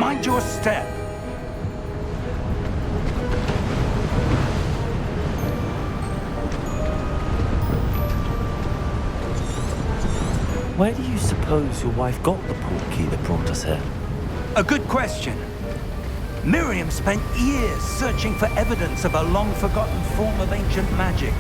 Mind your step. Where do you suppose your wife got the portkey that brought us here? A good question. Miriam spent years searching for evidence of a long-forgotten form of ancient magic.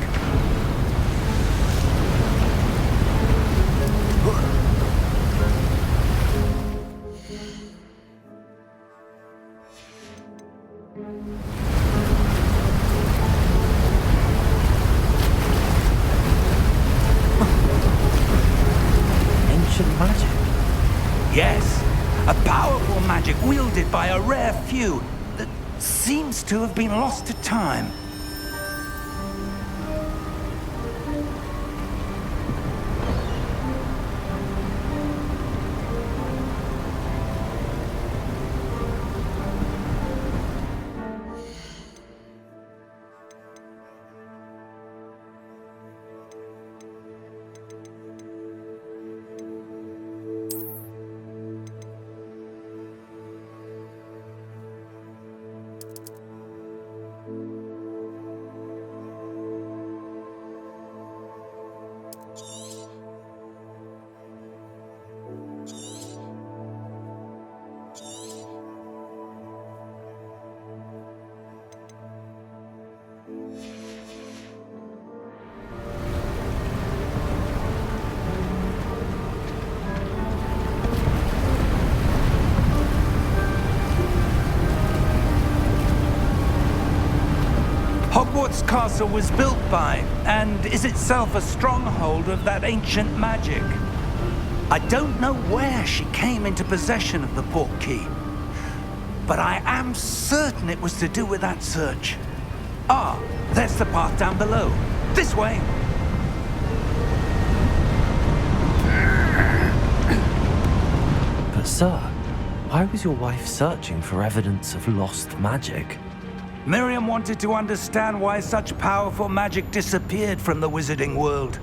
Ancient magic? Yes, a powerful magic wielded by a rare few that seems to have been lost to time. Hogwarts Castle was built by, and is itself a stronghold of that ancient magic. I don't know where she came into possession of the portkey, but I am certain it was to do with that search. Ah, there's the path down below. This way. But sir, why was your wife searching for evidence of lost magic? Miriam wanted to understand why such powerful magic disappeared from the wizarding world.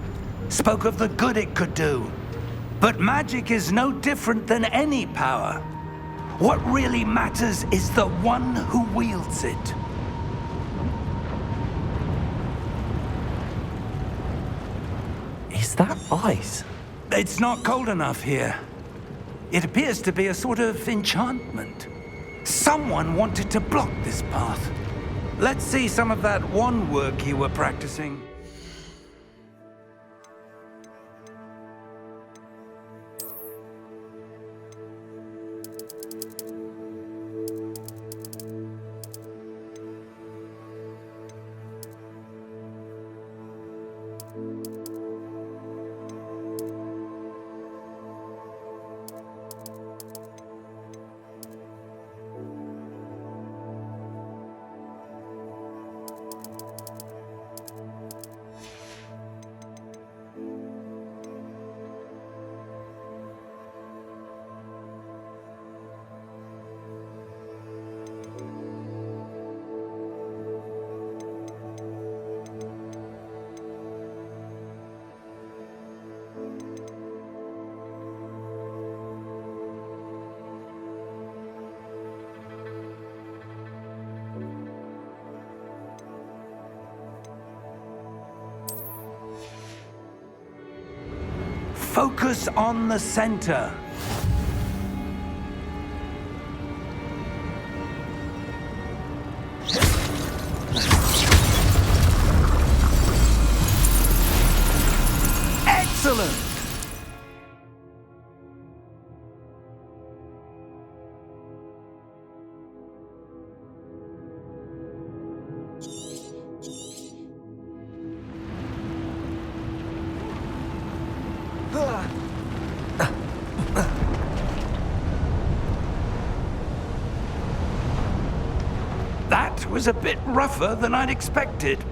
Spoke of the good it could do. But magic is no different than any power. What really matters is the one who wields it. Is that ice? It's not cold enough here. It appears to be a sort of enchantment. Someone wanted to block this path. Let's see some of that wand work you were practicing. Focus on the center. Excellent! That was a bit rougher than I'd expected.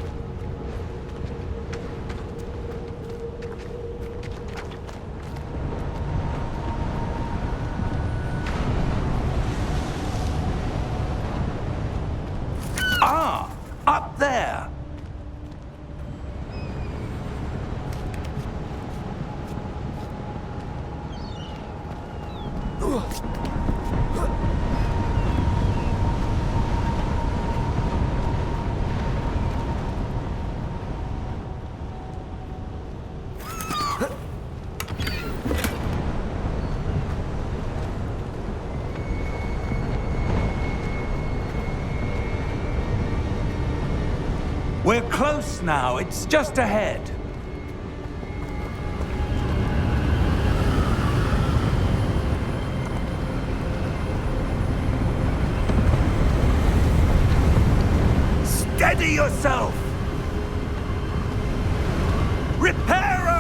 Ah, up there. We're close now. It's just ahead. Steady yourself! Reparo!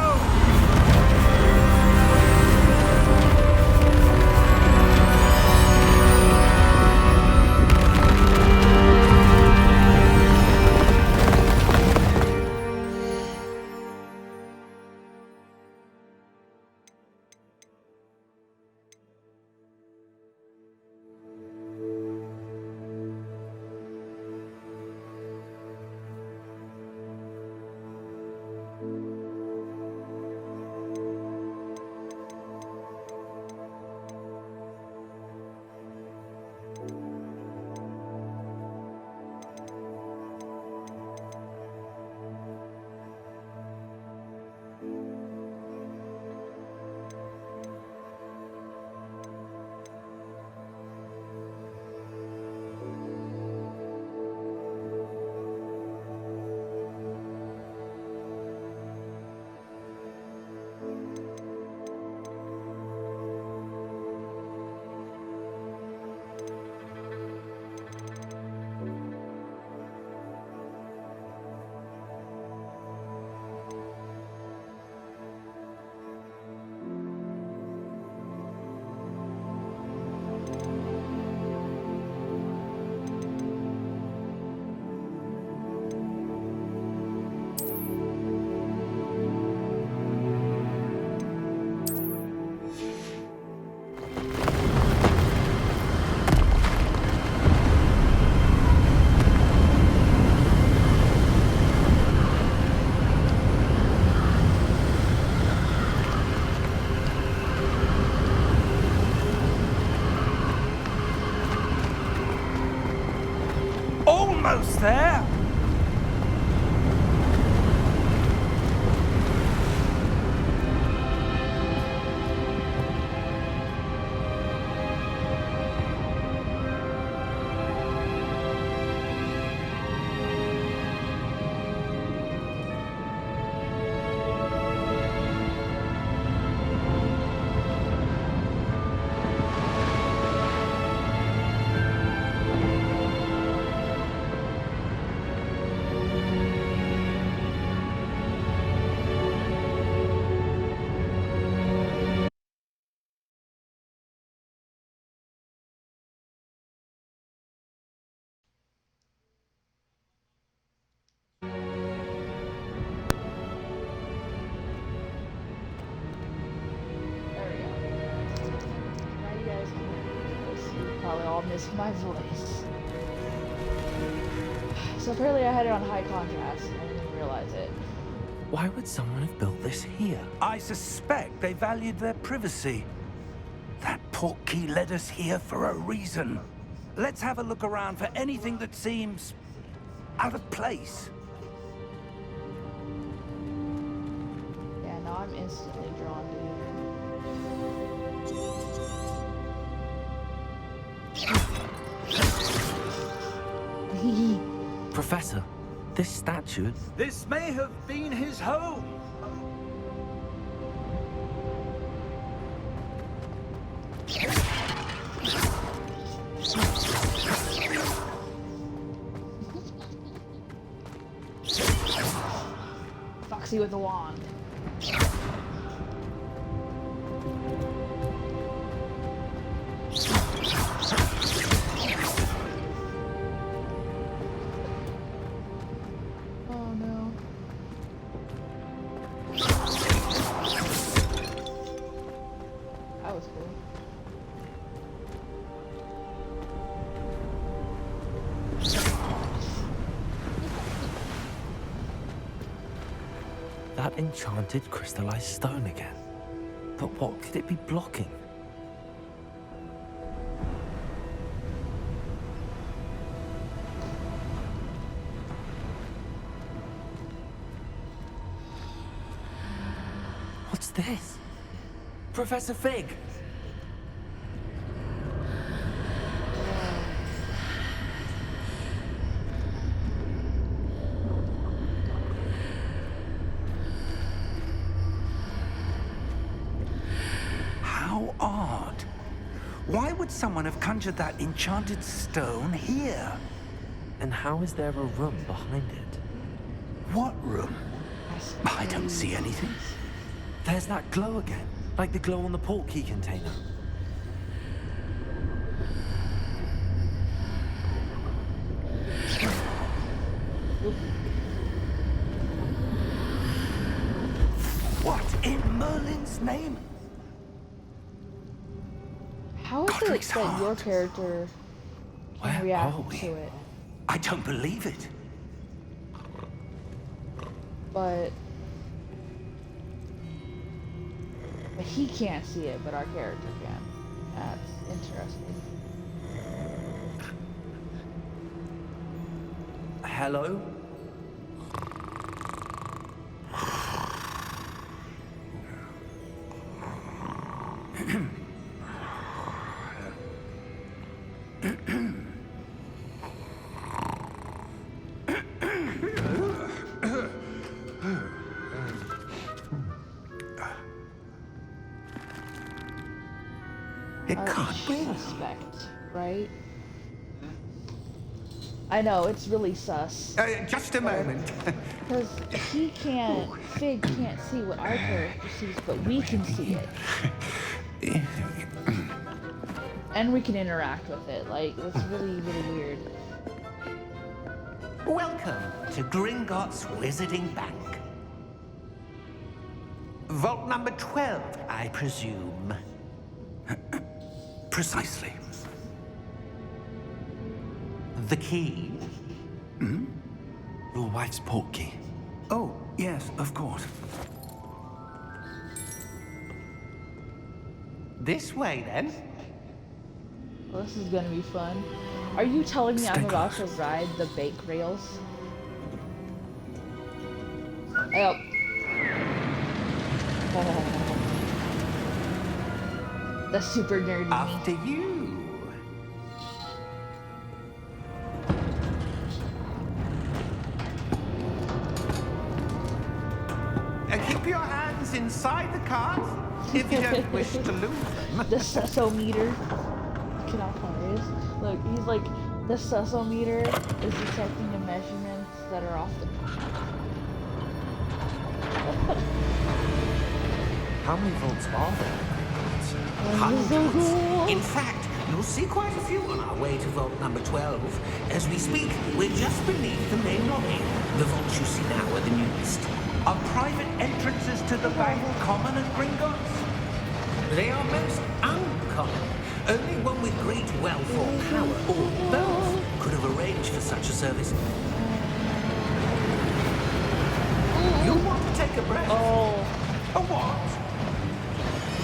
Almost there! Probably all missed my voice. So apparently I had it on high contrast and I didn't even realize it. Why would someone have built this here? I suspect they valued their privacy. That portkey led us here for a reason. Let's have a look around for anything that seems out of place. Yeah, no, I'm instantly drawn to you. Professor, this statue... This may have been his home. Foxy with a wand. Oh no. That was cool. That enchanted crystallized stone again. But what could it be blocking? What's this? Professor Fig! How odd. Why would someone have conjured that enchanted stone here? And how is there a room behind it? What room? I don't see anything. There's that glow again, like the glow on the portkey container. What in Merlin's name? How is it Godric's that your heart. character can Where react are we? to it, I don't believe it. but he can't see it, but our character can. That's interesting. Hello? It can't be. Suspect, right? I know, it's really sus. Just a moment. Because Fig can't see what our character sees, but we can see it. And we can interact with it. Like, it's really, really weird. Welcome to Gringotts Wizarding Bank. Vault number 12, I presume. Precisely. The key? Your wife's portkey. Oh, yes, of course. This way, then. Well, this is gonna be fun. Are you telling me I'm Stay about close. to ride the bake rails? Oh. The super nerdy me. After you. Keep your hands inside the cart if you don't wish to lose them. The sesometer. Look at how far it is. Look, he's like, the sesometer is detecting the measurements that are off the How many volts are there? Hundreds. In fact, you'll see quite a few on our way to vault number 12. As we speak, we're just beneath the main lobby. The vaults you see now are the newest. Are private entrances to the bank common at Gringotts? They are most uncommon. Only one with great wealth or power, or both, could have arranged for such a service. You'll want to take a breath. Oh, A what?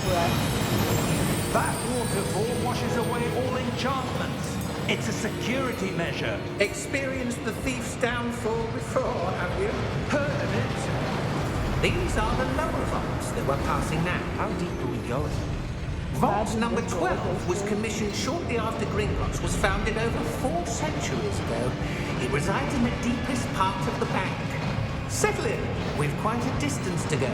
breath. That waterfall washes away all enchantments. It's a security measure. Experienced the thief's downfall before, have you? Heard of it? These are the lower vaults that we're passing now. How deep are we going? Vault Imagine number this roller 12 was coaster. commissioned shortly after Gringotts was founded over 4 centuries ago. It resides in the deepest part of the bank. Settle in. We've quite a distance to go.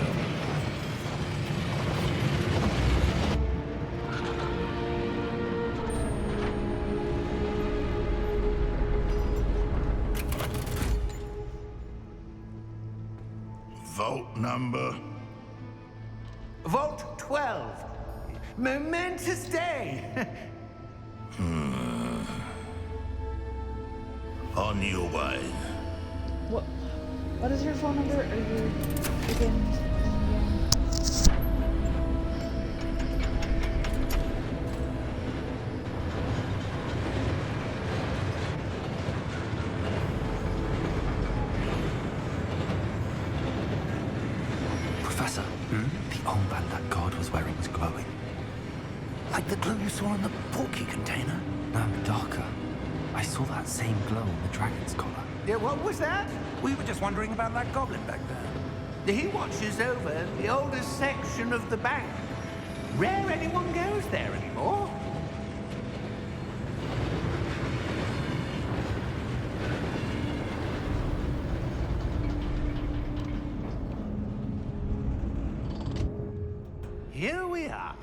Vault number. Vault 12. Momentous day. On your way. What is your phone number? Are you again? Professor, the armband that guard was wearing was glowing. Like the glow you saw in the portkey container? No, darker. I saw that same glow on the dragon's collar. Yeah, what was that? We were just wondering about that goblin back there. He watches over the oldest section of the bank. Rare anyone goes there anymore. Here we are.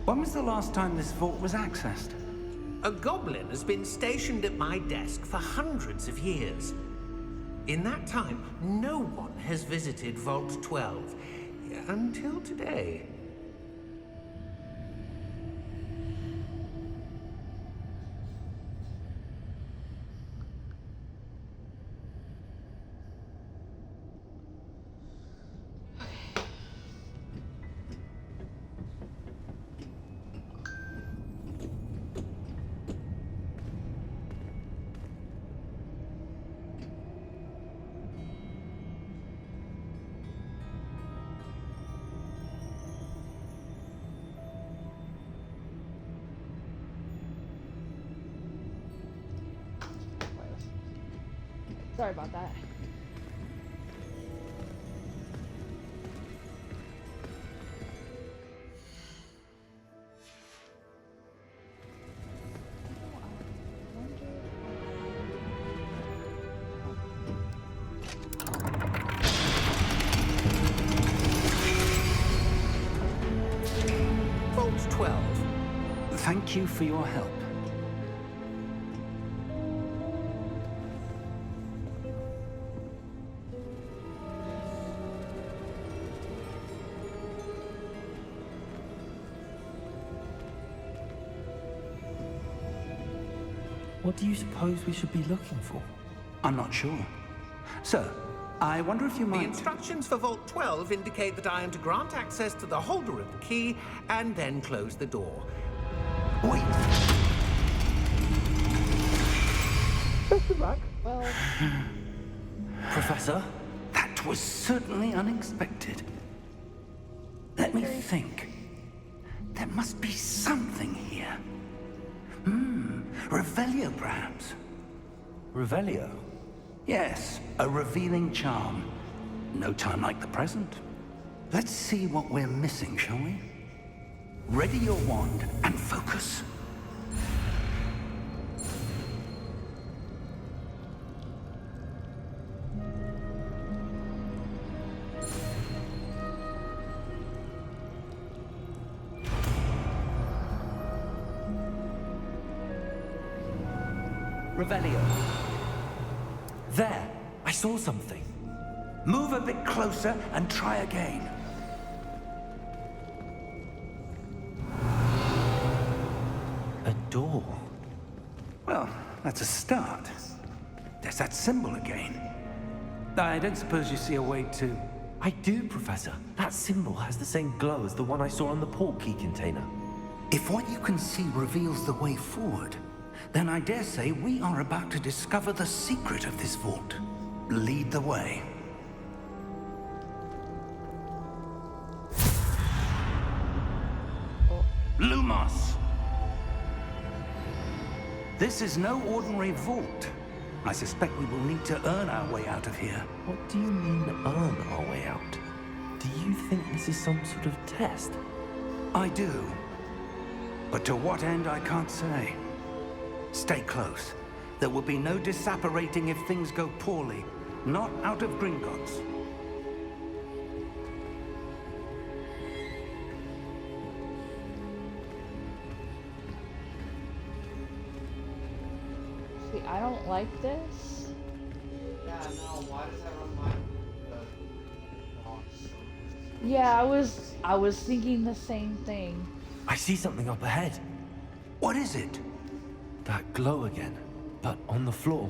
When was the last time this vault was accessed? A goblin has been stationed at my desk for hundreds of years. In that time, no one has visited Vault 12 until today. Sorry about that. Vault 12. Thank you for your help. What do you suppose we should be looking for? I'm not sure. Sir, I wonder if you The might... instructions for Vault 12 indicate that I am to grant access to the holder of the key and then close the door. Wait! Well, Professor? That was certainly unexpected. Let me think. There must be something here. Revelio, perhaps? Revelio? Yes, a revealing charm. No time like the present. Let's see what we're missing, shall we? Ready your wand and focus. Revelio. There! I saw something. Move a bit closer and try again. A door. Well, that's a start. There's that symbol again. I don't suppose you see a way to... I do, Professor. That symbol has the same glow as the one I saw on the port key container. If what you can see reveals the way forward, then I dare say we are about to discover the secret of this vault. Lead the way. Lumos! This is no ordinary vault. I suspect we will need to earn our way out of here. What do you mean, earn our way out? Do you think this is some sort of test? I do. But to what end, I can't say. Stay close. There will be no disapparating if things go poorly. Not out of Gringotts. see, I don't like this. Yeah, no, why does that remind me Yeah, I was thinking the same thing. I see something up ahead. What is it? That glow again, but on the floor.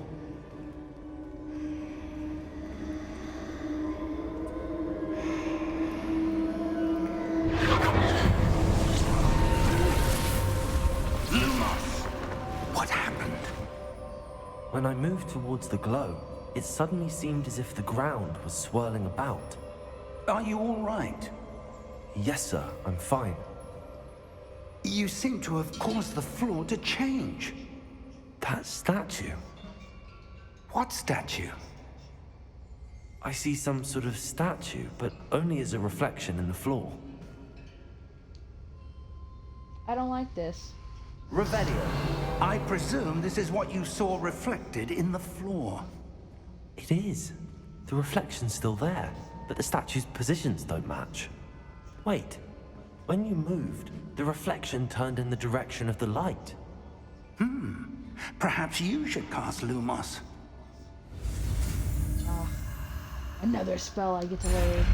Lumos! What happened? When I moved towards the glow, it suddenly seemed as if the ground was swirling about. Are you all right? Yes, sir, I'm fine. You seem to have caused the floor to change. That statue. What statue? I see some sort of statue, but only as a reflection in the floor. I don't like this. Revelio, I presume this is what you saw reflected in the floor. It is. The reflection's still there, but the statue's positions don't match. Wait, When you moved, the reflection turned in the direction of the light. Perhaps you should cast Lumos. Another spell I get to learn.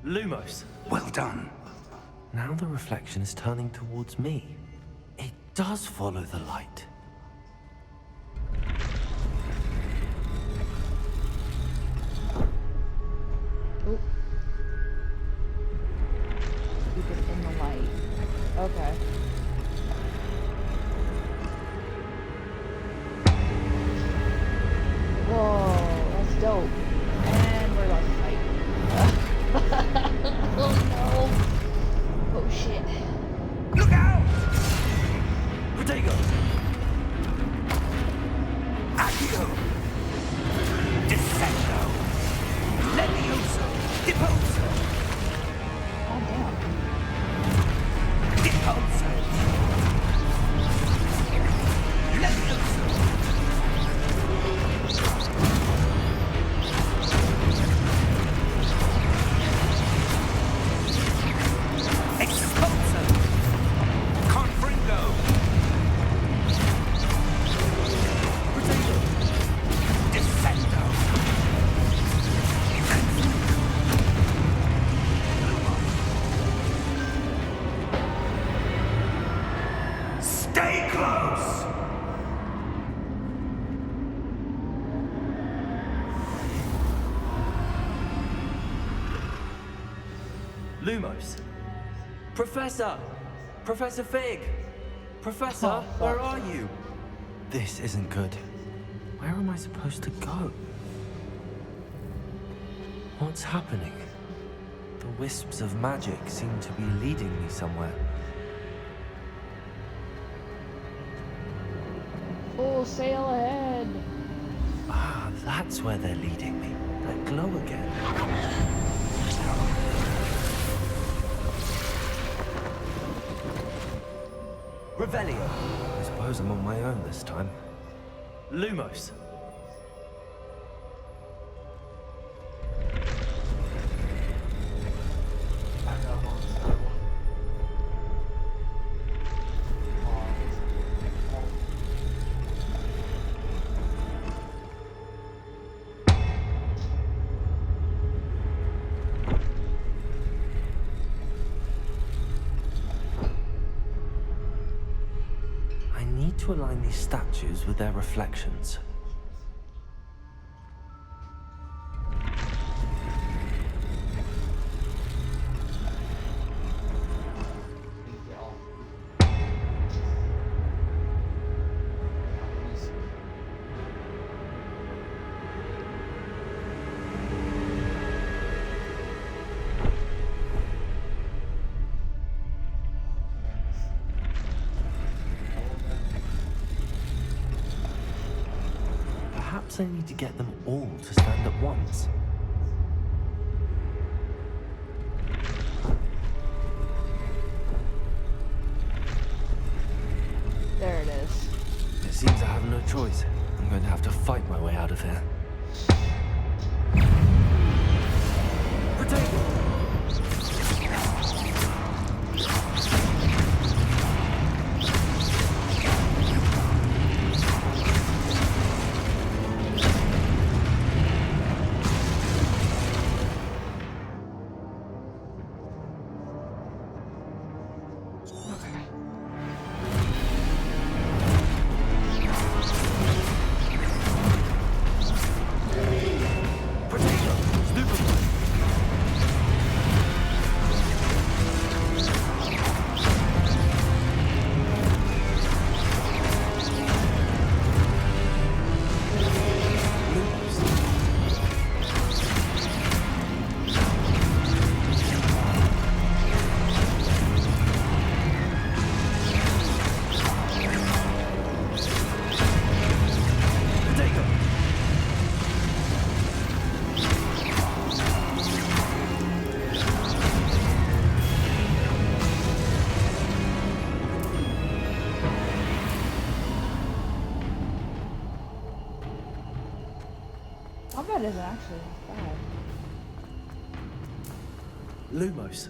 Lumos. Well done. Now the reflection is turning towards me. It does follow the light. Oop. Keep it in the light. Okay. Whoa, that's dope. And we're about to fight. Oh no. Oh shit. Look out! Protego! Accio! Descendo! Levioso! Deposo! God damn. Deposo! Levioso! Expulso! Confringo! Descendo! Stay close! Lumos. Professor! Professor Fig! Professor, Oh, where fuck. are you? This isn't good. Where am I supposed to go? What's happening? The wisps of magic seem to be leading me somewhere. Full sail ahead. Ah, that's where they're leading me. That glow again. Revelio. I suppose I'm on my own this time. Lumos. I need to align these statues with their reflections. Perhaps I need to get them all to stand at once. There it is. It seems I have no choice. I'm going to have to fight my way out of here. Protego! Combat isn't actually bad. Lumos.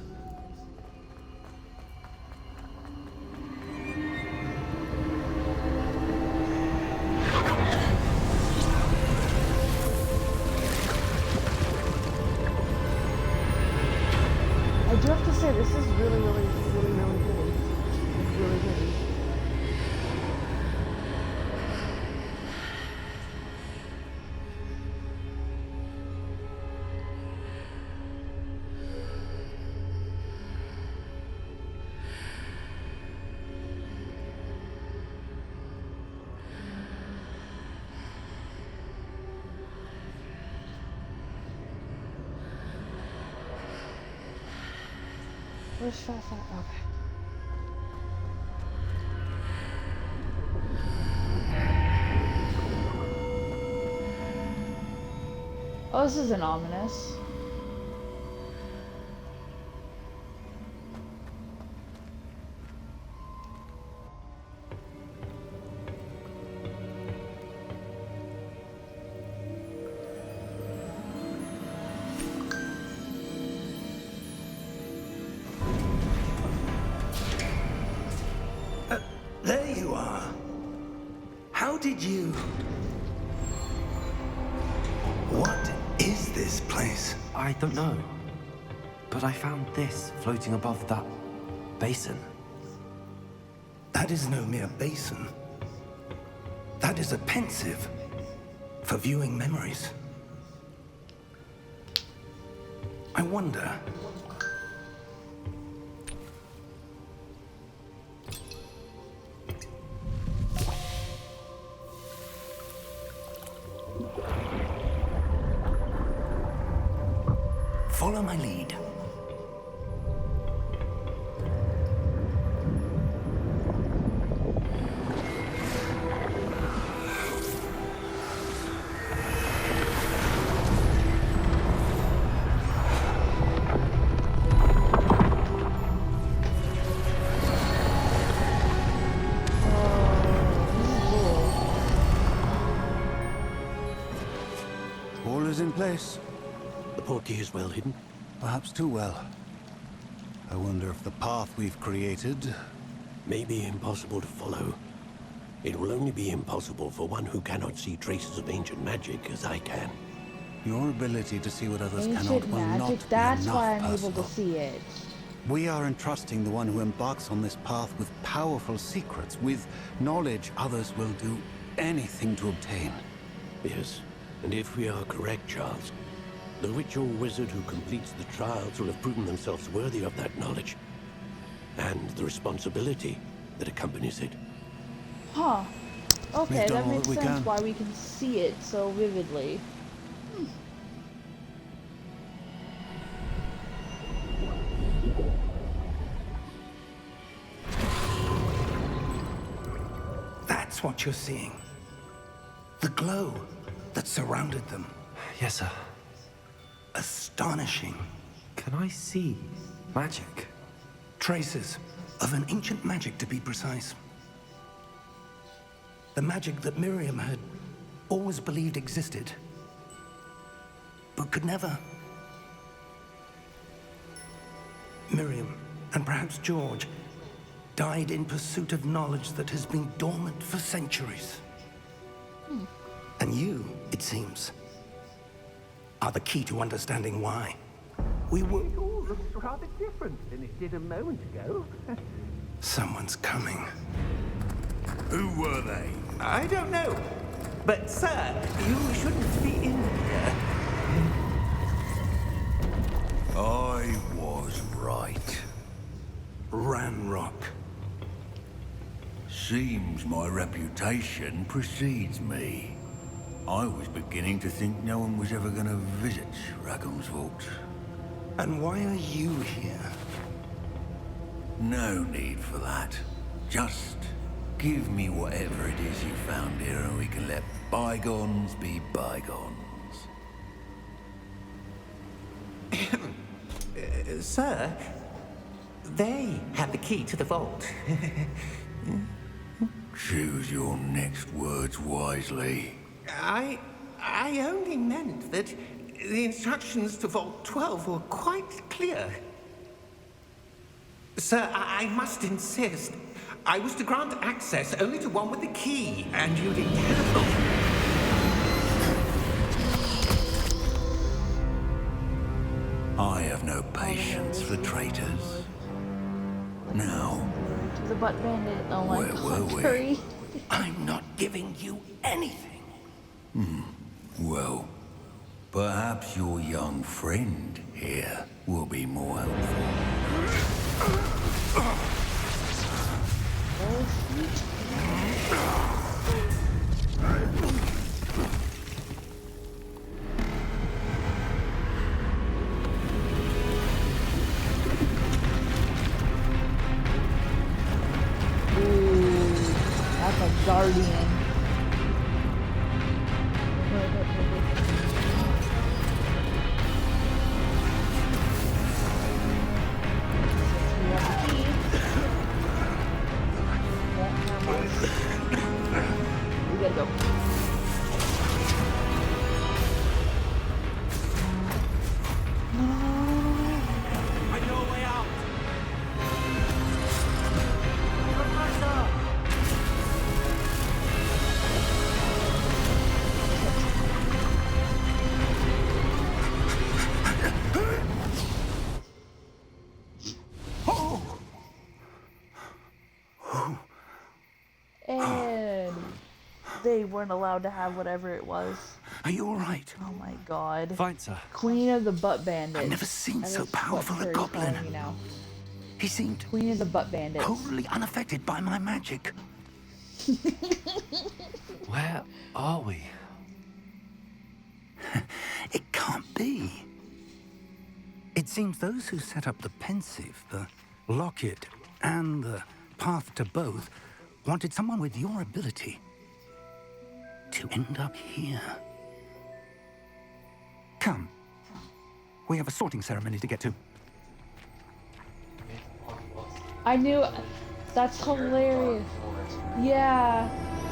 I do have to say, this is really, really, really, really pretty. Really pretty. Where's Fat? Okay. Oh, this isn't ominous. There you are. How did you... What is this place? I don't know. But I found this floating above that basin. That is no mere basin. That is a pensive for viewing memories. I wonder... Follow my lead. All is in place. The portkey is well hidden. Perhaps too well. I wonder if the path we've created... May be impossible to follow. It will only be impossible for one who cannot see traces of ancient magic as I can. Your ability to see what others cannot Ancient will magic, not that's be enough, why I'm able Percival. to see it. We are entrusting the one who embarks on this path with powerful secrets, with knowledge others will do anything to obtain. Yes, and if we are correct, Charles, the ritual wizard who completes the trials will have proven themselves worthy of that knowledge. And the responsibility that accompanies it. Huh. Okay, We've done that all makes that we sense can. why we can see it so vividly. That's what you're seeing. The glow that surrounded them. Yes, sir. Astonishing. Can I see magic? Traces of an ancient magic, to be precise. The magic that Miriam had always believed existed, but could never. Miriam, and perhaps George, died in pursuit of knowledge that has been dormant for centuries. And you, it seems, are the key to understanding why. We were... It all looks rather different than it did a moment ago. Someone's coming. Who were they? I don't know. But, sir, you shouldn't be in here. I was right. Ranrock. Seems my reputation precedes me. I was beginning to think no one was ever going to visit Rackham's vault. And why are you here? No need for that. Just give me whatever it is you found here and we can let bygones be bygones. Sir, they have the key to the vault. Choose your next words wisely. I I only meant that the instructions to Vault 12 were quite clear. Sir, I must insist. I was to grant access only to one with the key, and you didn't have it. I have no patience for traitors. Now, To the butt bandit. Oh my Where god, were we? hurry. I'm not giving you anything. Well, perhaps your young friend here will be more helpful. Oh, shoot. Ooh, that's a guardian. We have the key. Won't harm us. We gotta go. I know a way out. And they weren't allowed to have whatever it was. Are you all right? Oh my god. Fine, sir. Queen of the Butt Bandits. I've never seen That so is powerful what a Terry's goblin. calling me now. He seemed Queen of the Butt Bandits. totally unaffected by my magic. Where are we? It can't be. It seems those who set up the pensive, the locket, and the path to both wanted someone with your ability to end up here. Come. We have a sorting ceremony to get to. I knew. That's hilarious. Yeah,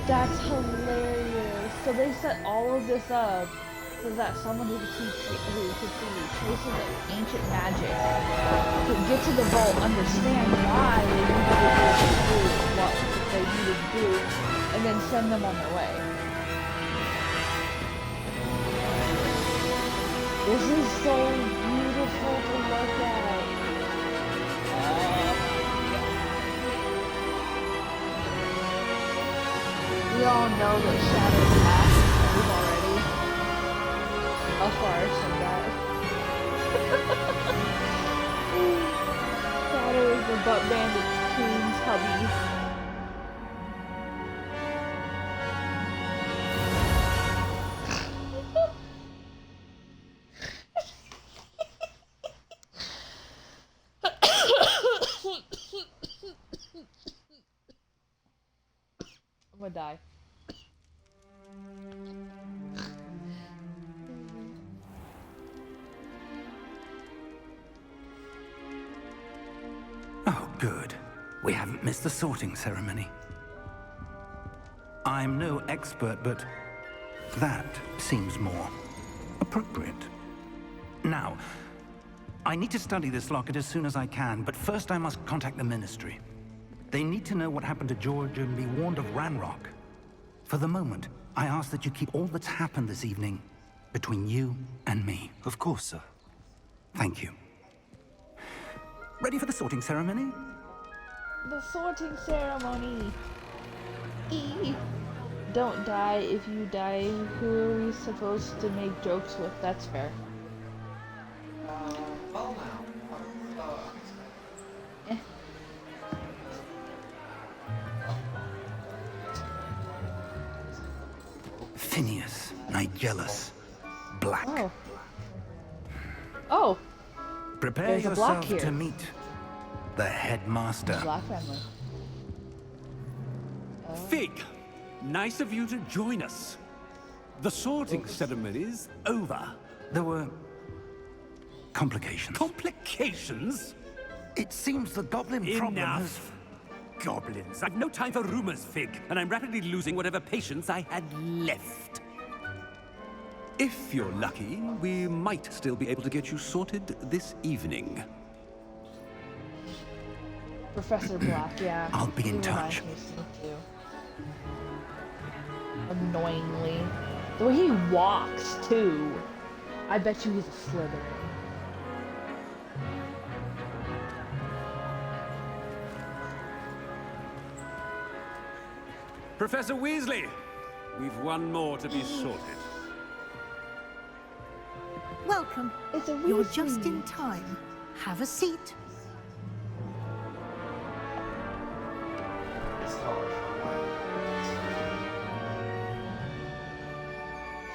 that's hilarious. So they set all of this up so that someone who could see traces of ancient magic could get to the vault, understand why they needed to do what they needed to do, and then send them on their way. This is so beautiful to look at. We all know that Shadow's past is already. How far from that? Shadow is the Butt Bandits Queen's hubby. I'm gonna die. Oh, good. We haven't missed the sorting ceremony. I'm no expert, but that seems more appropriate. Now, I need to study this locket as soon as I can, but first I must contact the Ministry. They need to know what happened to George and be warned of Ranrock. For the moment, I ask that you keep all that's happened this evening between you and me. Of course, sir. Thank you. Ready for the sorting ceremony? The sorting ceremony. Don't die. If you die, who are we supposed to make jokes with? That's fair. Well now. Phineas, Nigellus, Black. Oh. Oh, Prepare there's a Black yourself here. to meet the headmaster. Black family. Fig, nice of you to join us. The sorting ceremony's over. There were complications. Complications? It seems the goblin problem has... Enough. Goblins. I've no time for rumors, Fig, and I'm rapidly losing whatever patience I had left. If you're lucky, we might still be able to get you sorted this evening. Professor Black, yeah. I'll be in He reminds touch. me of Sneak too. Annoyingly. The way he walks, too. I bet you he's a Slytherin. Professor Weasley, we've one more to be sorted. Welcome. It's a You're Weasley. just in time. Have a seat.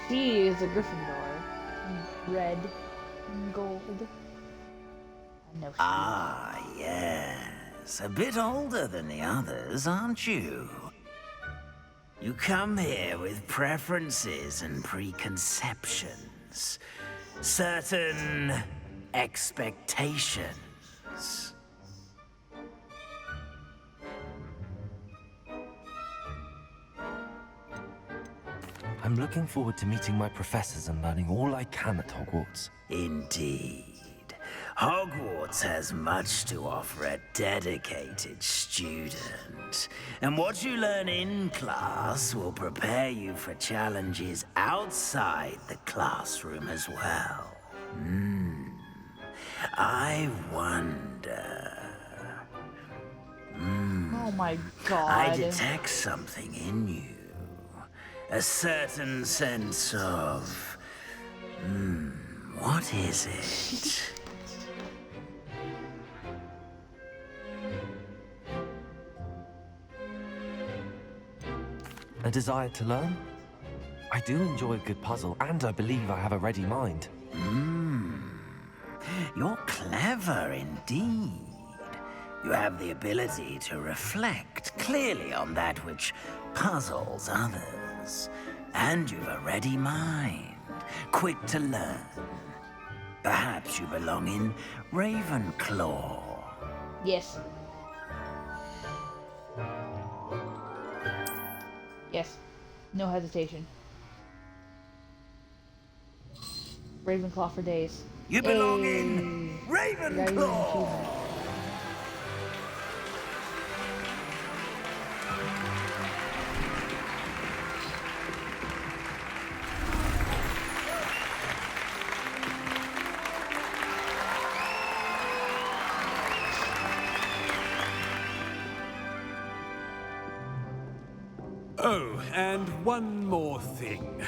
She is a Gryffindor. Red and gold. I know she Ah, yes. A bit older than the others, aren't you? You come here with preferences and preconceptions. Certain expectations. I'm looking forward to meeting my professors and learning all I can at Hogwarts. Indeed. Hogwarts has much to offer a dedicated student. And what you learn in class will prepare you for challenges outside the classroom as well. I wonder... Oh my god. I detect something in you. A certain sense of... what is it? A desire to learn? I do enjoy a good puzzle, and I believe I have a ready mind. You're clever indeed. You have the ability to reflect clearly on that which puzzles others. And you've a ready mind, quick to learn. Perhaps you belong in Ravenclaw. Yes. Yes. No hesitation. Ravenclaw for days. You belong in Hey. Ravenclaw! Oh, and one more thing.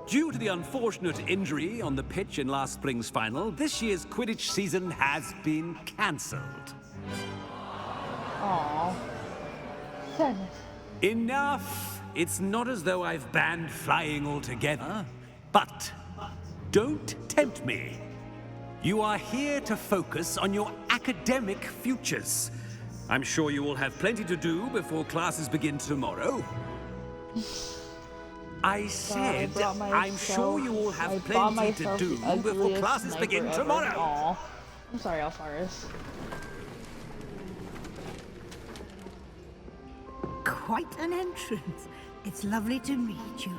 Due to the unfortunate injury on the pitch in last spring's final, this year's Quidditch season has been cancelled. Aww. Sadness. Enough! It's not as though I've banned flying altogether, but don't tempt me. You are here to focus on your academic futures. I'm sure you will have plenty to do before classes begin tomorrow. I said, I'm sure you all have plenty to do before classes begin tomorrow. Aw. I'm sorry, Alpharius. Quite an entrance. It's lovely to meet you.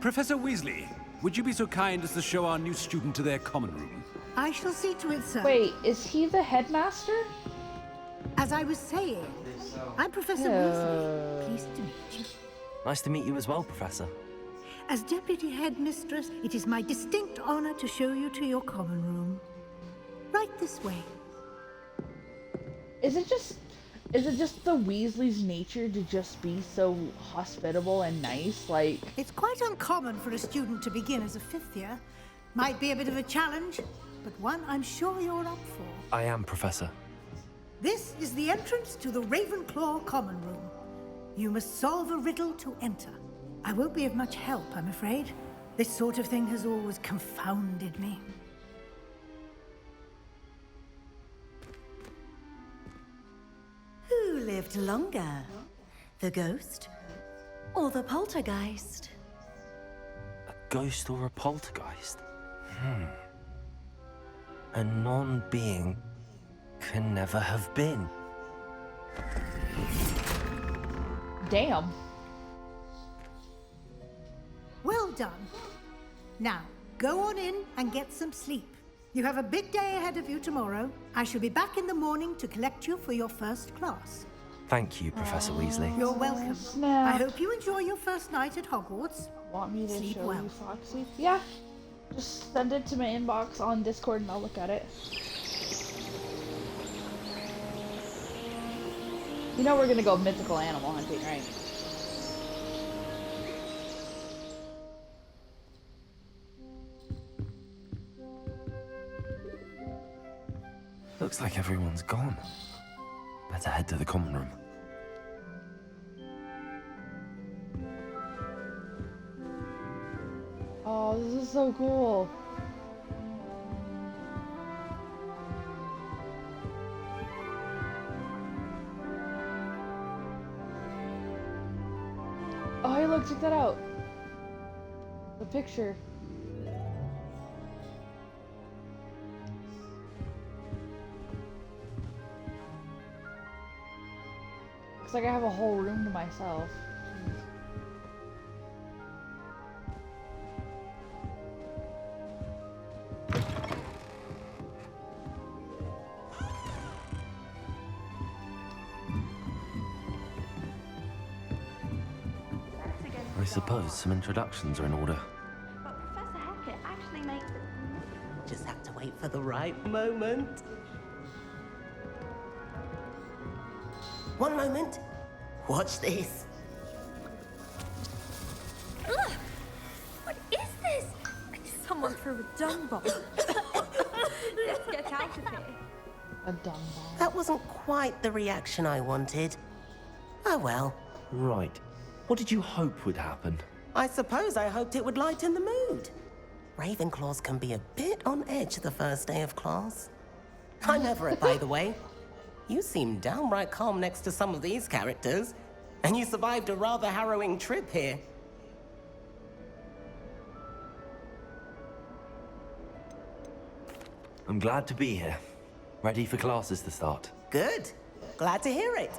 Professor Weasley, would you be so kind as to show our new student to their common room? I shall see to it, sir. Wait, is he the headmaster? As I was saying, I'm Professor Weasley. Pleased to meet you. Nice to meet you as well, Professor. As Deputy Headmistress, it is my distinct honor to show you to your common room. Right this way. Is it just the Weasley's nature to just be so hospitable and nice? Like, It's quite uncommon for a student to begin as a fifth year. Might be a bit of a challenge, but one I'm sure you're up for. I am, Professor. This is the entrance to the Ravenclaw common room. You must solve a riddle to enter. I won't be of much help, I'm afraid. This sort of thing has always confounded me. Who lived longer? The ghost or the poltergeist? A ghost or a poltergeist? A non-being can never have been. damn. Well done. Now, go on in and get some sleep. You have a big day ahead of you tomorrow. I shall be back in the morning to collect you for your first class. Thank you, Professor Weasley. You're welcome. Snap. I hope you enjoy your first night at Hogwarts. Want me to Sleep show well. you Foxy? Yeah. Just send it to my inbox on Discord and I'll look at it. You know we're gonna go mythical animal hunting, right? Looks like everyone's gone. Better head to the common room. Oh, this is so cool. Oh, hey, look, check that out. The picture. Looks like I have a whole room to myself. I suppose some introductions are in order. But Professor Hackett actually makes it. Just have to wait for the right moment. One moment. Watch this. Ugh! What is this? Someone threw a dung bomb. Let's get out of here. A dumb bomb. That wasn't quite the reaction I wanted. Oh well. Right. What did you hope would happen? I suppose I hoped it would lighten the mood. Ravenclaws can be a bit on edge the first day of class. I'm Everett, by the way. You seem downright calm next to some of these characters, and you survived a rather harrowing trip here. I'm glad to be here. Ready for classes to start. Good. Glad to hear it.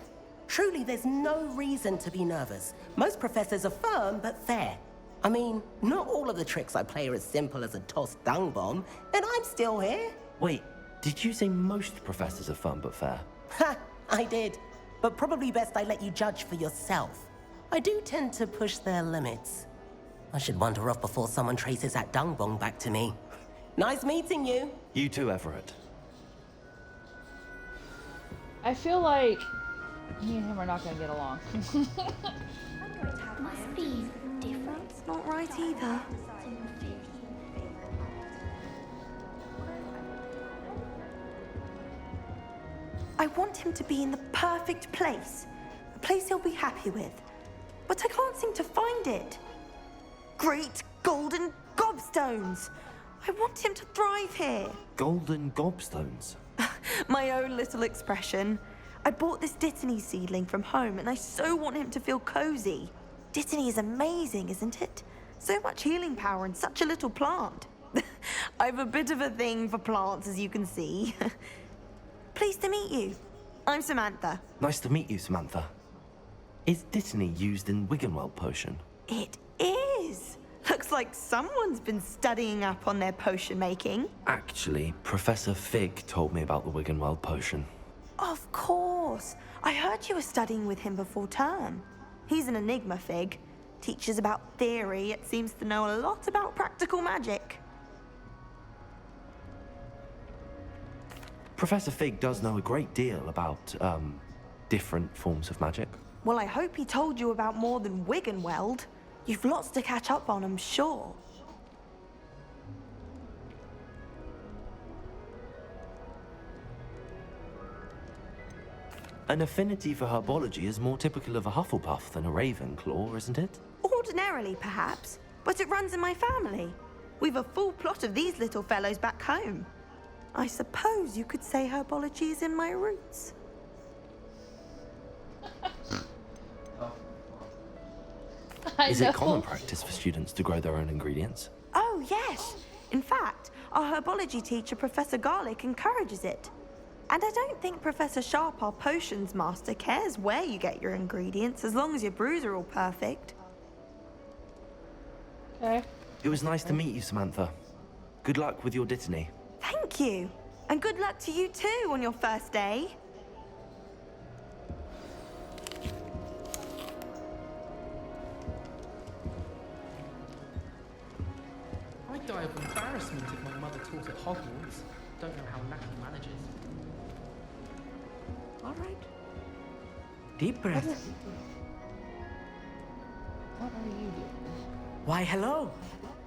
Truly, there's no reason to be nervous. Most professors are firm but fair. I mean, not all of the tricks I play are as simple as a tossed dung bomb, and I'm still here. Wait, did you say most professors are fun but fair? Ha! I did. But probably best I let you judge for yourself. I do tend to push their limits. I should wander off before someone traces that dung bomb back to me. Nice meeting you. You too, Everett. I feel like me and him are not gonna get along. Must be different. It's not right either. I want him to be in the perfect place. A place he'll be happy with. But I can't seem to find it. Great golden gobstones! I want him to thrive here. Golden gobstones? My own little expression. I bought this Dittany seedling from home and I so want him to feel cozy. Dittany is amazing, isn't it? So much healing power in such a little plant. I've a bit of a thing for plants, as you can see. Pleased to meet you. I'm Samantha. Nice to meet you, Samantha. Is Dittany used in Wiggenweld potion? It is. Looks like someone's been studying up on their potion making. Actually, Professor Fig told me about the Wiggenweld potion. Of course. I heard you were studying with him before term. He's an enigma, Fig. Teaches about theory, yet seems to know a lot about practical magic. Professor Fig does know a great deal about, different forms of magic. Well, I hope he told you about more than Wiggenweld. You've lots to catch up on, I'm sure. An affinity for herbology is more typical of a Hufflepuff than a Ravenclaw, isn't it? Ordinarily, perhaps, but it runs in my family. We've a full plot of these little fellows back home. I suppose you could say herbology is in my roots. Is it common practice for students to grow their own ingredients? Oh, yes. In fact, our herbology teacher, Professor Garlick, encourages it. And I don't think Professor Sharp, our potions master, cares where you get your ingredients, as long as your brews are all perfect. Okay. It was nice to meet you, Samantha. Good luck with your dittany. Thank you. And good luck to you too on your first day. I'd die of embarrassment if my mother taught at Hogwarts. Don't know how Mackie manages. All right. Deep breath. What are you doing? Why, hello.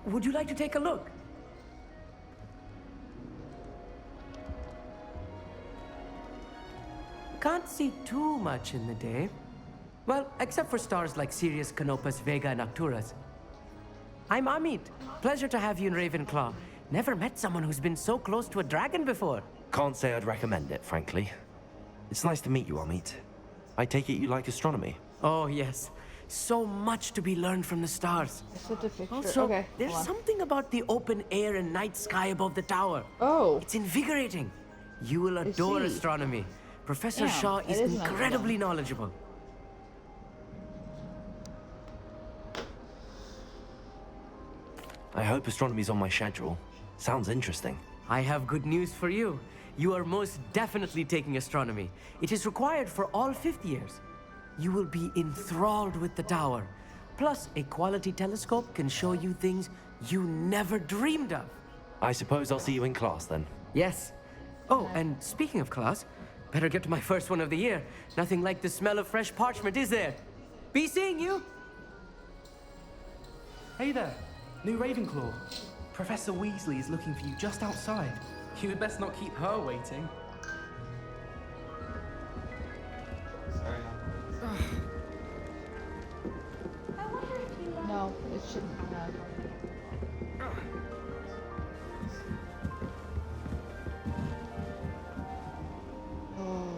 Would you like to take a look? Can't see too much in the day. Well, except for stars like Sirius, Canopus, Vega, and Arcturus. I'm Amit. Pleasure to have you in Ravenclaw. Never met someone who's been so close to a dragon before. Can't say I'd recommend it, frankly. It's nice to meet you, Amit. I take it you like astronomy? Oh, yes. So much to be learned from the stars. It's such a picture. Also, okay, there's something about the open air and night sky above the tower. Oh. It's invigorating. You will adore see. astronomy. Professor Damn, Shaw it is is nice incredibly knowledgeable. I hope astronomy's on my schedule. Sounds interesting. I have good news for you. You are most definitely taking astronomy. It is required for all 5th years. You will be enthralled with the tower. Plus, a quality telescope can show you things you never dreamed of. I suppose I'll see you in class then. Yes. Oh, and speaking of class, better get to my first one of the year. Nothing like the smell of fresh parchment, is there? Be seeing you! Hey there, new Ravenclaw. Professor Weasley is looking for you just outside. You had best not keep her waiting. No, it shouldn't have. Oh.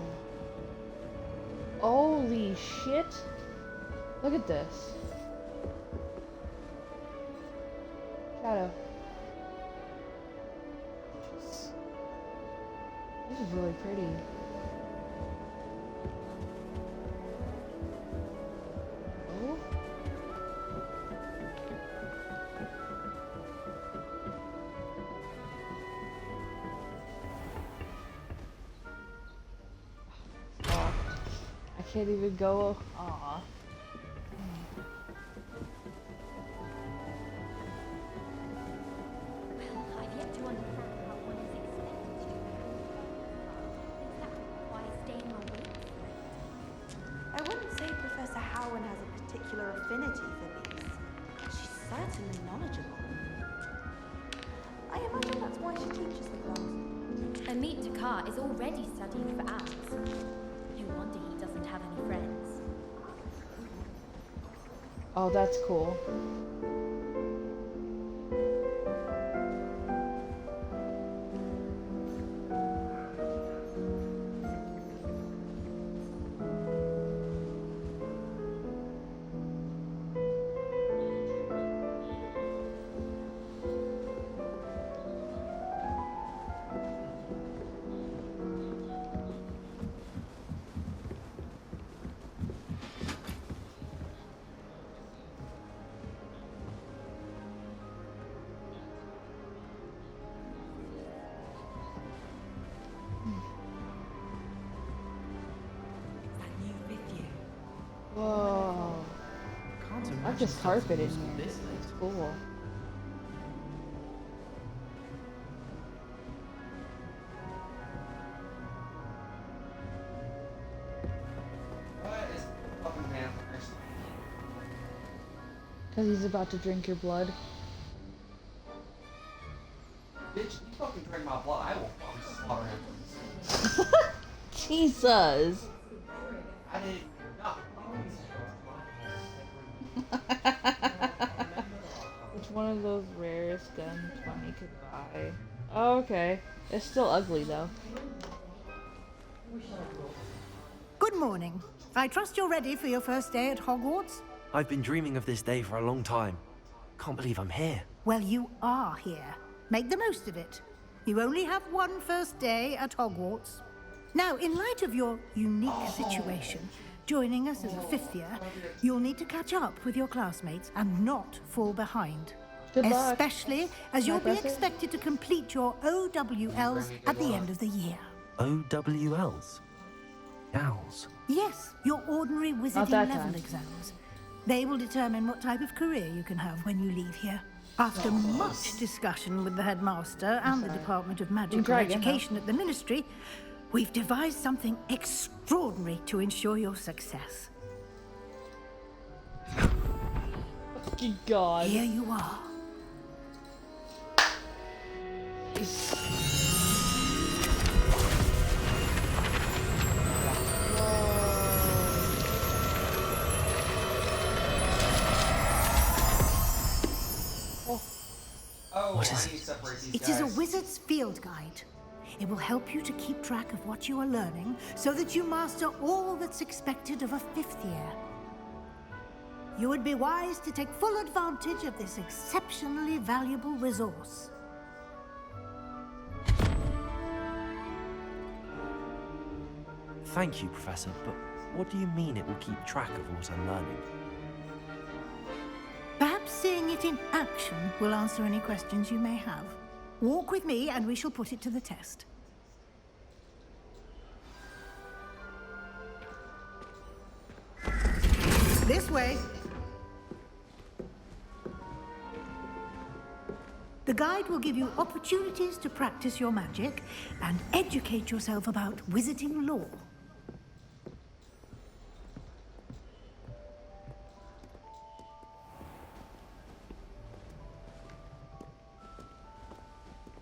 Holy shit! Look at this. Shadow. This is really pretty. Oh. Oh. I can't even go. Aw. I've yet to understand how one is expected to is that why staying awake? I wouldn't say Professor Howard has a particular affinity for bees. She's certainly knowledgeable. I imagine that's why she teaches the class. Amit Takar is already studying for owls. No wonder he doesn't have any friends. Oh, that's cool. Whoa. I like this carpet in here. It's cool. Because he's about to drink your blood. Bitch, you fucking drink my blood, I will fucking slaughter him. Jesus. I didn't. It's one of those rarest guns money could buy. Oh, okay. It's still ugly though. Good morning. I trust you're ready for your first day at Hogwarts? I've been dreaming of this day for a long time. Can't believe I'm here. Well, you are here. Make the most of it. You only have one first day at Hogwarts. Now, in light of your unique situation, joining us as a 5th year, you'll need to catch up with your classmates and not fall behind. Good luck. Especially as you'll be press it? expected to complete your OWLs at the end of the year. OWLs? Gals. Yes, your ordinary wizarding that level time. exams. They will determine what type of career you can have when you leave here. After much discussion with the headmaster and the Department of Magical try again, Education at the Ministry, we've devised something extraordinary to ensure your success. God. Here you are. What is it? It is a wizard's field guide. It will help you to keep track of what you are learning so that you master all that's expected of a 5th year. You would be wise to take full advantage of this exceptionally valuable resource. Thank you, Professor, but what do you mean it will keep track of what I'm learning? Perhaps seeing it in action will answer any questions you may have. Walk with me and we shall put it to the test. This way. The guide will give you opportunities to practice your magic and educate yourself about wizarding lore.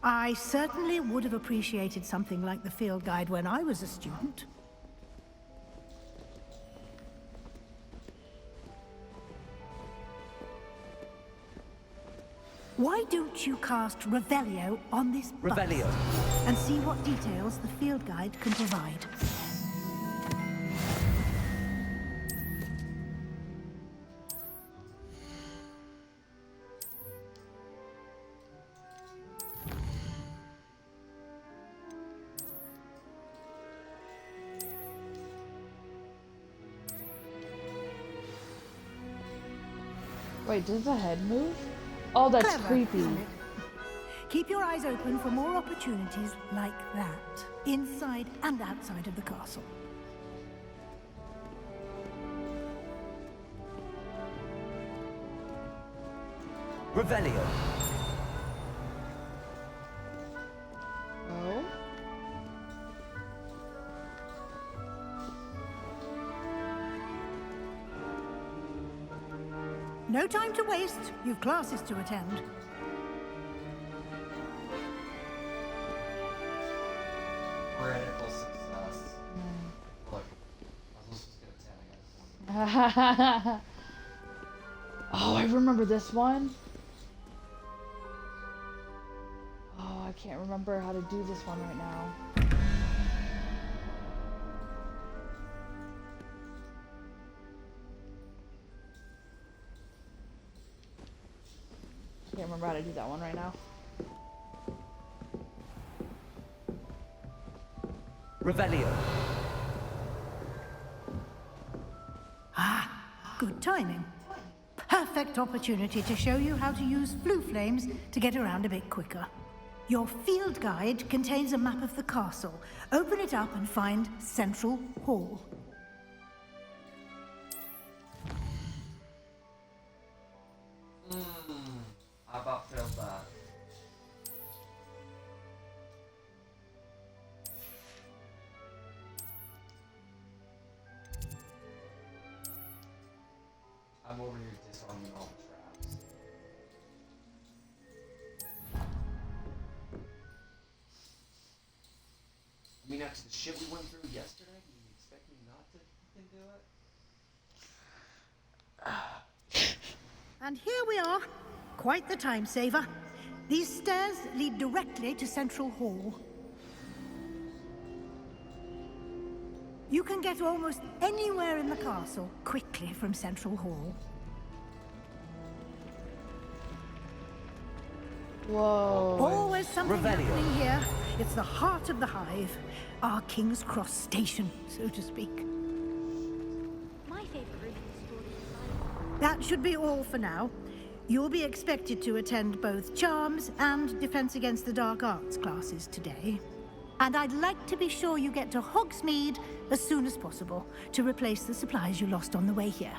I certainly would have appreciated something like the field guide when I was a student. Why don't you cast Revelio on this bus Revelio. and see what details the field guide can provide? Wait, does the head move? Oh, that's Clever, creepy. isn't it? Keep your eyes open for more opportunities like that, inside and outside of the castle. Revelio. Oh? No time to waste. You've classes to attend. Critical success. Look, I was supposed to get a 10 again. Oh, I remember this one. Oh, I can't remember how to do this one right now. Can't remember how to do that one right now. Revelio. Ah, good timing. Perfect opportunity to show you how to use flue flames to get around a bit quicker. Your field guide contains a map of the castle. Open it up and find Central Hall. I about failed that. I'm over here disarming all the traps. I mean, after the shit we went through yesterday, do you expect me not to fucking do it? And here we are. Quite the time saver. These stairs lead directly to Central Hall. You can get almost anywhere in the castle quickly from Central Hall. Whoa. Always something Revelio. happening here. It's the heart of the hive. Our King's Cross station, so to speak. My favorite room in the story is That should be all for now. You'll be expected to attend both Charms and Defense Against the Dark Arts classes today. And I'd like to be sure you get to Hogsmeade as soon as possible to replace the supplies you lost on the way here.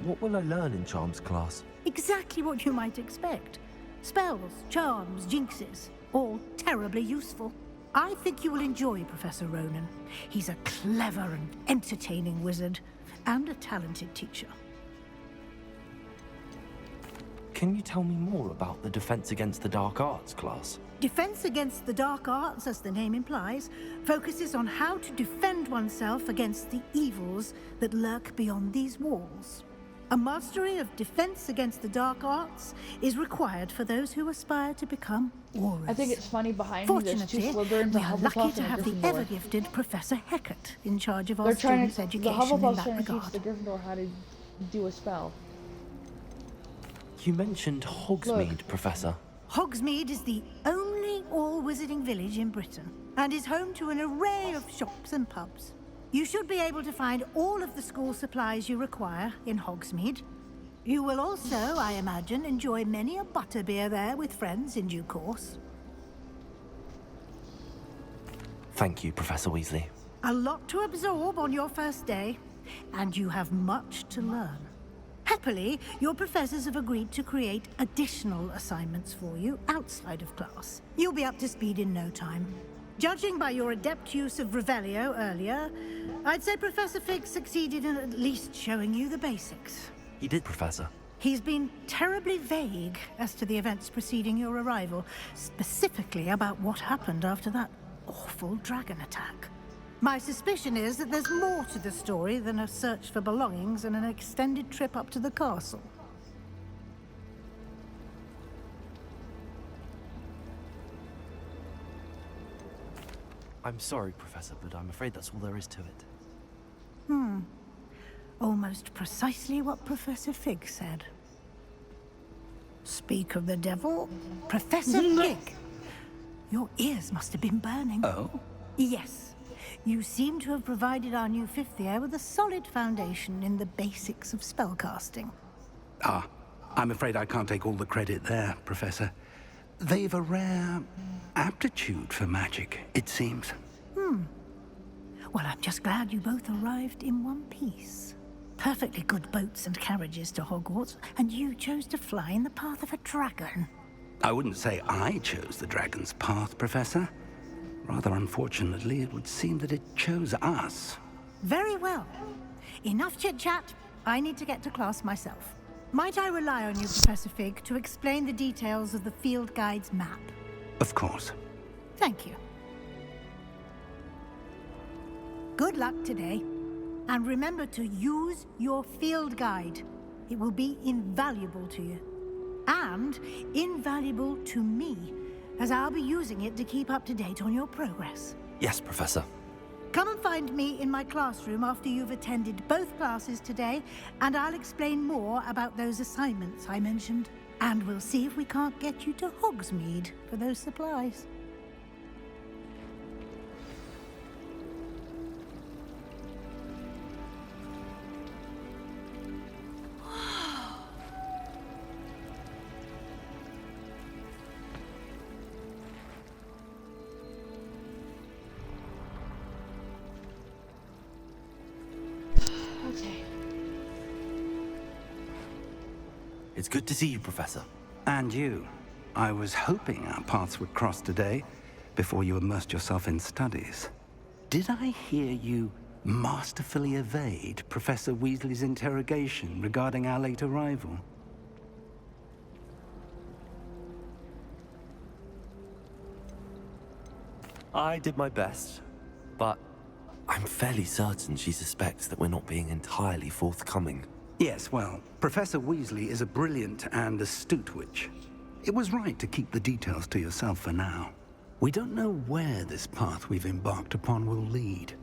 What will I learn in Charms class? Exactly what you might expect. Spells, charms, jinxes, all terribly useful. I think you will enjoy Professor Ronan. He's a clever and entertaining wizard, and a talented teacher. Can you tell me more about the Defense Against the Dark Arts class? Defense Against the Dark Arts, as the name implies, focuses on how to defend oneself against the evils that lurk beyond these walls. A mastery of Defense Against the Dark Arts is required for those who aspire to become Aurors. I think it's funny behind me there's two Fortunately, Slytherins, we a are lucky Hufflepuff, to and a have the Gryffindor. ever-gifted Professor Hecat in charge of our They're trying students' to, the education in Hufflepuff's that trying to teach regard. the Gryffindor how to do a spell. You mentioned Hogsmeade, Look. Professor. Hogsmeade is the only all-wizarding village in Britain, and is home to an array of shops and pubs. You should be able to find all of the school supplies you require in Hogsmeade. You will also, I imagine, enjoy many a butterbeer there with friends in due course. Thank you, Professor Weasley. A lot to absorb on your first day, and you have much to learn. Happily, your professors have agreed to create additional assignments for you outside of class. You'll be up to speed in no time. Judging by your adept use of Revelio earlier, I'd say Professor Fig succeeded in at least showing you the basics. He did, Professor. He's been terribly vague as to the events preceding your arrival, specifically about what happened after that awful dragon attack. My suspicion is that there's more to the story than a search for belongings and an extended trip up to the castle. I'm sorry, Professor, but I'm afraid that's all there is to it. Almost precisely what Professor Fig said. Speak of the devil, Professor Fig. Your ears must have been burning. Oh? Yes. You seem to have provided our new fifth year with a solid foundation in the basics of spellcasting. Ah, I'm afraid I can't take all the credit there, Professor. They've a rare aptitude for magic, it seems. Well, I'm just glad you both arrived in one piece. Perfectly good boats and carriages to Hogwarts, and you chose to fly in the path of a dragon. I wouldn't say I chose the dragon's path, Professor. Rather unfortunately, it would seem that it chose us. Very well. Enough chit-chat. I need to get to class myself. Might I rely on you, Professor Fig, to explain the details of the field guide's map? Of course. Thank you. Good luck today. And remember to use your field guide. It will be invaluable to you. And invaluable to me, as I'll be using it to keep up to date on your progress. Yes, Professor. Come and find me in my classroom after you've attended both classes today, and I'll explain more about those assignments I mentioned. And we'll see if we can't get you to Hogsmeade for those supplies. Okay. It's good to see you, Professor. And you. I was hoping our paths would cross today, before you immersed yourself in studies. Did I hear you masterfully evade Professor Weasley's interrogation regarding our late arrival? I did my best, but I'm fairly certain she suspects that we're not being entirely forthcoming. Yes, well, Professor Weasley is a brilliant and astute witch. It was right to keep the details to yourself for now. We don't know where this path we've embarked upon will lead.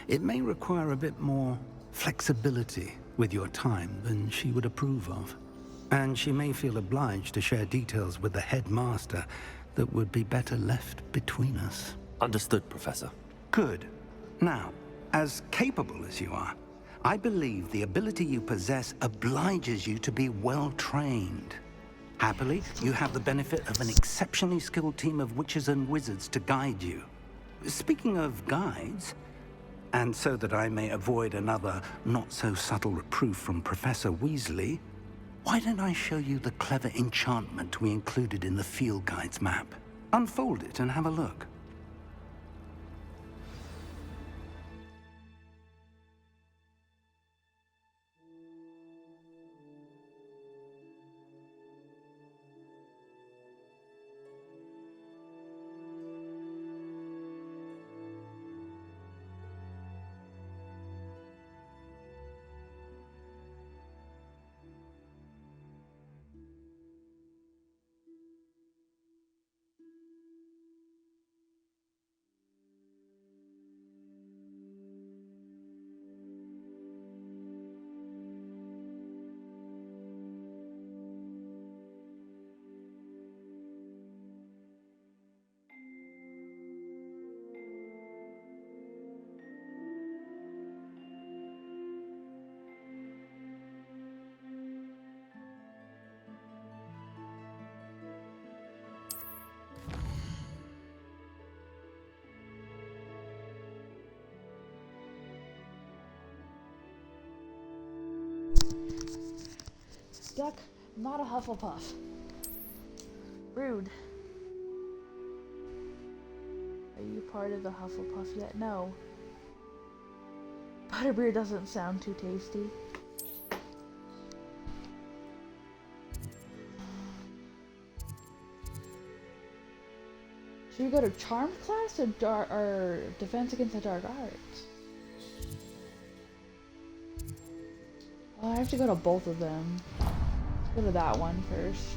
It may require a bit more flexibility with your time than she would approve of. And she may feel obliged to share details with the headmaster that would be better left between us. Understood, Professor. Good. Now, as capable as you are, I believe the ability you possess obliges you to be well trained. Happily, you have the benefit of an exceptionally skilled team of witches and wizards to guide you. Speaking of guides, and so that I may avoid another not-so-subtle reproof from Professor Weasley, why don't I show you the clever enchantment we included in the field guide's map? Unfold it and have a look. Duck, not a Hufflepuff. Rude. Are you part of the Hufflepuff yet? No. Butterbeer doesn't sound too tasty. Should we go to Charm class or Defense Against the Dark Arts? Oh, I have to go to both of them. Let's go to that one first.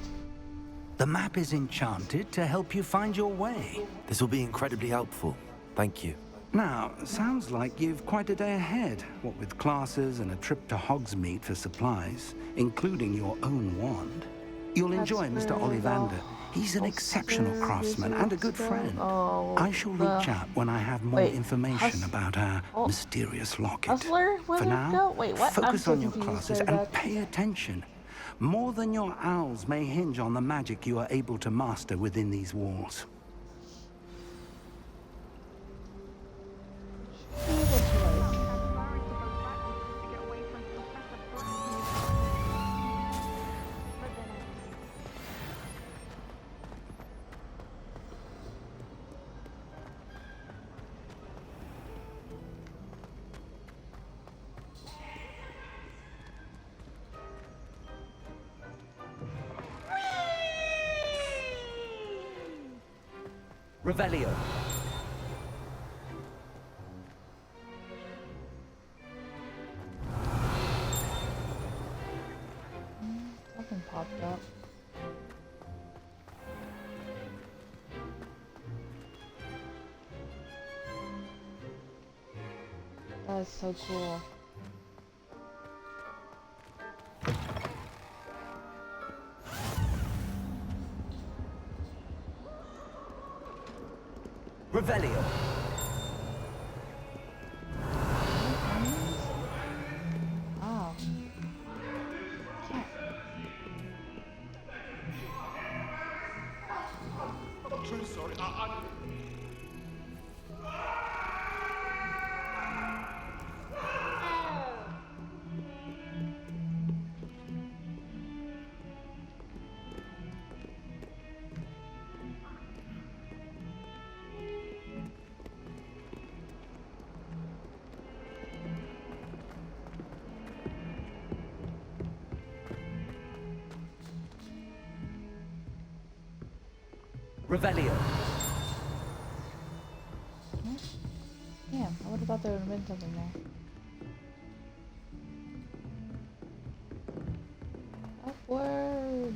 The map is enchanted to help you find your way. This will be incredibly helpful. Thank you. Now, sounds like you've quite a day ahead, what with classes and a trip to Hogsmeade for supplies, including your own wand. You'll enjoy Mr. Ollivander. He's an exceptional craftsman and a good friend. I shall reach out when I have more information about our mysterious locket. Hustler? For now, Wait, what? focus I'm on your confused, classes Sir and Duck. pay attention. More than your owls may hinge on the magic you are able to master within these walls. Revelio. Something popped up. That is so cool. Revelio. Wow. I'm truly sorry. Revelio. Damn, I would have thought there would have been something there. Upward.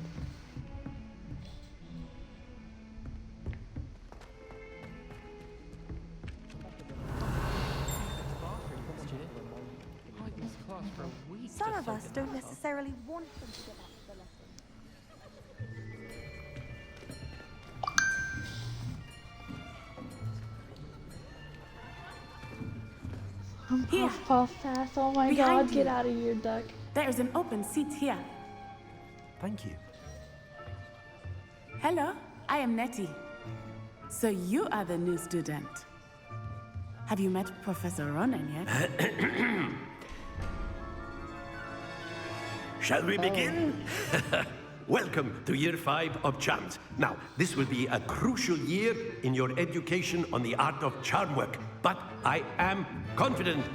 Some of us don't necessarily want them to get back to the lesson. Here. Puff pass. Oh my Behind god, get you. out of here, duck. There is an open seat here. Thank you. Hello, I am Nettie. So you are the new student. Have you met Professor Ronan yet? Shall we begin? Welcome to Year 5 of Charms. Now, this will be a crucial year in your education on the art of charm work, but I am confident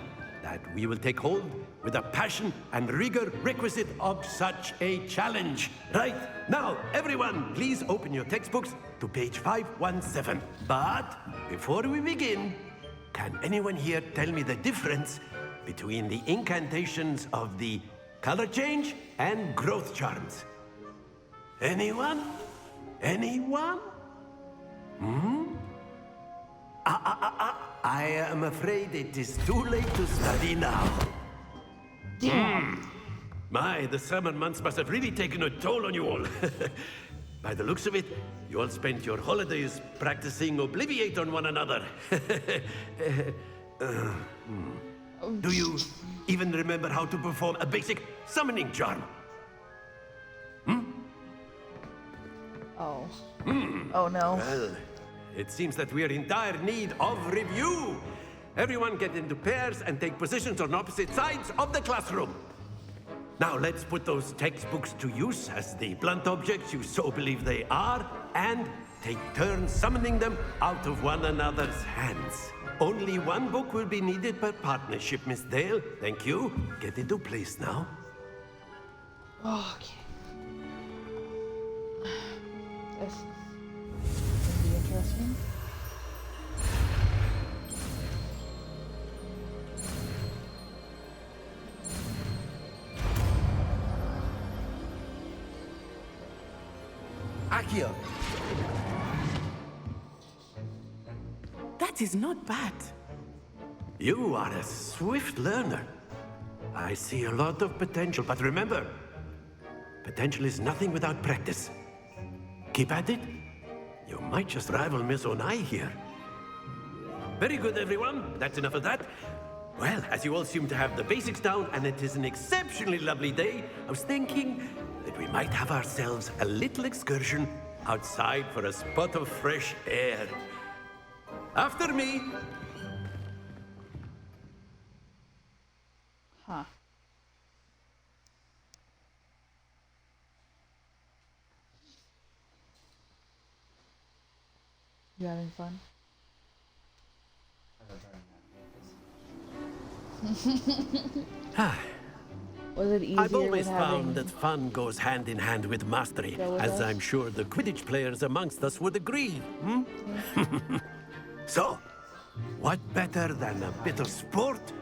that we will take hold with the passion and rigor requisite of such a challenge. Right, now, everyone, please open your textbooks to page 517. But before we begin, can anyone here tell me the difference between the incantations of the color change and growth charms? Anyone? Anyone? I am afraid it is too late to study now. My, the summer months must have really taken a toll on you all. By the looks of it, you all spent your holidays practicing Obliviate on one another. Do you even remember how to perform a basic summoning charm? Oh. Oh no. Well, it seems that we are in dire need of review. Everyone get into pairs and take positions on opposite sides of the classroom. Now let's put those textbooks to use as the blunt objects you so believe they are, and take turns summoning them out of one another's hands. Only one book will be needed per partnership, Miss Dale. Thank you. Get into place now. Okay. This will be interesting. Akio. That is not bad. You are a swift learner. I see a lot of potential, but remember, potential is nothing without practice. Keep at it. You might just rival Miss Onai here. Very good, everyone. That's enough of that. Well, as you all seem to have the basics down, and it is an exceptionally lovely day, I was thinking that we might have ourselves a little excursion outside for a spot of fresh air. After me. Huh. You having fun? Was it easier I've always with found having... that fun goes hand in hand with mastery, Go with as us? I'm sure the Quidditch players amongst us would agree. So, what better than a bit of sport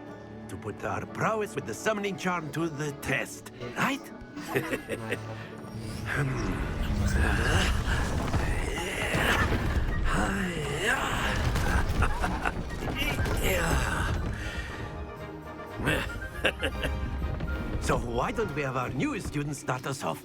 to put our prowess with the summoning charm to the test, right? So why don't we have our newest student start us off?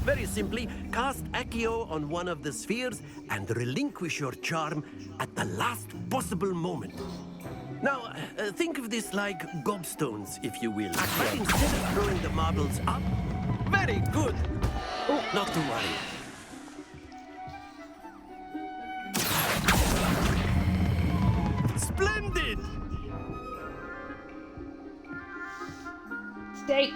Very simply, cast Accio on one of the spheres and relinquish your charm at the last possible moment. Now, think of this like gobstones, if you will. But instead of throwing the marbles up, very good. Oh, not to worry. Splendid! Stay.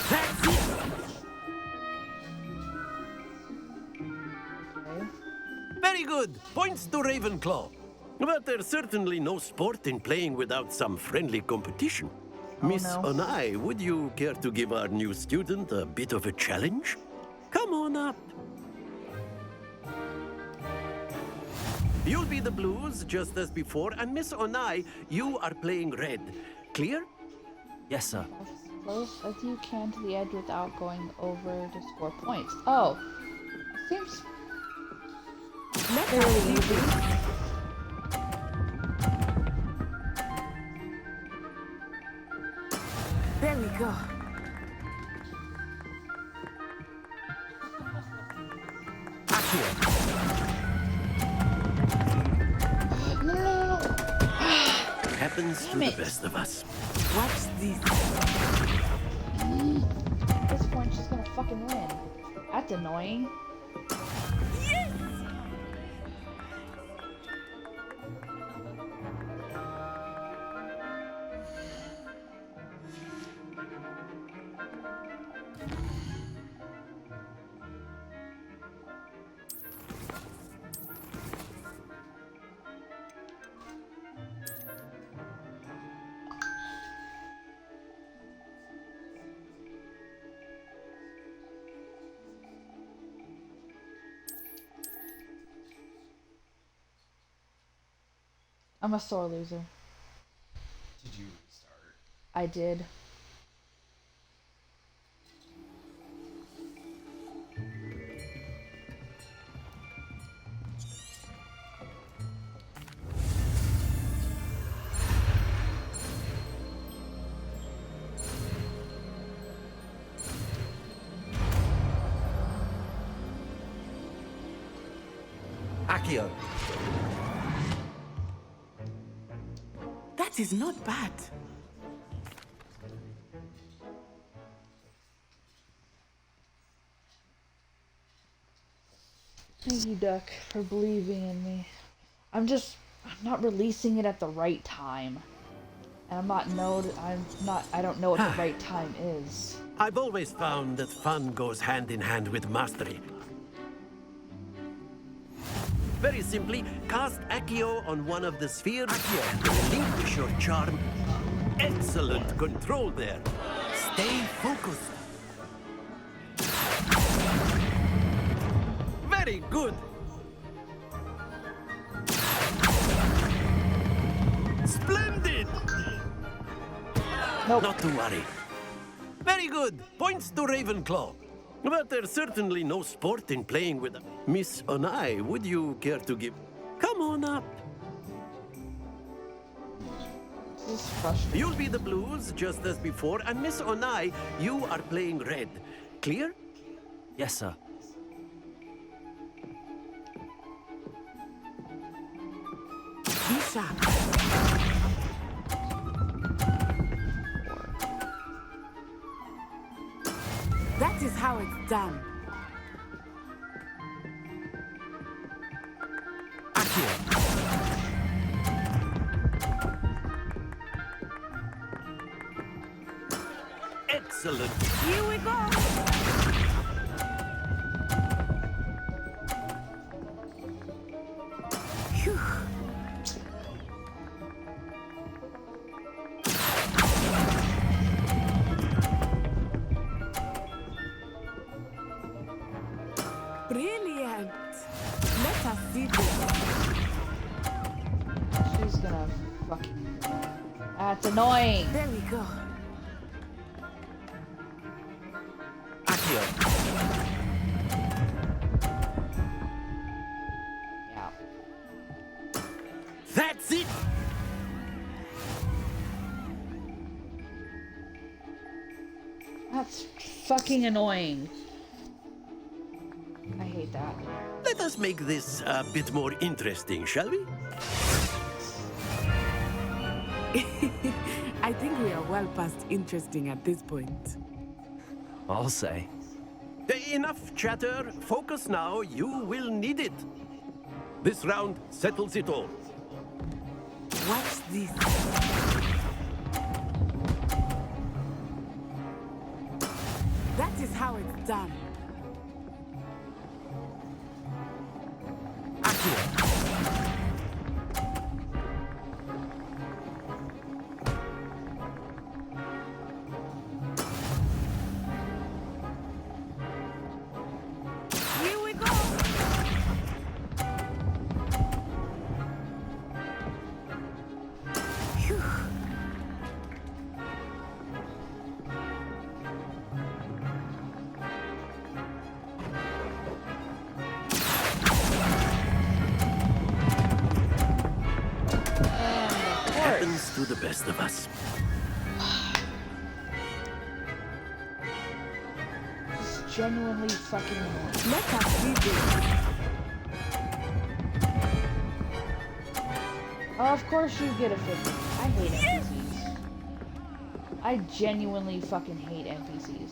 That's it! Very good. Points to Ravenclaw. But there's certainly no sport in playing without some friendly competition. Miss Onai, would you care to give our new student a bit of a challenge? Come on up. You'll be the blues, just as before, and Miss Onai, you are playing red. Clear? Yes, sir. As close as you can to the edge without going over to score points. Oh. Seems fairly easy. go. Happens to the best of us. Watch this. At this point, she's gonna fucking win. That's annoying. Yes! I'm a sore loser. Did you restart? I did. Accio. That is not bad. Thank you, Duck, for believing in me. I'm not releasing it at the right time. And I don't know what the right time is. I've always found that fun goes hand in hand with mastery. Very simply, cast Accio on one of the spheres and relinquish your charm. Excellent control there. Stay focused. Very good. Splendid! Nope. Not to worry. Very good. Points to Ravenclaw. But there's certainly no sport in playing with Miss Onai. Would you care to give? Come on up. You'll be the blues, just as before, and Miss Onai, you are playing red. Clear? Yes, sir. Be sharp. That is how it's done. Excellent. Here we go. Phew. Brilliant. Let us see this. She's gonna fucking... That's annoying. There we go. Yeah. That's it. That's fucking annoying. I hate that. Let us make this a bit more interesting, shall we? I think we are well past interesting at this point. I'll say. Enough chatter. Focus now. You will need it. This round settles it all. Watch this. That is how it's done. Here we go. Phew. Happens to the best of us. genuinely fucking annoying. Let us see this. Oh, of course you get a 50. I hate NPCs. I genuinely fucking hate NPCs.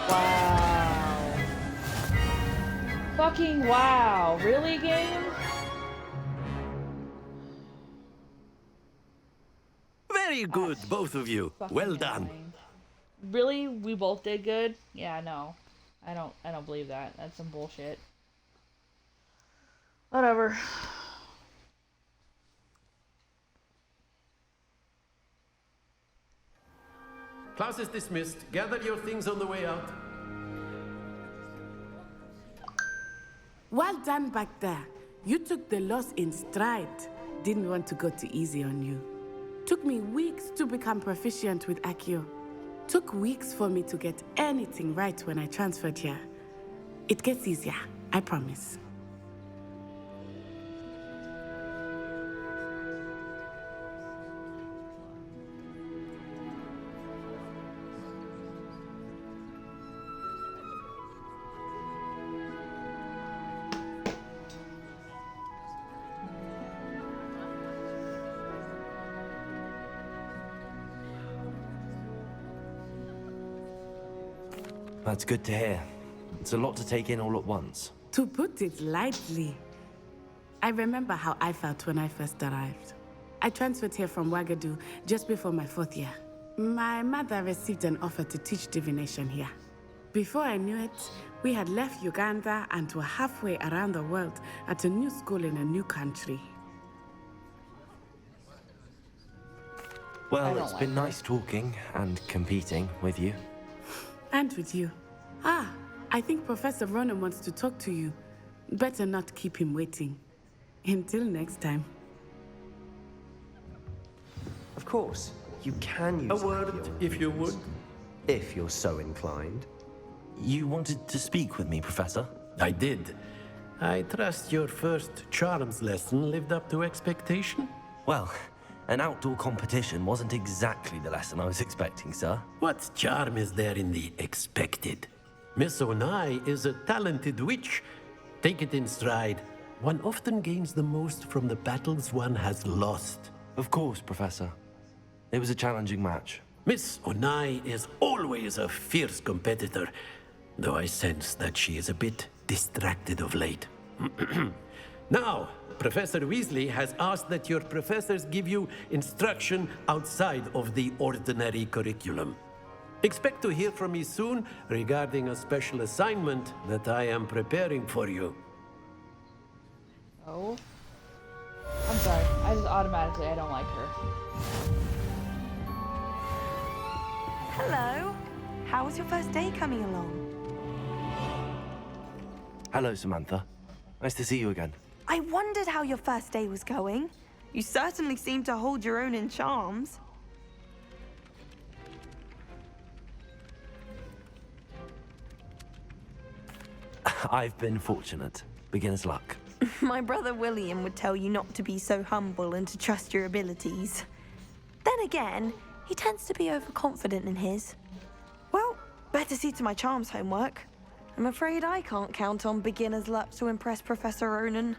Wow. Fucking wow. Really, game? Very good, both of you. Well done. Annoying. Really? We both did good? Yeah, no. I don't believe that. That's some bullshit. Whatever. Class is dismissed. Gather your things on the way out. Well done back there. You took the loss in stride. Didn't want to go too easy on you. Took me weeks to become proficient with Accio. Took weeks for me to get anything right when I transferred here. It gets easier, I promise. That's good to hear. It's a lot to take in all at once. To put it lightly, I remember how I felt when I first arrived. I transferred here from Wagadu just before my 4th year. My mother received an offer to teach divination here. Before I knew it, we had left Uganda and were halfway around the world at a new school in a new country. Well, it's been nice talking and competing with you. And with you. Ah, I think Professor Ronan wants to talk to you. Better not keep him waiting. Until next time. Of course, you can use A word, if you would. if you're so inclined. You wanted to speak with me, Professor? I did. I trust your first charms lesson lived up to expectation? Well, an outdoor competition wasn't exactly the lesson I was expecting, sir. What charm is there in the expected? Miss Onai is a talented witch. Take it in stride. One often gains the most from the battles one has lost. Of course, Professor. It was a challenging match. Miss Onai is always a fierce competitor, though I sense that she is a bit distracted of late. Now, Professor Weasley has asked that your professors give you instruction outside of the ordinary curriculum. Expect to hear from me soon regarding a special assignment that I am preparing for you. Oh. I'm sorry. I don't like her. Hello. How was your first day coming along? Hello, Samantha. Nice to see you again. I wondered how your first day was going. You certainly seem to hold your own in charms. I've been fortunate. Beginner's luck. My brother William would tell you not to be so humble and to trust your abilities. Then again, he tends to be overconfident in his. Well, better see to my charms homework. I'm afraid I can't count on beginner's luck to impress Professor Ronan.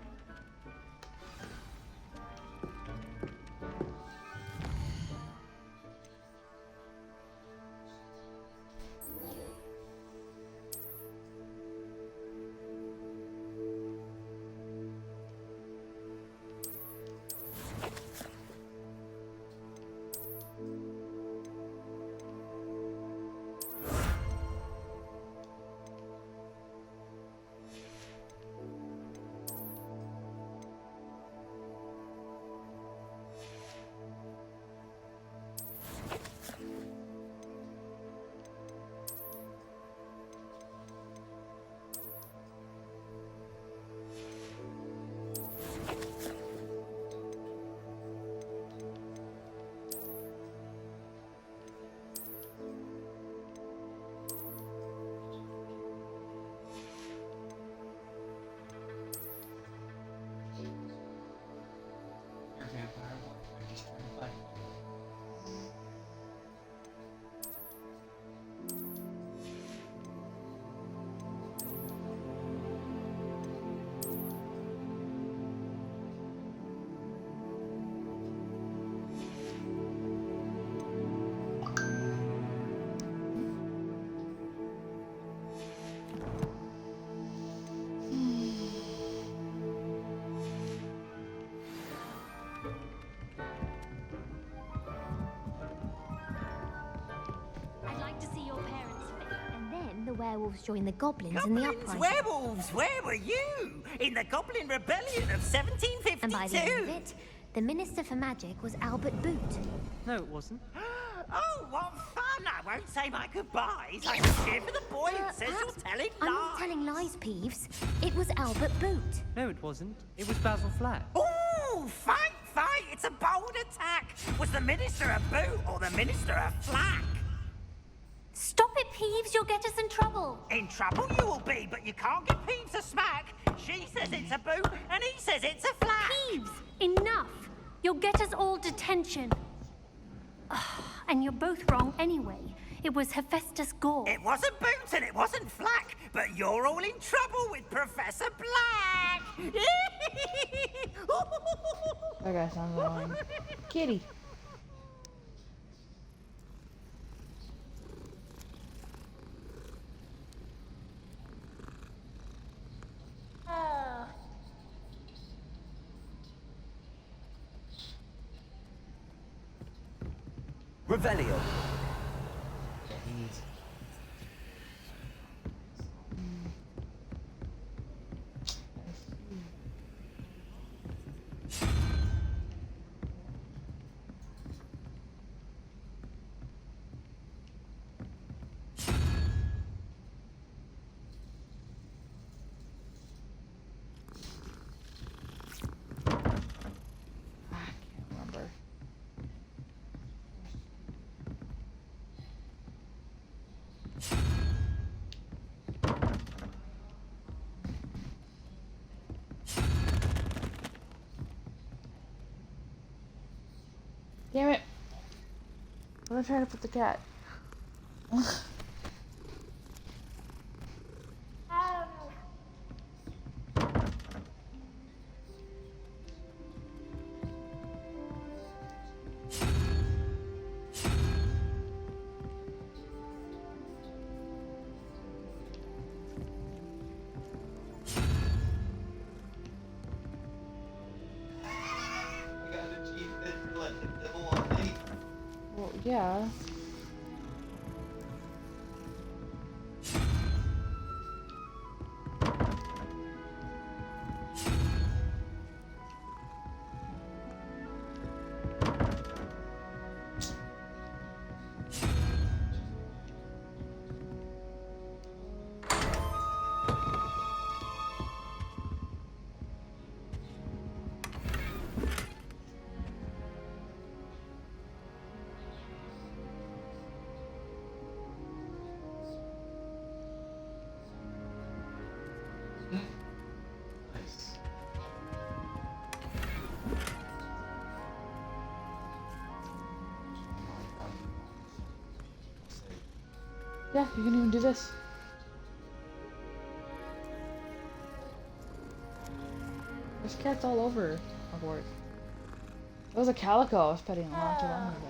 werewolves joined the goblins in the uprising. Werewolves, where were you? In the Goblin Rebellion of 1752? And by the end of it, the Minister for Magic was Albert Boot. No, it wasn't. Oh, what fun! I won't say my goodbyes. I can cheer for the boy who says you're telling lies. I'm not telling lies, Peeves. It was Albert Boot. No, it wasn't. It was Basil Flat. Ooh, fight! It's a bold attack. Was the Minister a boot or the Minister a flack? Stop it, Peeves. You'll get us in trouble. In trouble you will be, but you can't give Peeves a smack. She says it's a boot, and he says it's a flack. Peeves, enough. You'll get us all detention. And you're both wrong anyway. It was Hephaestus Gore. It wasn't boot and it wasn't flack, but you're all in trouble with Professor Black. That guy sounds annoying. Kitty. Revelio. Damn it. I'm gonna try to put the cat. Well, yeah. Yeah, you can even do this. There's cats all over my board. It was a calico I was petting not too long ago.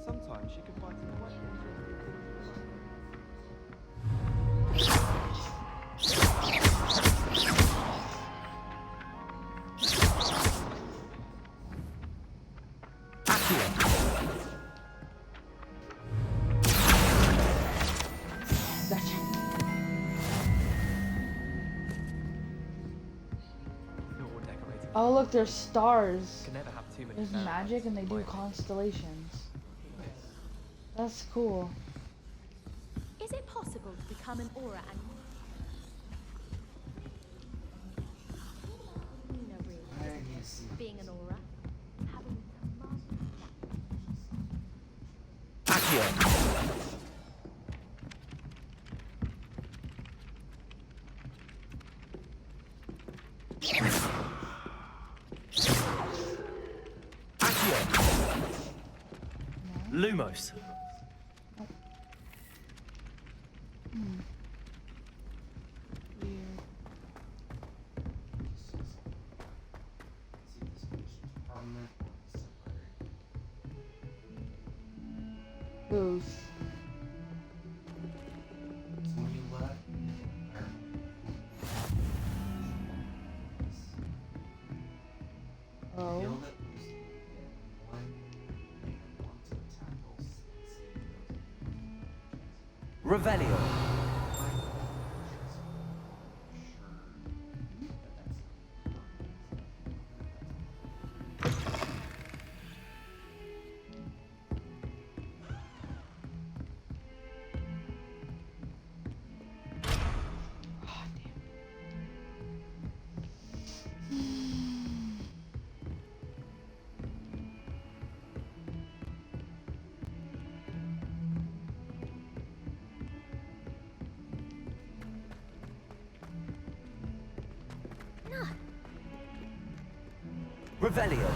Sometimes she can find some weapons. Oh look, there's stars. Can never have too many There's stars. magic and they do constellations. That's cool. Is it possible to become an aura and... No, really. Being an aura. Having Lumos. Booth. Revelio. Revelio.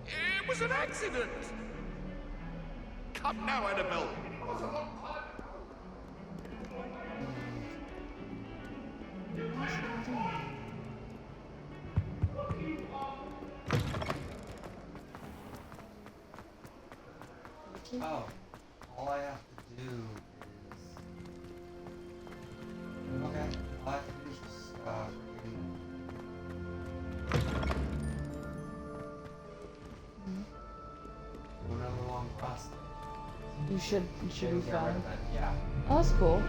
It was an accident! Come now, Annabelle. Oh, all I have to do is... Okay, all I have to do is just, do another long quest. You should be Get rid fine. of it, yeah. Oh, that's cool.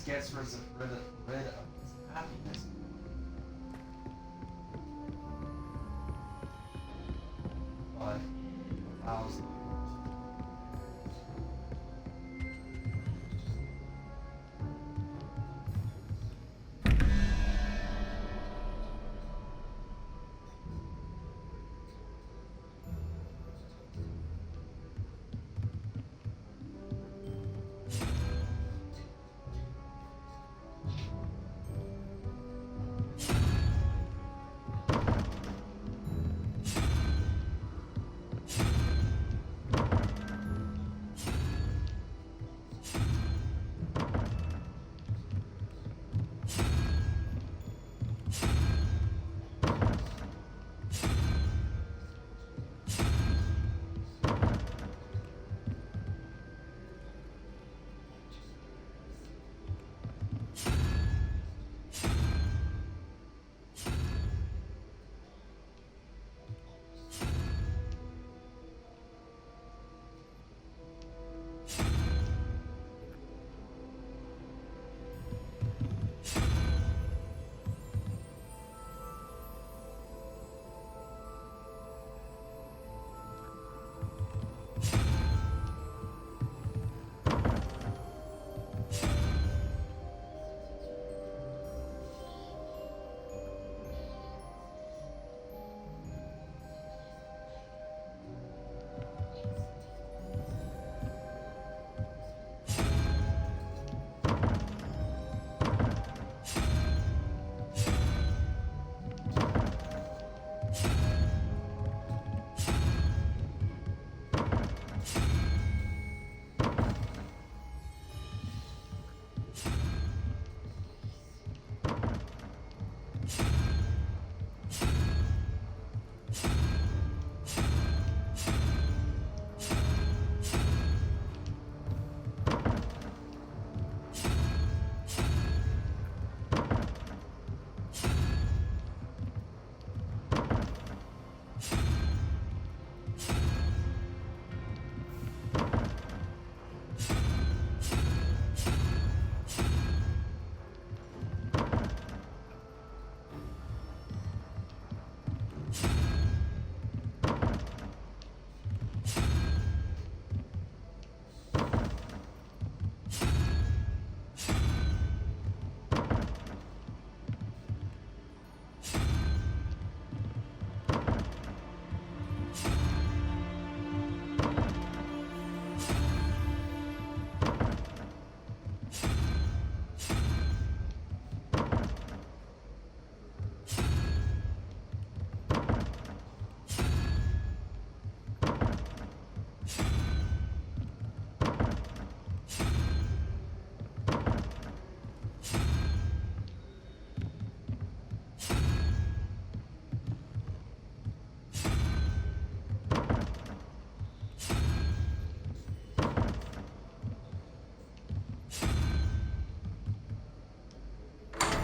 Gets rid of its happiness. But allows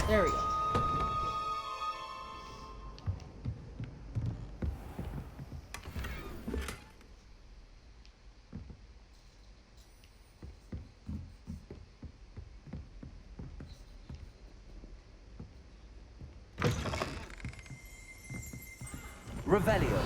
There we go. Revelio.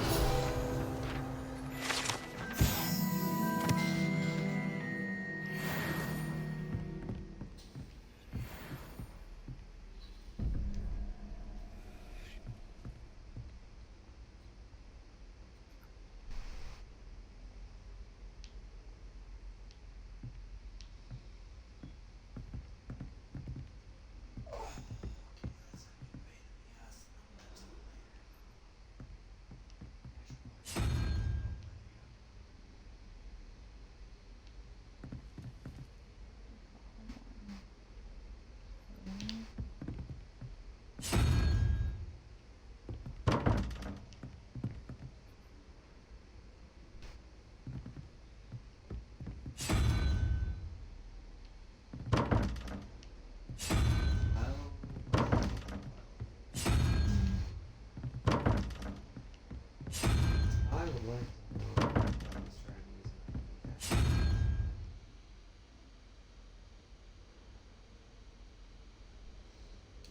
I would like to know if he's trying to use it.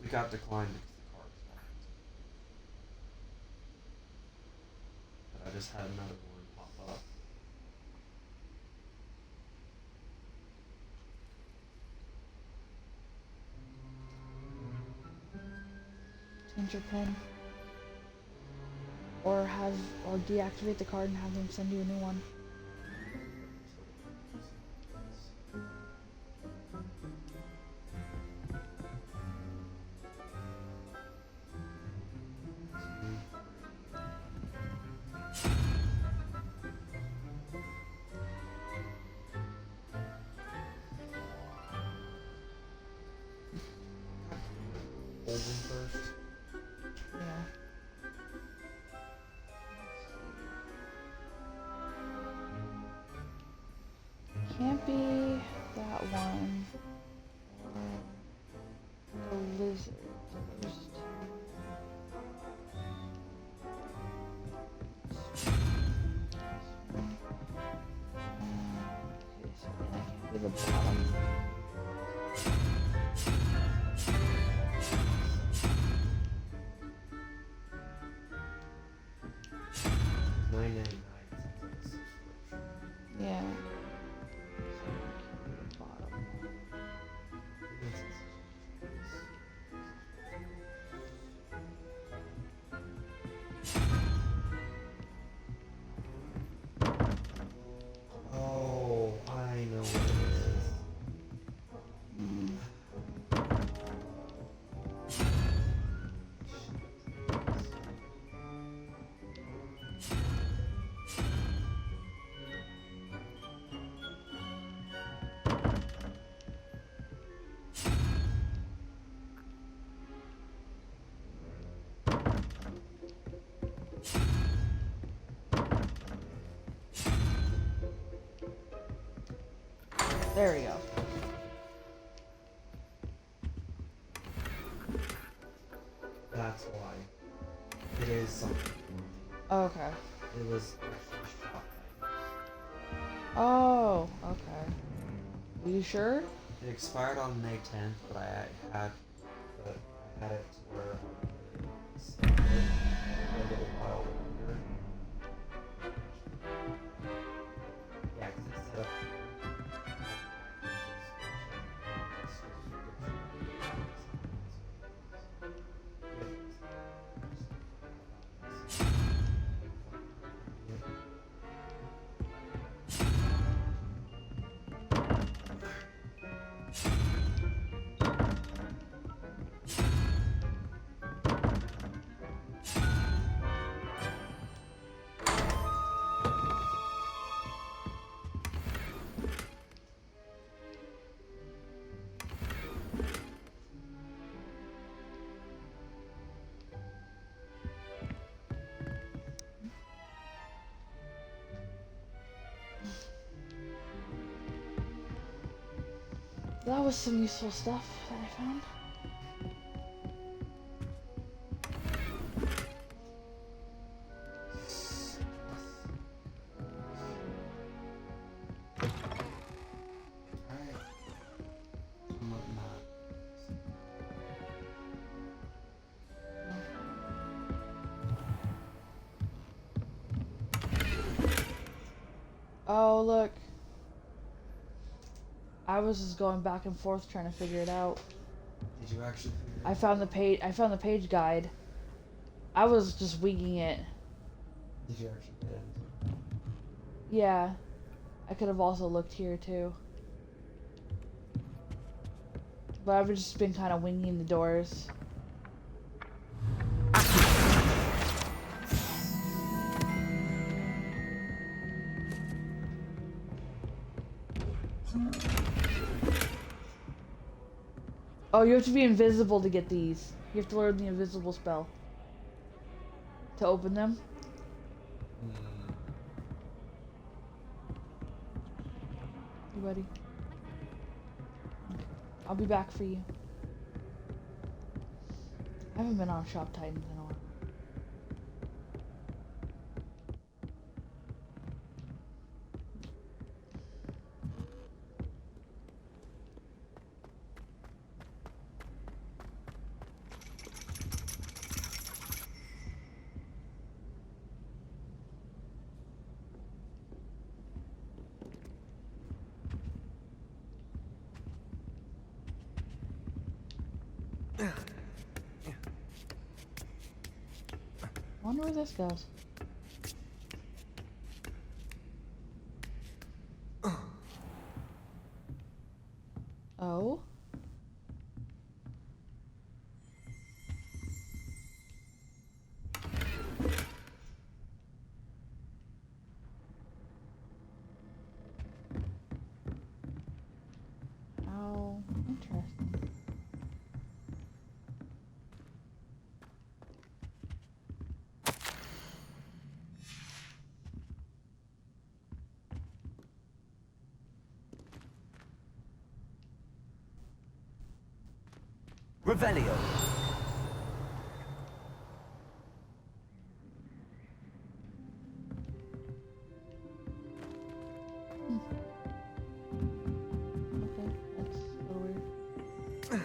We got declined because the card was back. But I just had another one pop up. Change your pin. Or deactivate the card and have them send you a new one. Hold them first. Yeah. Can't be that one or the lizard. There's two. Okay, so then I can't be the bottom. 999 sounds like a subscription. Yeah. Oh, I know what it is. There we go. That's why. It is something. Okay. It was actually shot by. Oh, okay. Are you sure? It expired on May 10th, but I had it to where it's for a little while longer. Yeah, 'cause it's set up. That was some useful stuff that I found. Oh, look. I was just going back and forth trying to figure it out. Did you actually figure it out? I found the page guide. I was just winging it. Did you actually get it? Yeah. I could have also looked here too. But I've just been kind of winging the doors. Oh, you have to be invisible to get these. You have to learn the invisible spell to open them. You ready? Okay. I'll be back for you. I haven't been on Shop Titans in a while. I wonder where this goes. Oh? Oh, interesting. Revelio. Okay, that's a little weird. Eh.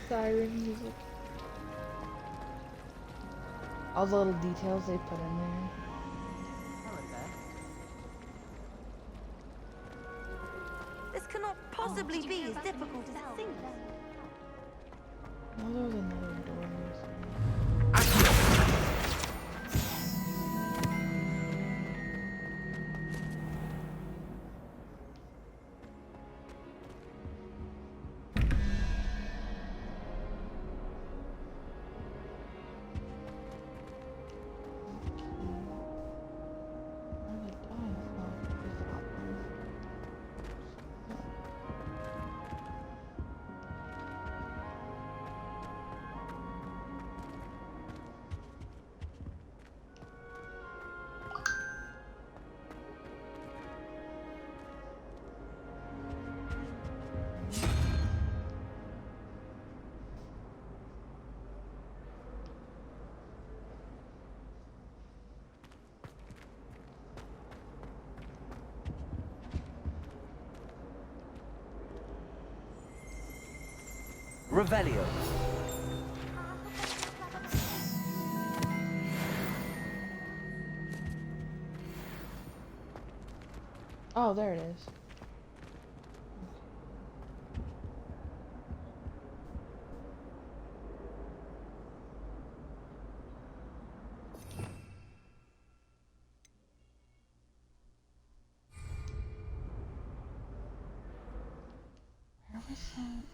Siren music. All the little details they put in there. This cannot possibly be as difficult as it seems. Oh, there was another door there. Revelio. Oh, there it is. Where was that?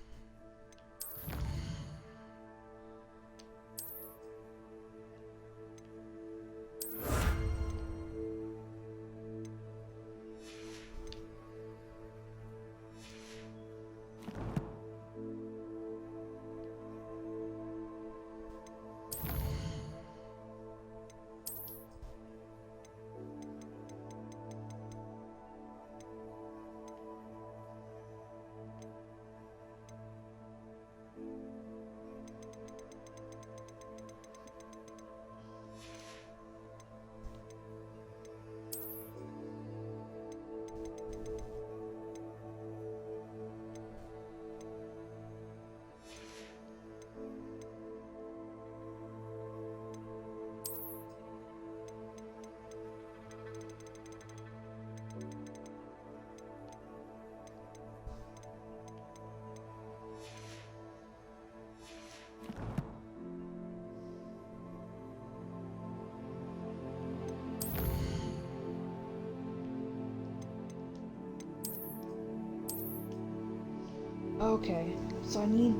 Okay, so I need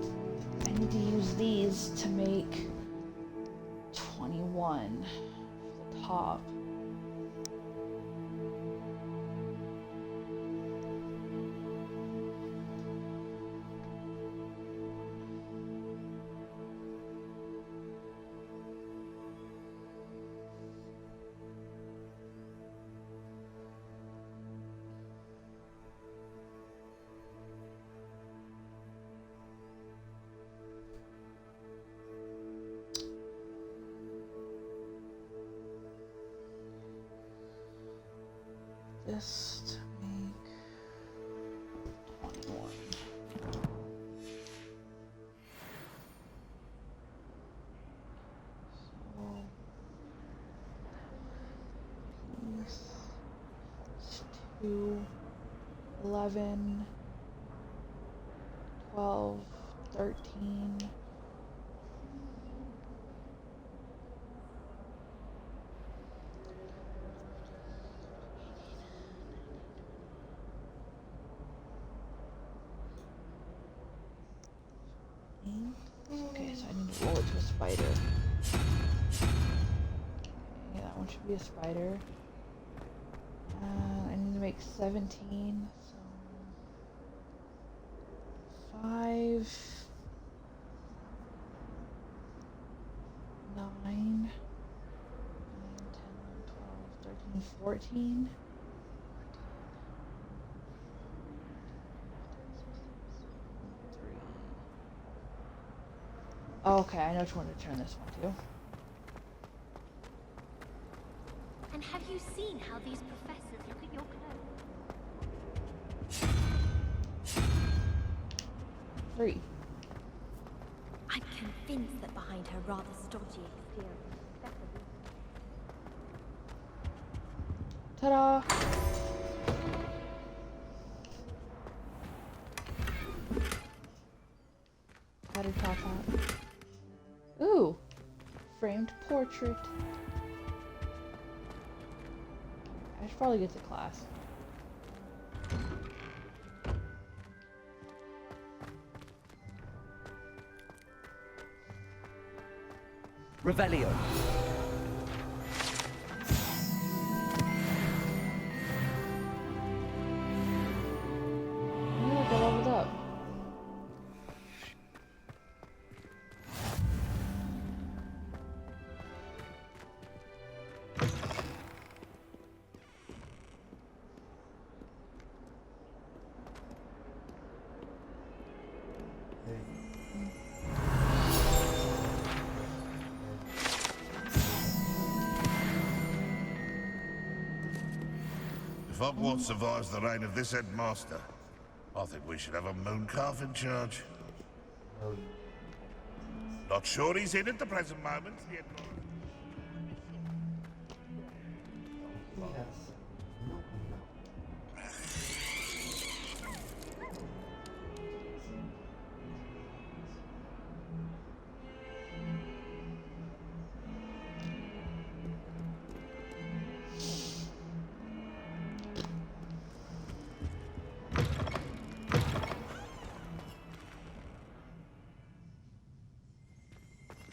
to use these to make 21 for the top. This to make 21. So these 2, 11, 12, 13. Okay, so I need to roll it to a spider. Okay, that one should be a spider. I need to make 17, so 5, 9, 10, 12, 13, 14. Okay, I know which one to turn this one to. And have you seen how these professors look at your clothes? 3. I'm convinced that behind her rather stodgy exterior, Ta-da! Powder top hat. Ooh! Framed portrait. I should probably get to class. Revelio. Look, I leveled up. If Hogwarts survives the reign of this headmaster, I think we should have a moon calf in charge. Not sure he's in at the present moment.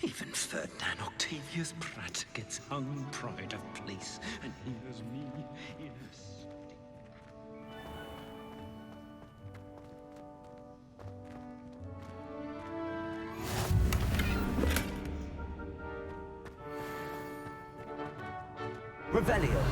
Even Ferdinand Octavius Pratt gets hung pride of place, and here's me, yes. Revelio.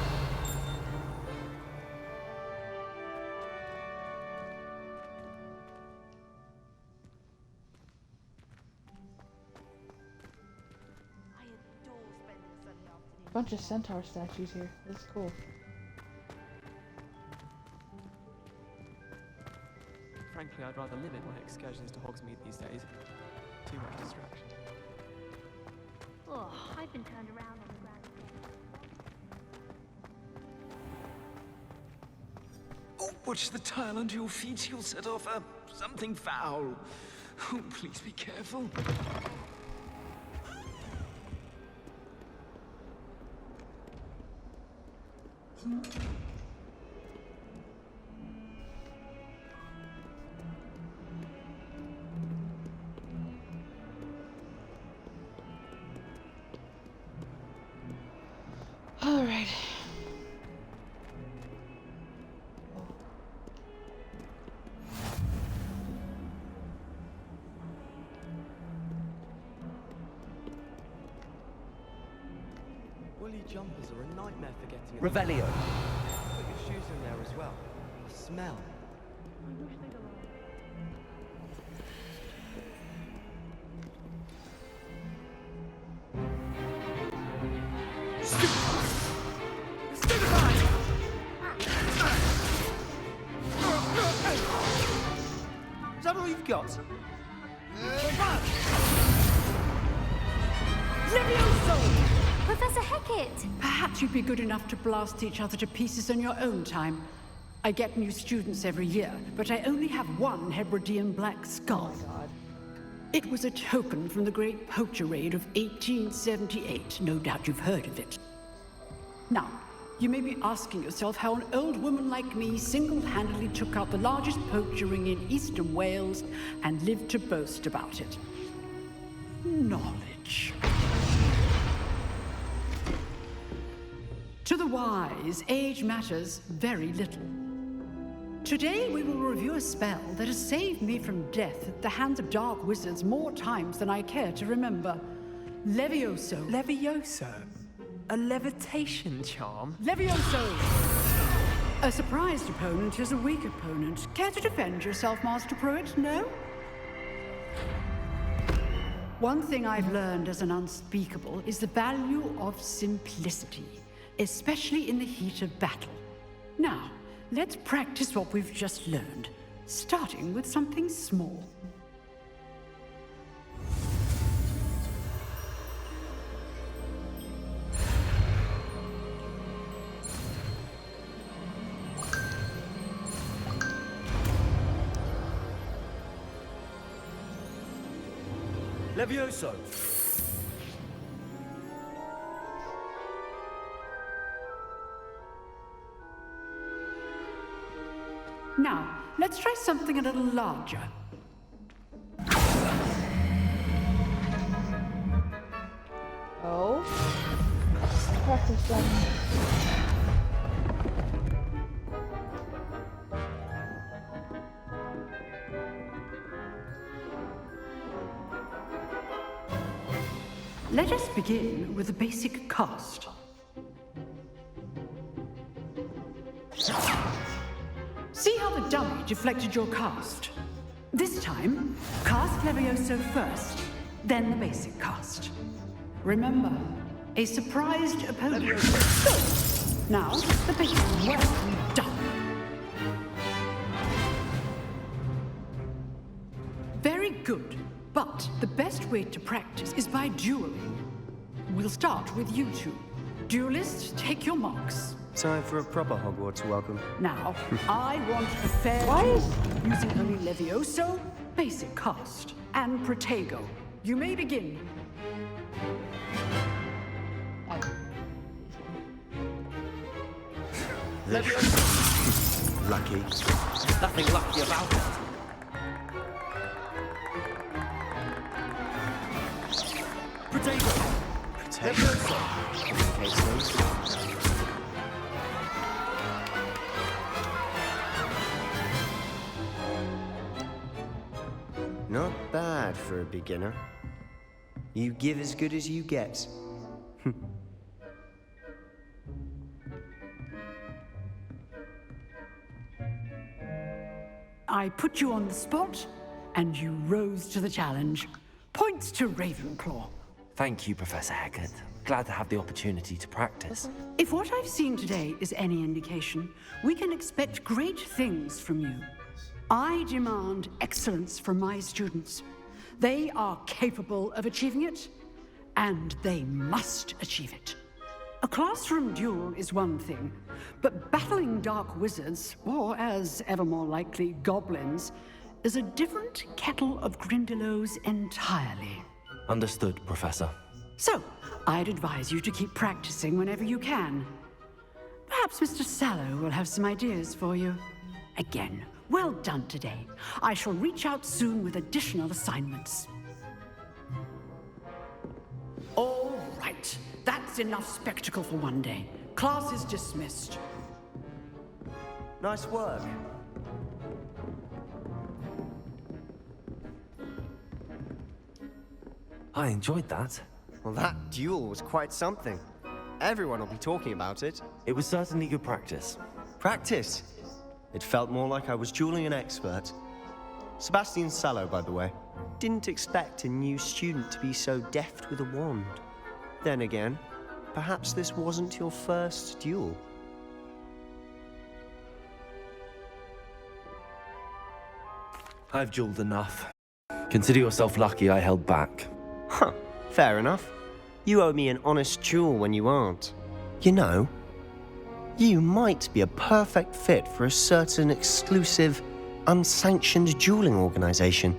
Bunch of centaur statues here. That's cool. Frankly, I'd rather limit my excursions to Hogsmeade these days. Too much distraction. Oh, I've been turned around on the ground again. Oh, watch the tile under your feet. You'll set off something foul. Oh, please be careful. All right. Woolly jumpers are a nightmare for getting at. Revelio. Put your shoes in there as well. The smell. Is that all you've got? Professor Hecat! Perhaps you'd be good enough to blast each other to pieces on your own time. I get new students every year, but I only have one Hebridean black skull. Oh, God. It was a token from the Great Poacher Raid of 1878. No doubt you've heard of it. Now, you may be asking yourself how an old woman like me single-handedly took out the largest poacher ring in eastern Wales and lived to boast about it. Knowledge. To the wise, age matters very little. Today we will review a spell that has saved me from death at the hands of dark wizards more times than I care to remember. Levioso. Levioso? A levitation charm? Levioso! A surprised opponent is a weak opponent. Care to defend yourself, Master Pruitt? No? One thing I've learned as an unspeakable is the value of simplicity, especially in the heat of battle. Now, let's practice what we've just learned, starting with something small. Levioso. Now, let's try something a little larger. Oh. Practice them. Let us begin with a basic cast. See how the dummy deflected your cast? This time, cast Levioso first, then the basic cast. Remember, a surprised opponent. Good. Now, the basic. Well done. Very good. But the best way to practice is by dueling. We'll start with you two. Duelists, take your marks. Time for a proper Hogwarts welcome. Now, I want a fair duel using only Levioso, basic cast, and Protego. You may begin. Lucky. Nothing lucky about it. Potato! Potato? Not bad for a beginner. You give as good as you get. I put you on the spot, and you rose to the challenge. Points to Ravenclaw. Thank you, Professor Hecat. Glad to have the opportunity to practice. If what I've seen today is any indication, we can expect great things from you. I demand excellence from my students. They are capable of achieving it, and they must achieve it. A classroom duel is one thing, but battling dark wizards, or as ever more likely, goblins, is a different kettle of Grindylows entirely. Understood, Professor. So, I'd advise you to keep practicing whenever you can. Perhaps Mr. Sallow will have some ideas for you. Again, well done today. I shall reach out soon with additional assignments. All right. That's enough spectacle for one day. Class is dismissed. Nice work. I enjoyed that. Well, that duel was quite something. Everyone will be talking about it. It was certainly good practice. Practice? It felt more like I was dueling an expert. Sebastian Sallow, by the way. Didn't expect a new student to be so deft with a wand. Then again, perhaps this wasn't your first duel. I've dueled enough. Consider yourself lucky I held back. Huh, fair enough. You owe me an honest duel when you aren't. You know, you might be a perfect fit for a certain exclusive, unsanctioned dueling organization.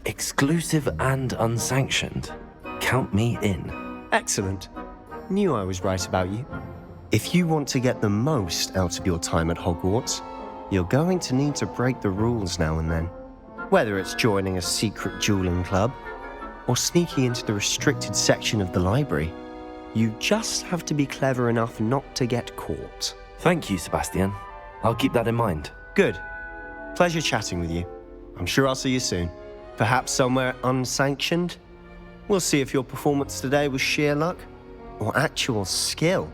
Exclusive and unsanctioned. Count me in. Excellent. Knew I was right about you. If you want to get the most out of your time at Hogwarts, you're going to need to break the rules now and then. Whether it's joining a secret dueling club, or sneaking into the restricted section of the library, you just have to be clever enough not to get caught. Thank you, Sebastian. I'll keep that in mind. Good. Pleasure chatting with you. I'm sure I'll see you soon. Perhaps somewhere unsanctioned? We'll see if your performance today was sheer luck or actual skill.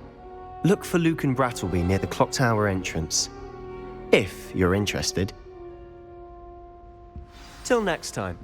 Look for Luke and Brattleby near the clock tower entrance, if you're interested. Till next time.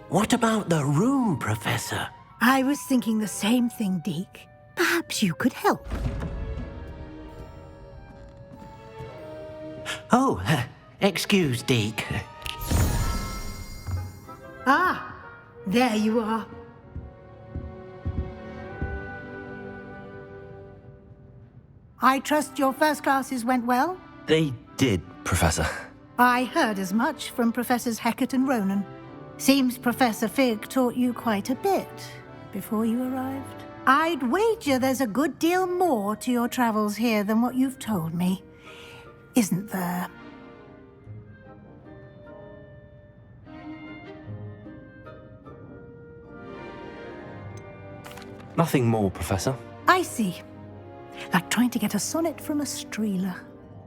What about the room, Professor? I was thinking the same thing, Deke. Perhaps you could help. Oh, excuse, Deke. Ah, there you are. I trust your first classes went well? They did, Professor. I heard as much from Professors Hecat and Ronan. Seems Professor Fig taught you quite a bit before you arrived. I'd wager there's a good deal more to your travels here than what you've told me, isn't there? Nothing more, Professor. I see. Like trying to get a sonnet from a streeler.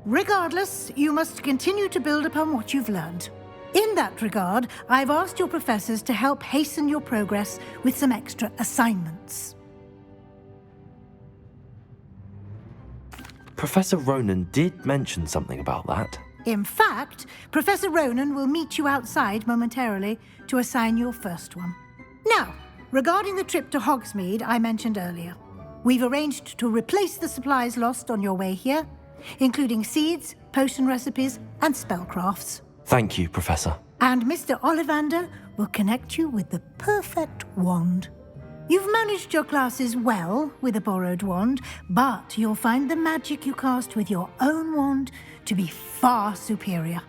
Regardless, you must continue to build upon what you've learned. In that regard, I've asked your professors to help hasten your progress with some extra assignments. Professor Ronan did mention something about that. In fact, Professor Ronan will meet you outside momentarily to assign your first one. Now, regarding the trip to Hogsmeade I mentioned earlier. We've arranged to replace the supplies lost on your way here, including seeds, potion recipes, and spellcrafts. Thank you, Professor. And Mr. Ollivander will connect you with the perfect wand. You've managed your classes well with a borrowed wand, but you'll find the magic you cast with your own wand to be far superior.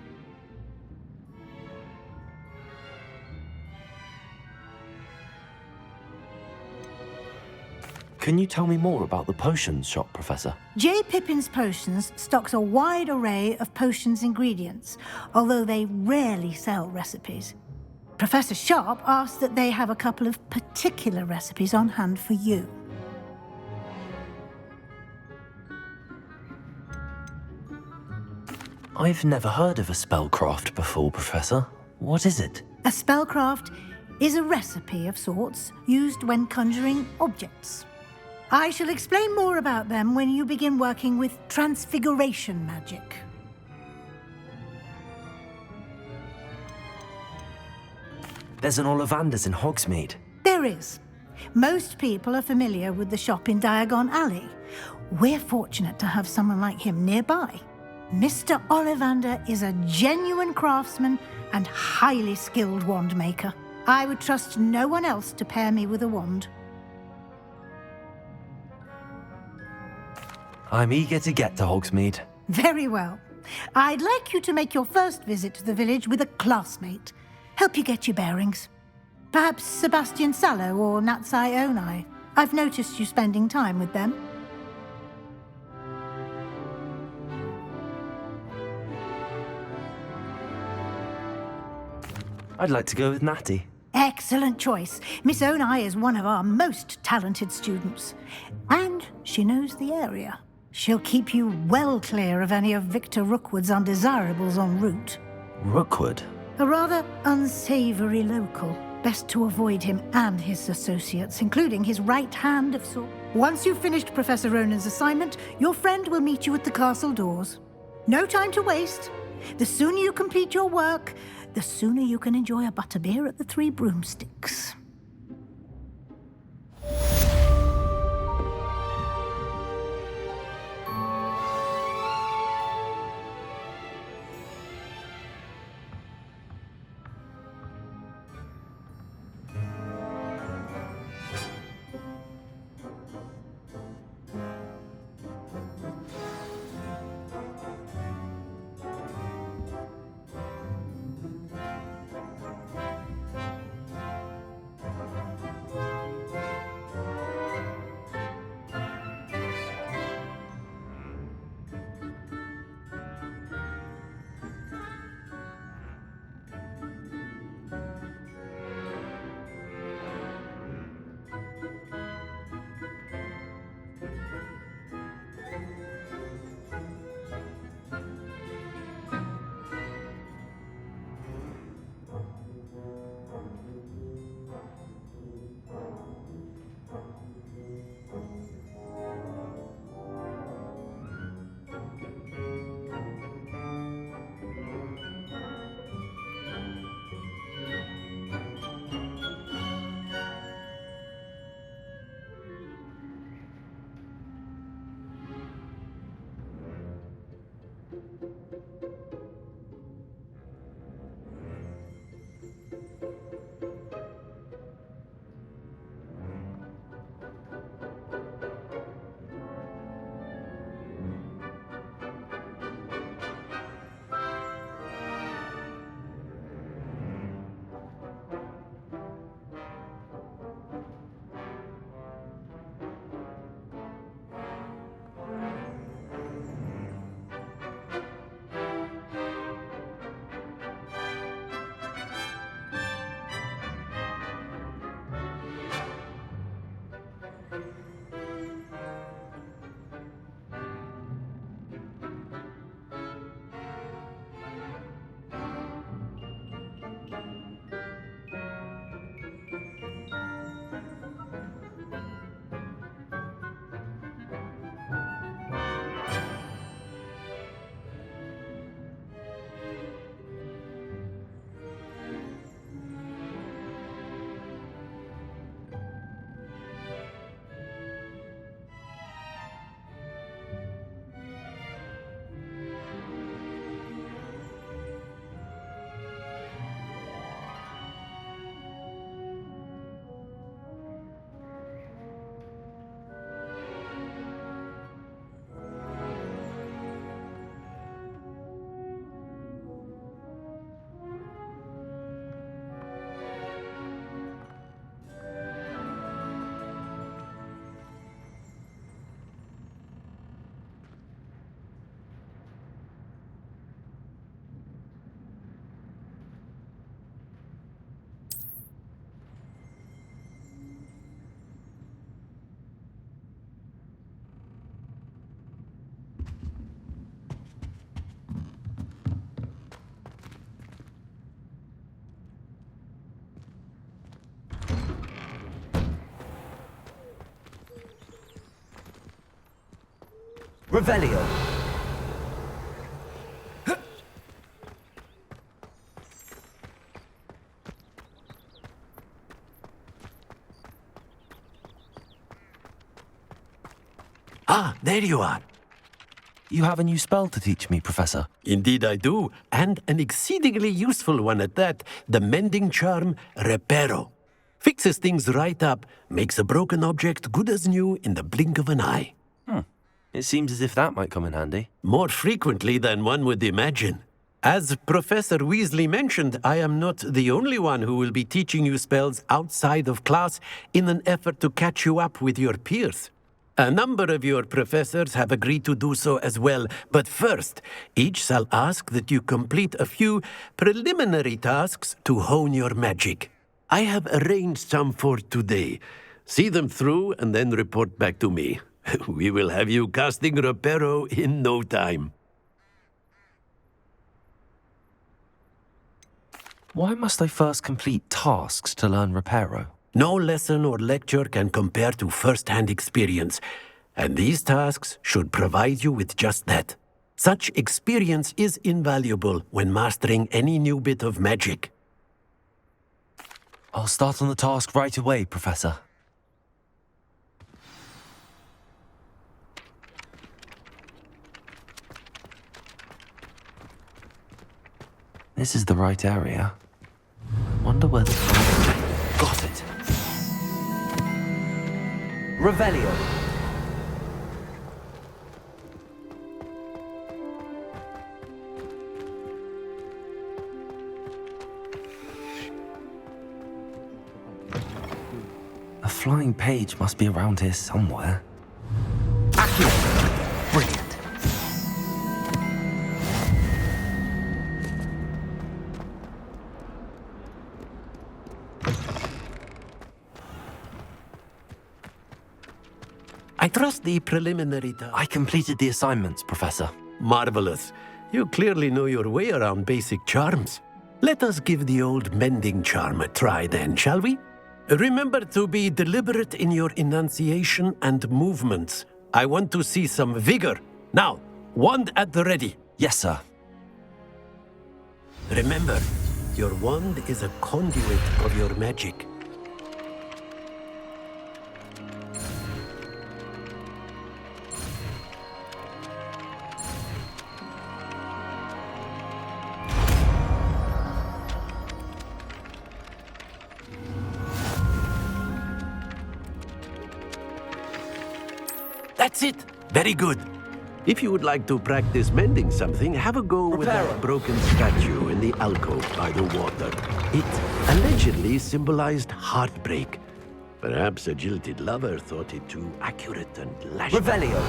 Can you tell me more about the potions shop, Professor? J. Pippin's Potions stocks a wide array of potions ingredients, although they rarely sell recipes. Professor Sharp asked that they have a couple of particular recipes on hand for you. I've never heard of a spellcraft before, Professor. What is it? A spellcraft is a recipe of sorts used when conjuring objects. I shall explain more about them when you begin working with transfiguration magic. There's an Ollivander's in Hogsmeade. There is. Most people are familiar with the shop in Diagon Alley. We're fortunate to have someone like him nearby. Mr. Ollivander is a genuine craftsman and highly skilled wand maker. I would trust no one else to pair me with a wand. I'm eager to get to Hogsmeade. Very well. I'd like you to make your first visit to the village with a classmate. Help you get your bearings. Perhaps Sebastian Sallow or Natsai Onai. I've noticed you spending time with them. I'd like to go with Natty. Excellent choice. Miss Onai is one of our most talented students. And she knows the area. She'll keep you well clear of any of Victor Rookwood's undesirables en route. Rookwood? A rather unsavory local. Best to avoid him and his associates, including his right hand of sorts. Once you've finished Professor Ronan's assignment, your friend will meet you at the castle doors. No time to waste. The sooner you complete your work, the sooner you can enjoy a butterbeer at the Three Broomsticks. Revelio. Ah, there you are. You have a new spell to teach me, Professor. Indeed I do, and an exceedingly useful one at that. The mending charm, Reparo. Fixes things right up, makes a broken object good as new in the blink of an eye. It seems as if that might come in handy. More frequently than one would imagine. As Professor Weasley mentioned, I am not the only one who will be teaching you spells outside of class in an effort to catch you up with your peers. A number of your professors have agreed to do so as well, but first, each shall ask that you complete a few preliminary tasks to hone your magic. I have arranged some for today. See them through and then report back to me. We will have you casting Reparo in no time. Why must I first complete tasks to learn Reparo? No lesson or lecture can compare to first-hand experience, and these tasks should provide you with just that. Such experience is invaluable when mastering any new bit of magic. I'll start on the task right away, Professor. This is the right area. Wonder where the... Got it! Revelio. A flying page must be around here somewhere. Accurate! Brilliant! I trust the preliminary task. I completed the assignments, Professor. Marvelous. You clearly know your way around basic charms. Let us give the old mending charm a try then, shall we? Remember to be deliberate in your enunciation and movements. I want to see some vigor. Now, wand at the ready. Yes, sir. Remember, your wand is a conduit of your magic. That's it! Very good. If you would like to practice mending something, have a go with that broken statue in the alcove by the water. It allegedly symbolized heartbreak. Perhaps a jilted lover thought it too accurate and lashed. Revelio.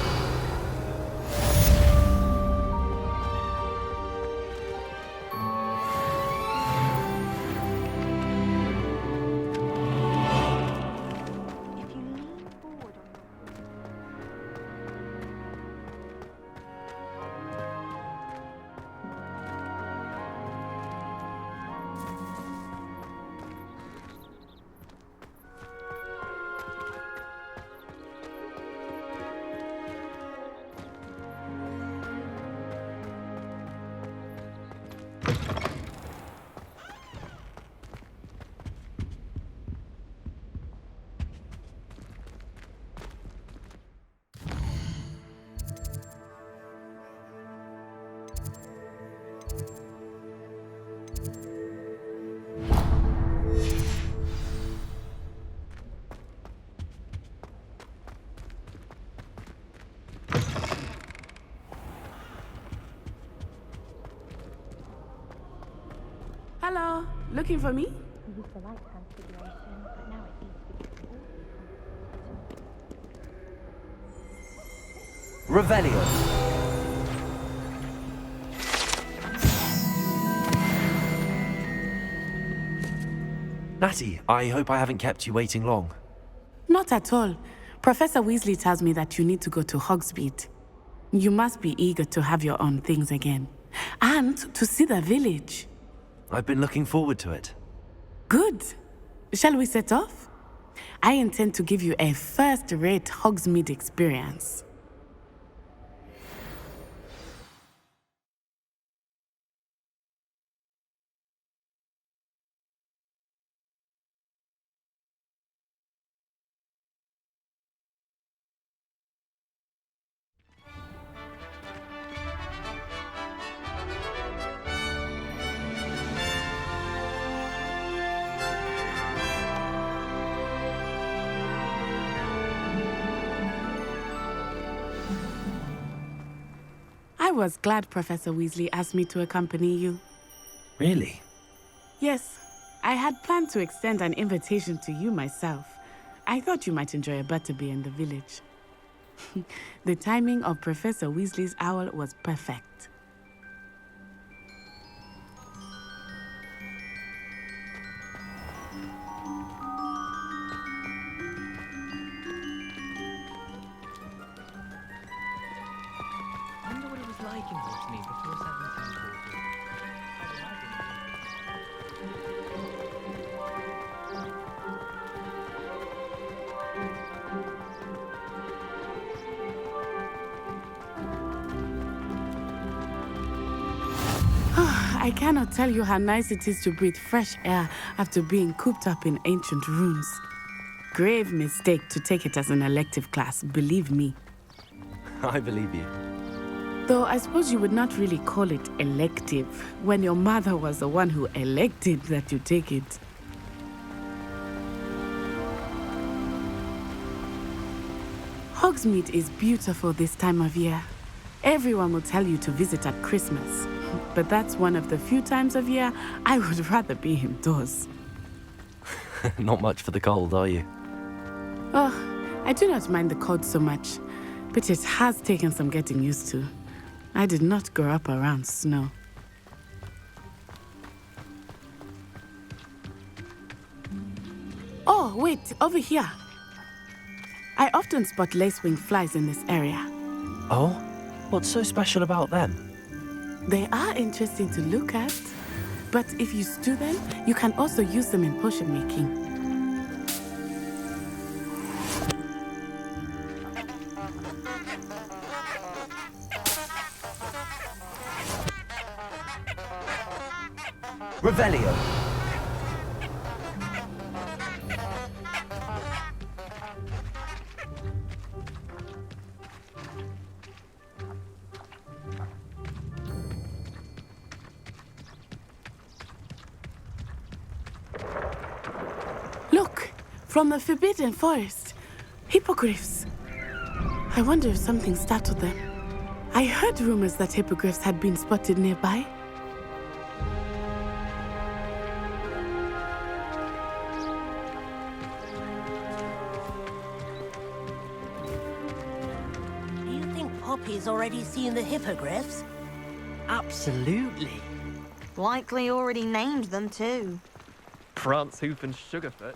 Hello, looking for me? We used to like transfiguration, but now it seems to be getting all Revelio. Natty, I hope I haven't kept you waiting long. Not at all. Professor Weasley tells me that you need to go to Hogsmeade. You must be eager to have your own things again. And to see the village. I've been looking forward to it. Good. Shall we set off? I intend to give you a first-rate Hogsmeade experience. was glad Professor Weasley asked me to accompany you. Really? Yes, I had planned to extend an invitation to you myself. I thought you might enjoy a butterbeer in the village. The timing of Professor Weasley's owl was perfect. I wonder what it was like in Hogsmeade before 1740. I cannot tell you how nice it is to breathe fresh air after being cooped up in ancient rooms. Grave mistake to take it as an elective class, believe me. I believe you. Though I suppose you would not really call it elective when your mother was the one who elected that you take it. Hogsmeade is beautiful this time of year. Everyone will tell you to visit at Christmas, but that's one of the few times of year I would rather be indoors. Not much for the cold, are you? Oh, I do not mind the cold so much, but it has taken some getting used to. I did not grow up around snow. Oh, wait, over here. I often spot lacewing flies in this area. Oh? What's so special about them? They are interesting to look at, but if you stew them, you can also use them in potion making. Revelio. Look, from the Forbidden Forest. Hippogriffs. I wonder if something startled them. I heard rumors that hippogriffs had been spotted nearby. Do you think Poppy's already seen the hippogriffs? Absolutely. Likely already named them too. Prance, Hoof, and Sugarfoot.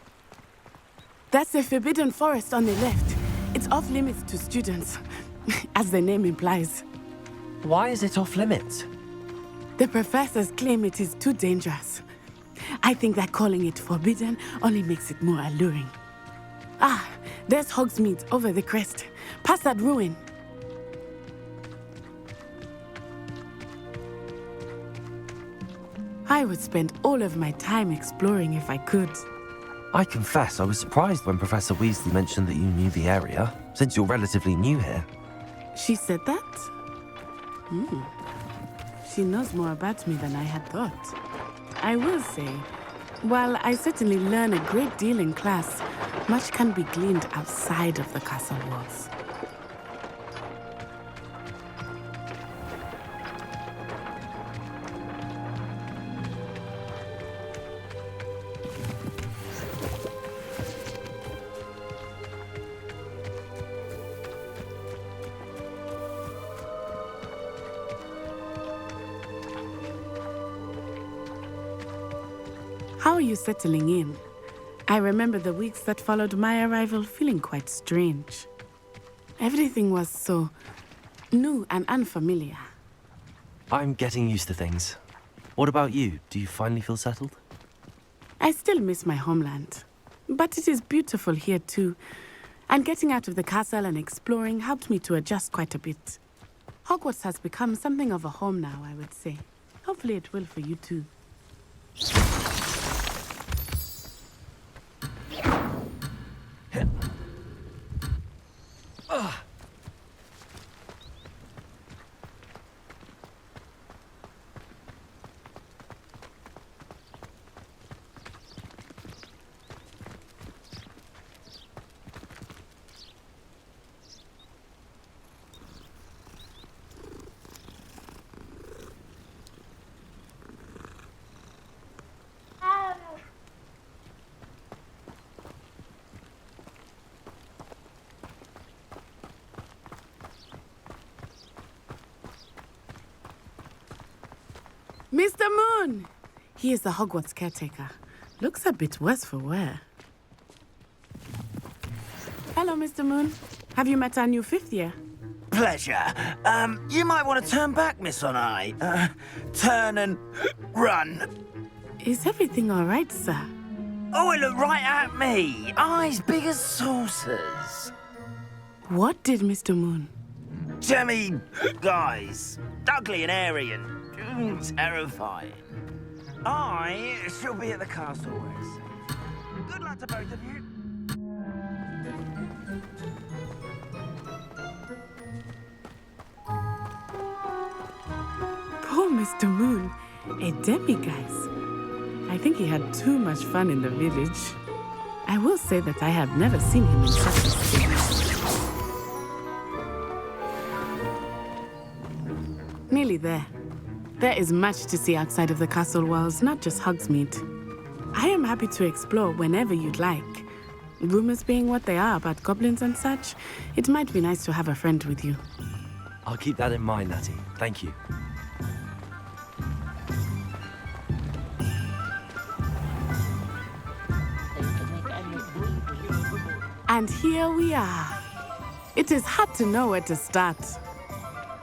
That's the Forbidden Forest on the left. It's off limits to students, as the name implies. Why is it off limits? The professors claim it is too dangerous. I think that calling it forbidden only makes it more alluring. Ah, there's Hogsmeade over the crest, past that ruin. I would spend all of my time exploring if I could. I confess I was surprised when Professor Weasley mentioned that you knew the area, since you're relatively new here. She said that? She knows more about me than I had thought. I will say, while I certainly learn a great deal in class, much can be gleaned outside of the castle walls. How are you settling in? I remember the weeks that followed my arrival feeling quite strange. Everything was so new and unfamiliar. I'm getting used to things. What about you? Do you finally feel settled? I still miss my homeland, but it is beautiful here too. And getting out of the castle and exploring helped me to adjust quite a bit. Hogwarts has become something of a home now, I would say. Hopefully it will for you too. Mr. Moon! He is the Hogwarts caretaker. Looks a bit worse for wear. Hello, Mr. Moon. Have you met our new fifth year? Pleasure. You might want to turn back, Miss Onai. Turn and run. Is everything all right, sir? Oh, it looked right at me. Eyes big as saucers. What did Mr. Moon? Jemmy guys. Ugly and airy and terrifying. I shall be at the castle very soon. Good luck to both of you. Poor Mr. Moon. A demiguise. I think he had too much fun in the village. I will say that I have never seen him in such a state. Nearly there. There is much to see outside of the castle walls, not just Hogsmeade. I am happy to explore whenever you'd like. Rumors being what they are about goblins and such, it might be nice to have a friend with you. I'll keep that in mind, Natty. Thank you. And here we are. It is hard to know where to start.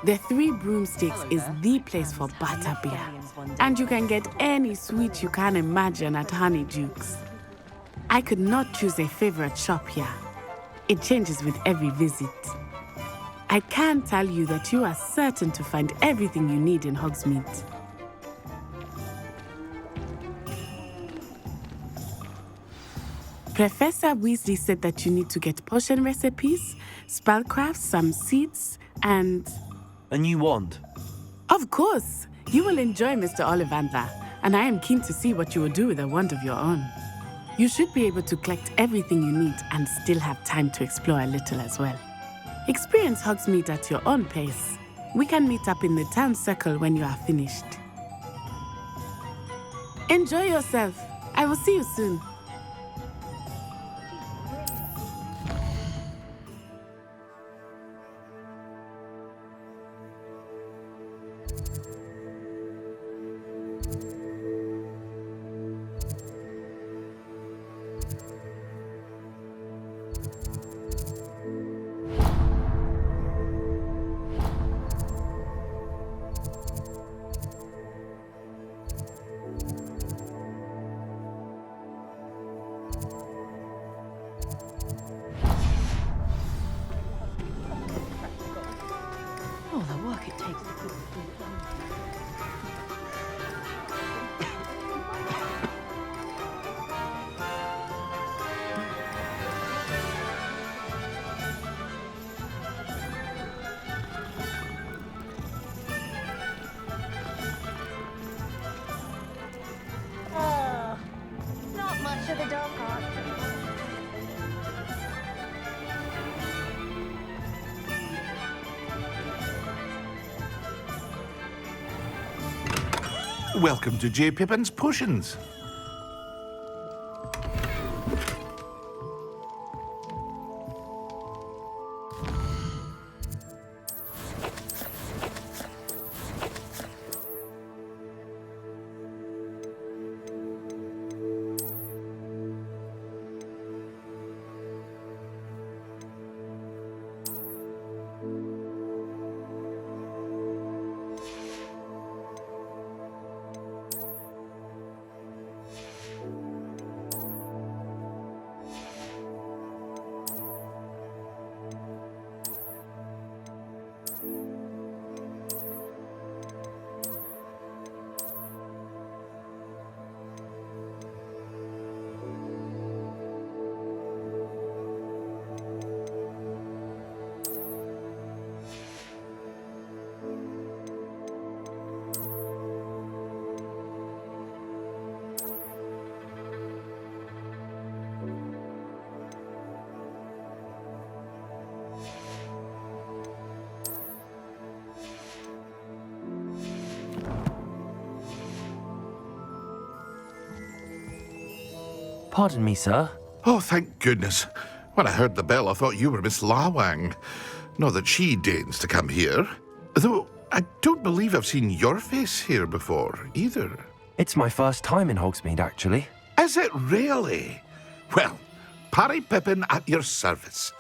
The Three Broomsticks is the place for butterbeer. And you can get any sweet you can imagine at Honeydukes. I could not choose a favorite shop here. It changes with every visit. I can tell you that you are certain to find everything you need in Hogsmeade. Professor Weasley said that you need to get potion recipes, spellcrafts, some seeds, and... A new wand? Of course! You will enjoy Mr. Ollivander, and I am keen to see what you will do with a wand of your own. You should be able to collect everything you need and still have time to explore a little as well. Experience Hogsmeade at your own pace. We can meet up in the town circle when you are finished. Enjoy yourself. I will see you soon. Not much of the dog cart. Welcome to J. Pippin's Potions. Pardon me, sir. Oh, thank goodness. When I heard the bell, I thought you were Miss Lawang. Not that she deigns to come here. Though, I don't believe I've seen your face here before, either. It's my first time in Hogsmeade, actually. Is it really? Well, Parry Pippin at your service.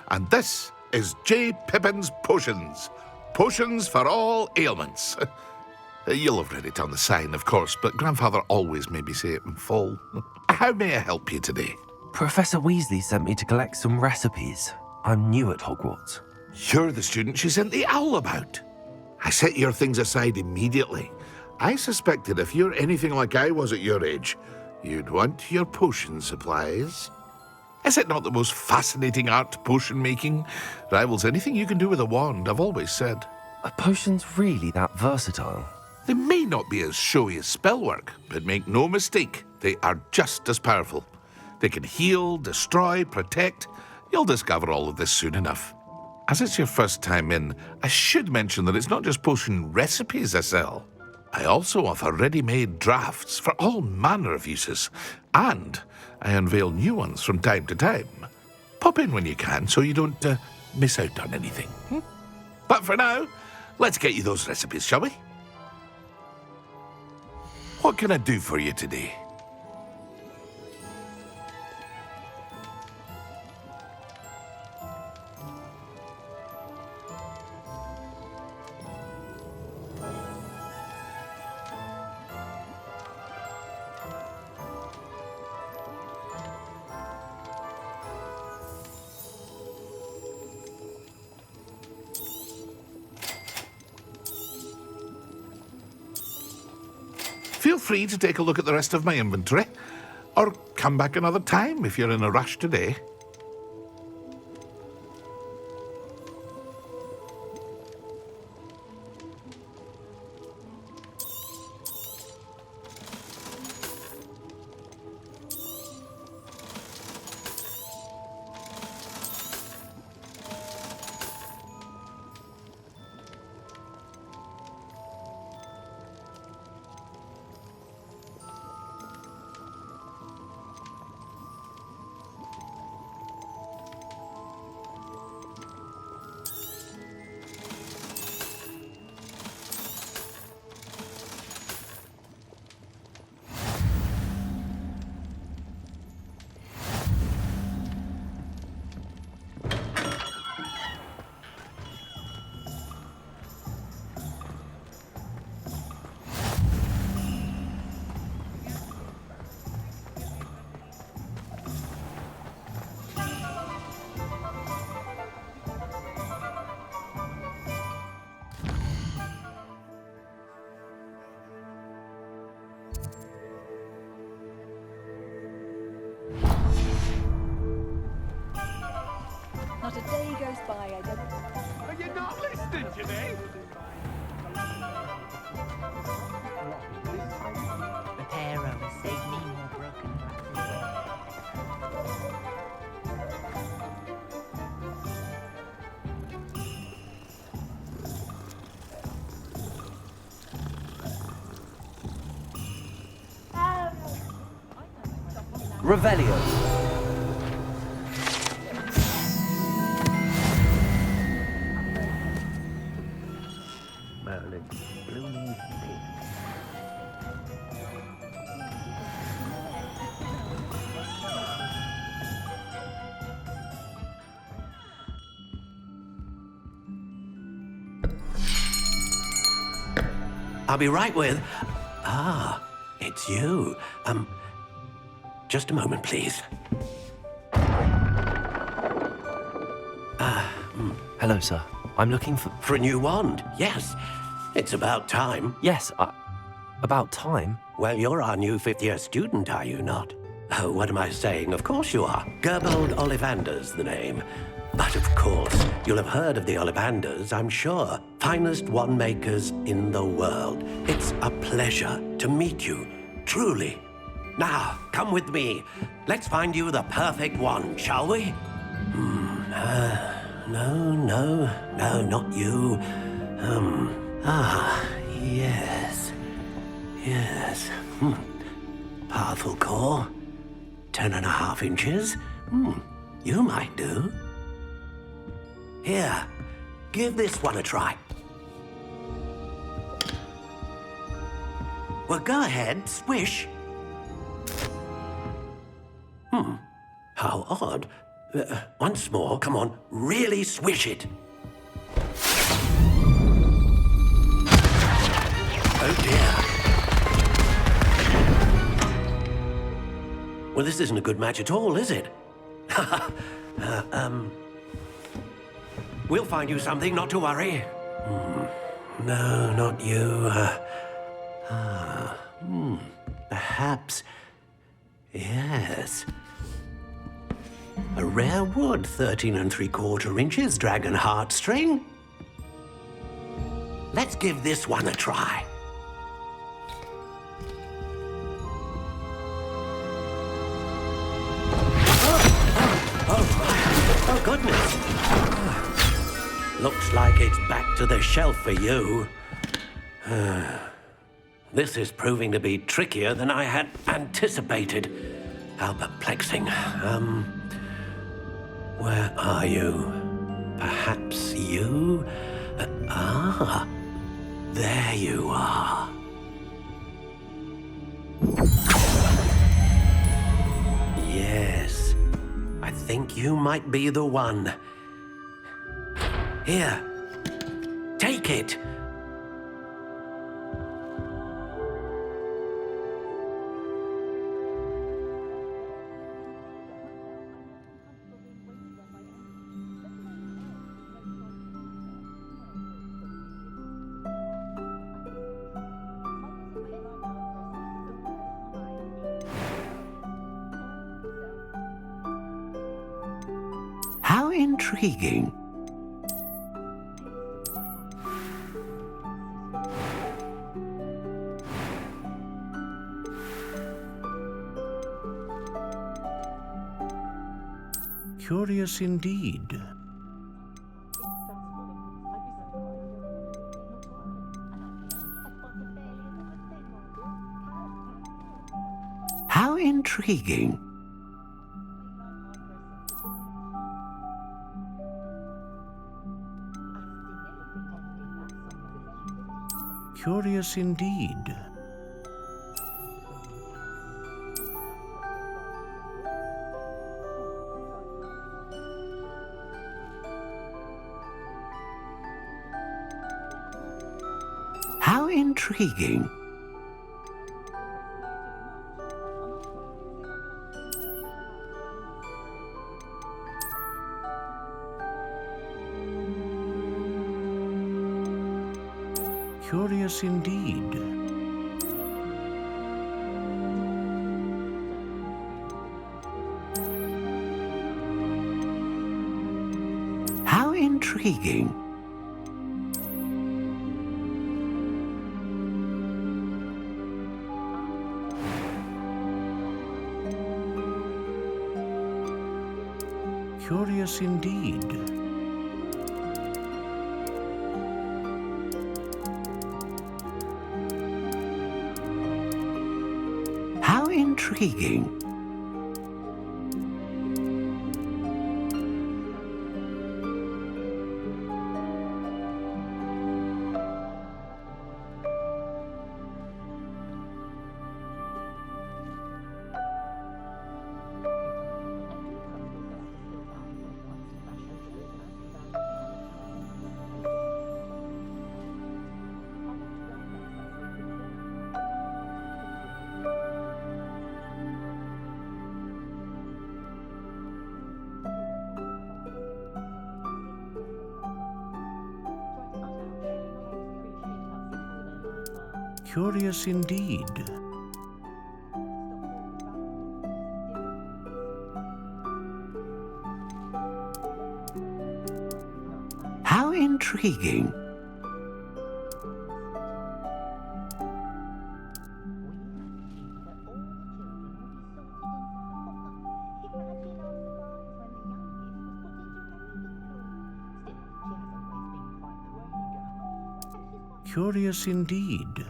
And this is J. Pippin's Potions. Potions for all ailments. You'll have read it on the sign, of course, but Grandfather always made me say it in full. How may I help you today? Professor Weasley sent me to collect some recipes. I'm new at Hogwarts. You're the student she sent the owl about. I set your things aside immediately. I suspected if you're anything like I was at your age, you'd want your potion supplies. Is it not the most fascinating art, potion making? Rivals anything you can do with a wand, I've always said. Are potions really that versatile? They may not be as showy as spellwork, but make no mistake, they are just as powerful. They can heal, destroy, protect. You'll discover all of this soon enough. As it's your first time in, I should mention that it's not just potion recipes I sell. I also offer ready-made drafts for all manner of uses, and I unveil new ones from time to time. Pop in when you can so you don't miss out on anything. But for now, let's get you those recipes, shall we? What can I do for you today? Feel free to take a look at the rest of my inventory, or come back another time if you're in a rush today. Not a day goes by I don't... Are you not listening to me? Repair hours save me more broken Revelio. I'll be right with... it's you. Just a moment, please. Hello, sir. I'm looking for... For a new wand, yes. It's about time. Yes, about time? Well, you're our new fifth-year student, are you not? Oh, what am I saying? Of course you are. Gerbold Ollivander's the name. But of course, you'll have heard of the Ollivanders, I'm sure. Finest wand makers in the world. It's a pleasure to meet you, truly. Now, come with me. Let's find you the perfect wand, shall we? No, not you. Yes. Powerful core. 10.5 inches. You might do. Here, give this one a try. Well, go ahead, swish. How odd. Once more, come on, really swish it. Oh dear. Well, this isn't a good match at all, is it? We'll find you something, not to worry. No, not you. Perhaps. Yes. A rare wood, 13 3/4 inches, dragon heartstring. Let's give this one a try. Oh, goodness. Looks like it's back to the shelf for you. This is proving to be trickier than I had anticipated. How perplexing. Where are you? Perhaps you? There you are. Yes, I think you might be the one. Here, take it. How intriguing. Curious indeed. How intriguing. Curious indeed. How intriguing. Curious indeed. How intriguing. Curious indeed. How intriguing. Curious indeed. How intriguing. Curious indeed.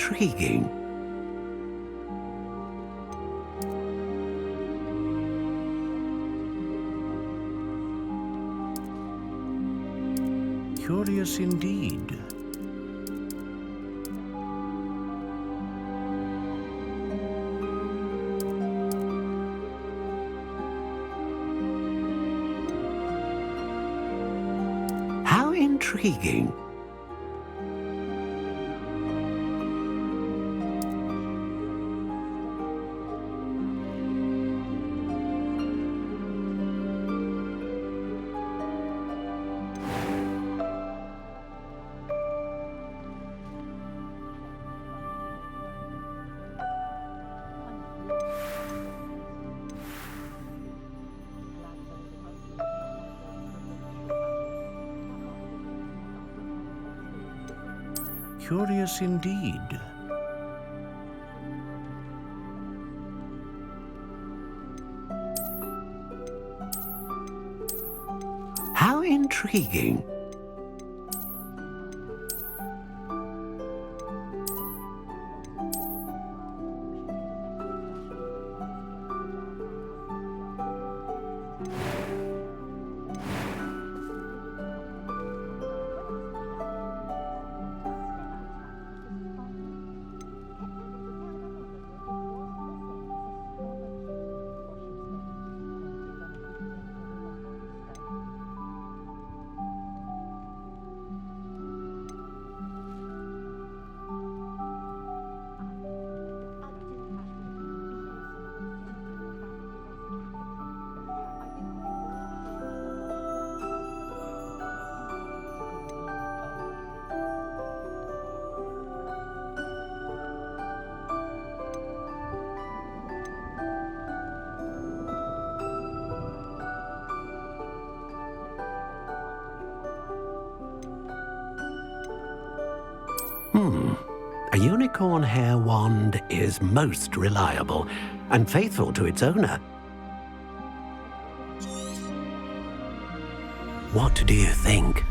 intriguing. Curious indeed. How intriguing. Curious indeed. How intriguing. A unicorn hair wand is most reliable and faithful to its owner. What do you think?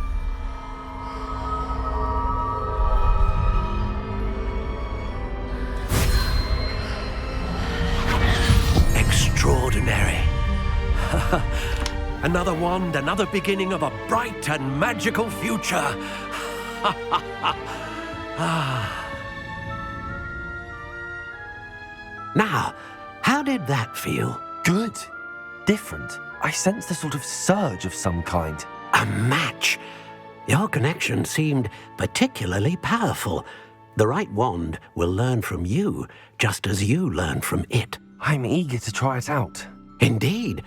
Extraordinary. Another wand, another beginning of a bright and magical future. Now, how did that feel? Good. Different. I sensed a sort of surge of some kind. A match. Your connection seemed particularly powerful. The right wand will learn from you, just as you learn from it. I'm eager to try it out. Indeed.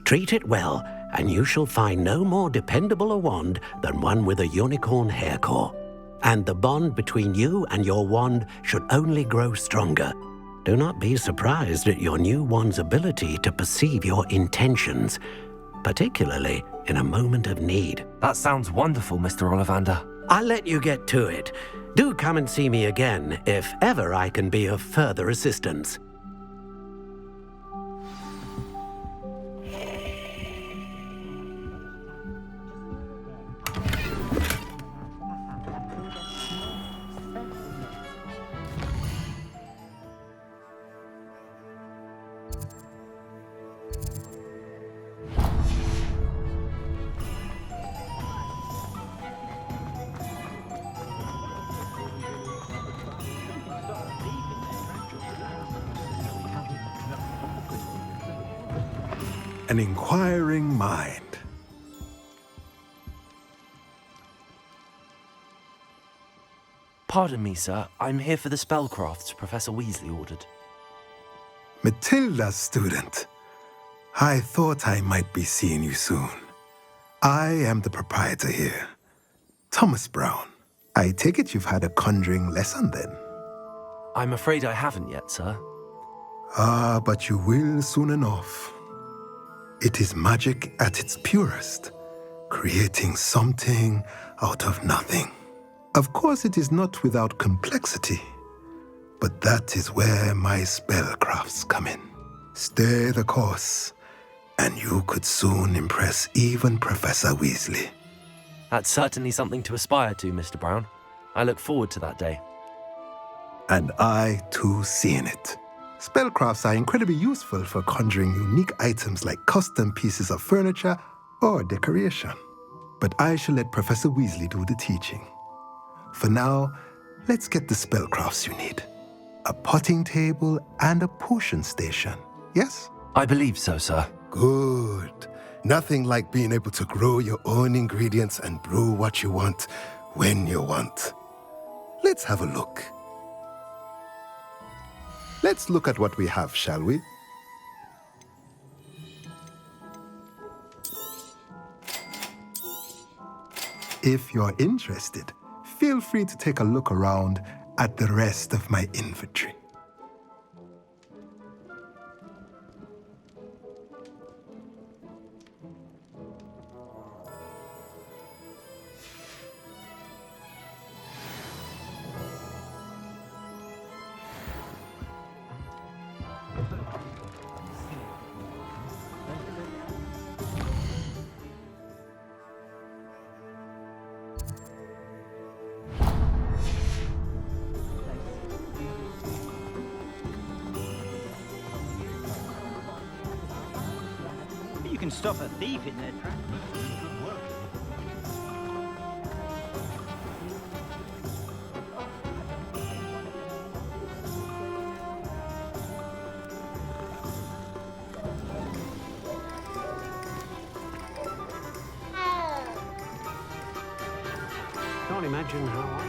Treat it well, and you shall find no more dependable a wand than one with a unicorn hair core. And the bond between you and your wand should only grow stronger. Do not be surprised at your new wand's ability to perceive your intentions, particularly in a moment of need. That sounds wonderful, Mr. Ollivander. I'll let you get to it. Do come and see me again if ever I can be of further assistance. An inquiring mind. Pardon me, sir. I'm here for the spellcrafts Professor Weasley ordered. Matilda's student. I thought I might be seeing you soon. I am the proprietor here, Thomas Brown. I take it you've had a conjuring lesson then? I'm afraid I haven't yet, sir. Ah, but you will soon enough. It is magic at its purest, creating something out of nothing. Of course, it is not without complexity, but that is where my spellcrafts come in. Stay the course, and you could soon impress even Professor Weasley. That's certainly something to aspire to, Mr. Brown. I look forward to that day. And I, too, see in it. Spellcrafts are incredibly useful for conjuring unique items like custom pieces of furniture or decoration. But I shall let Professor Weasley do the teaching. For now, let's get the spellcrafts you need. A potting table and a potion station, yes? I believe so, sir. Good. Nothing like being able to grow your own ingredients and brew what you want when you want. Let's have a look. Let's look at what we have, shall we? If you're interested, feel free to take a look around at the rest of my inventory. You can stop a thief in their tracks. Good work. Can't imagine how I...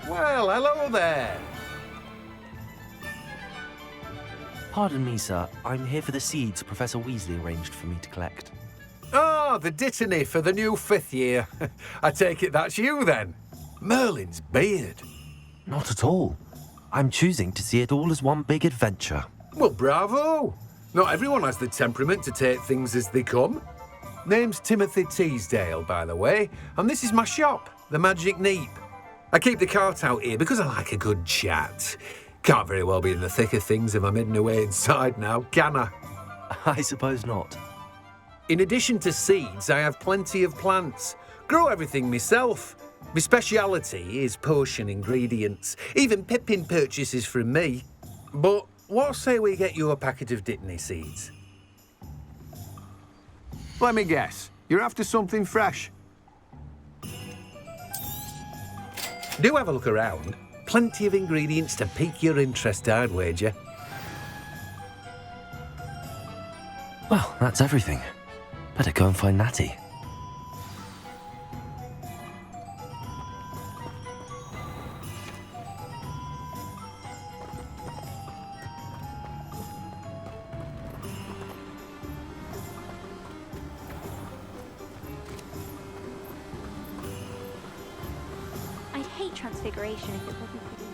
Well, hello there. Pardon me, sir. I'm here for the seeds Professor Weasley arranged for me to collect. Ah, the dittany for the new 5th year. I take it that's you, then. Merlin's beard. Not at all. I'm choosing to see it all as one big adventure. Well, bravo. Not everyone has the temperament to take things as they come. Name's Timothy Teasdale, by the way, and this is my shop, the Magic Neep. I keep the cart out here because I like a good chat. Can't very well be in the thick of things if I'm hidden away inside now, can I? I suppose not. In addition to seeds, I have plenty of plants. Grow everything myself. My speciality is potion ingredients. Even Pippin purchases from me. But what say we get you a packet of dittany seeds? Let me guess. You're after something fresh. Do have a look around. Plenty of ingredients to pique your interest, I'd wager. Well, that's everything. Better go and find Natty. I'd hate transfiguration if it wasn't for you.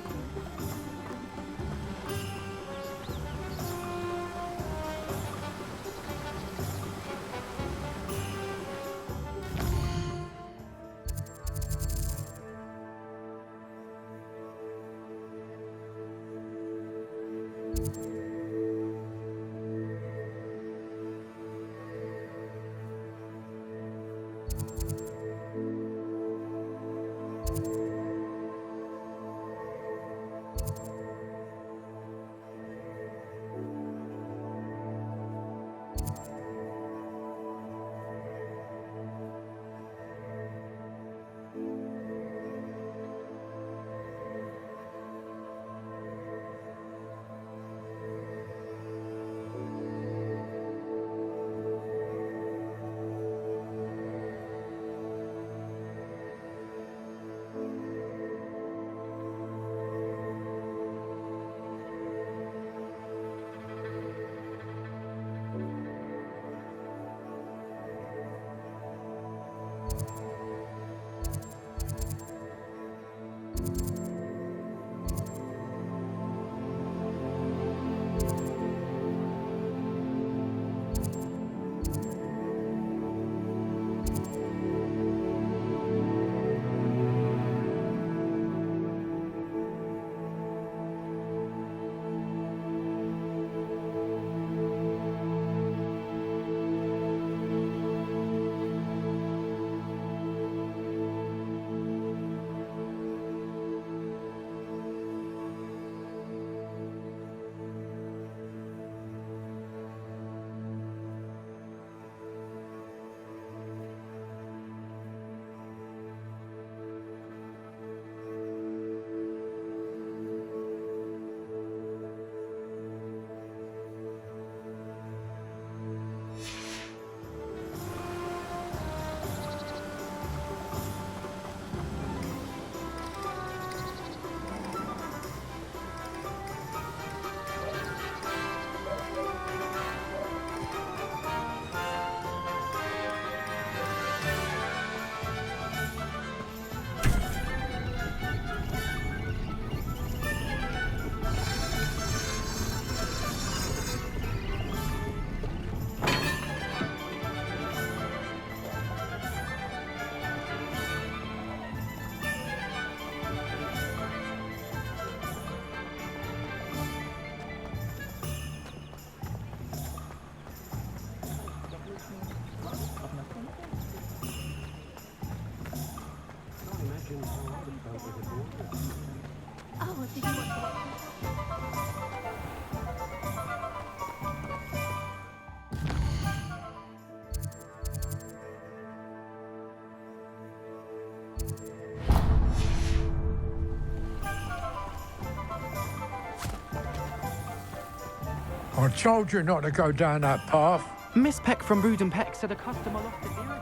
Oh, did you want to watch? I told you not to go down that path. Miss Peck from Brood and Peck said a customer lost his earring.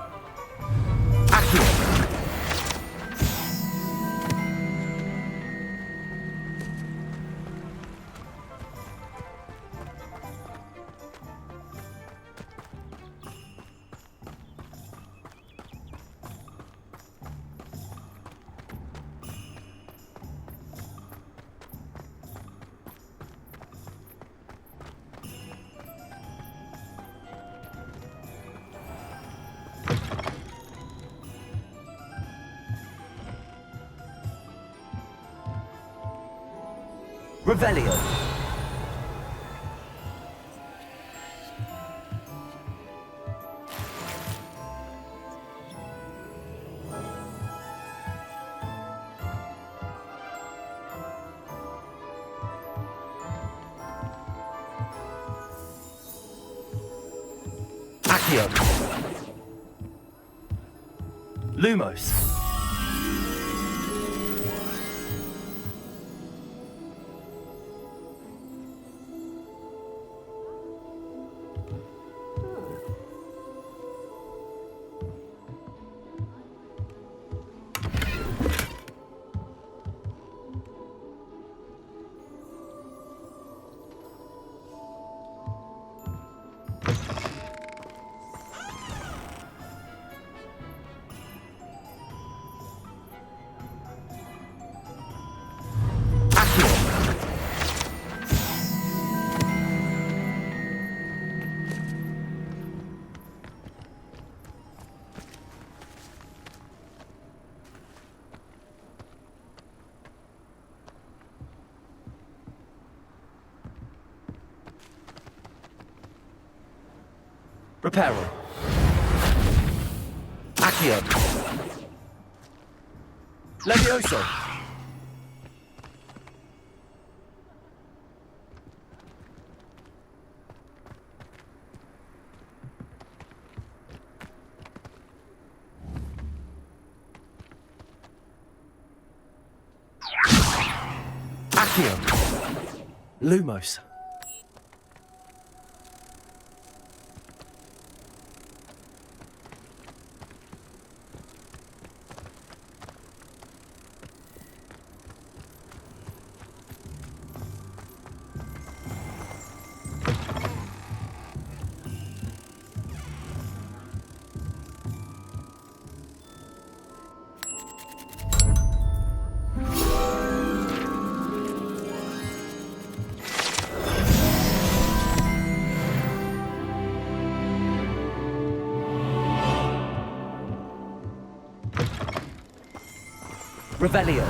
Revelio. Accio. Lumos. Reparo. Accio. Levioso. Accio. Lumos. Revelio.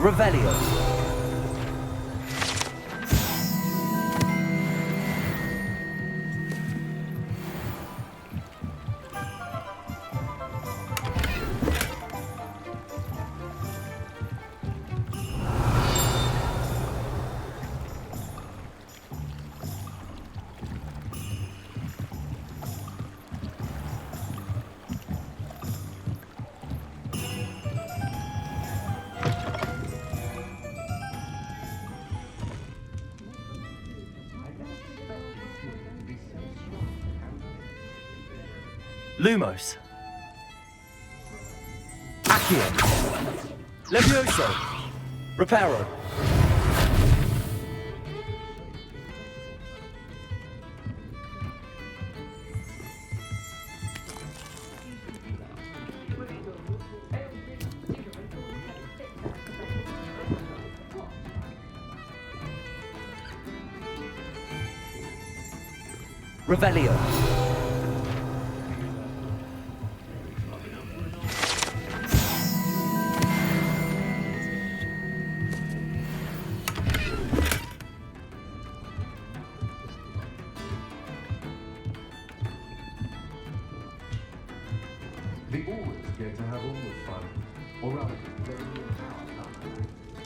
Revelio. Lumos. Accio. Levioso. Reparo. Revelio. They always get to have all the fun. Or rather,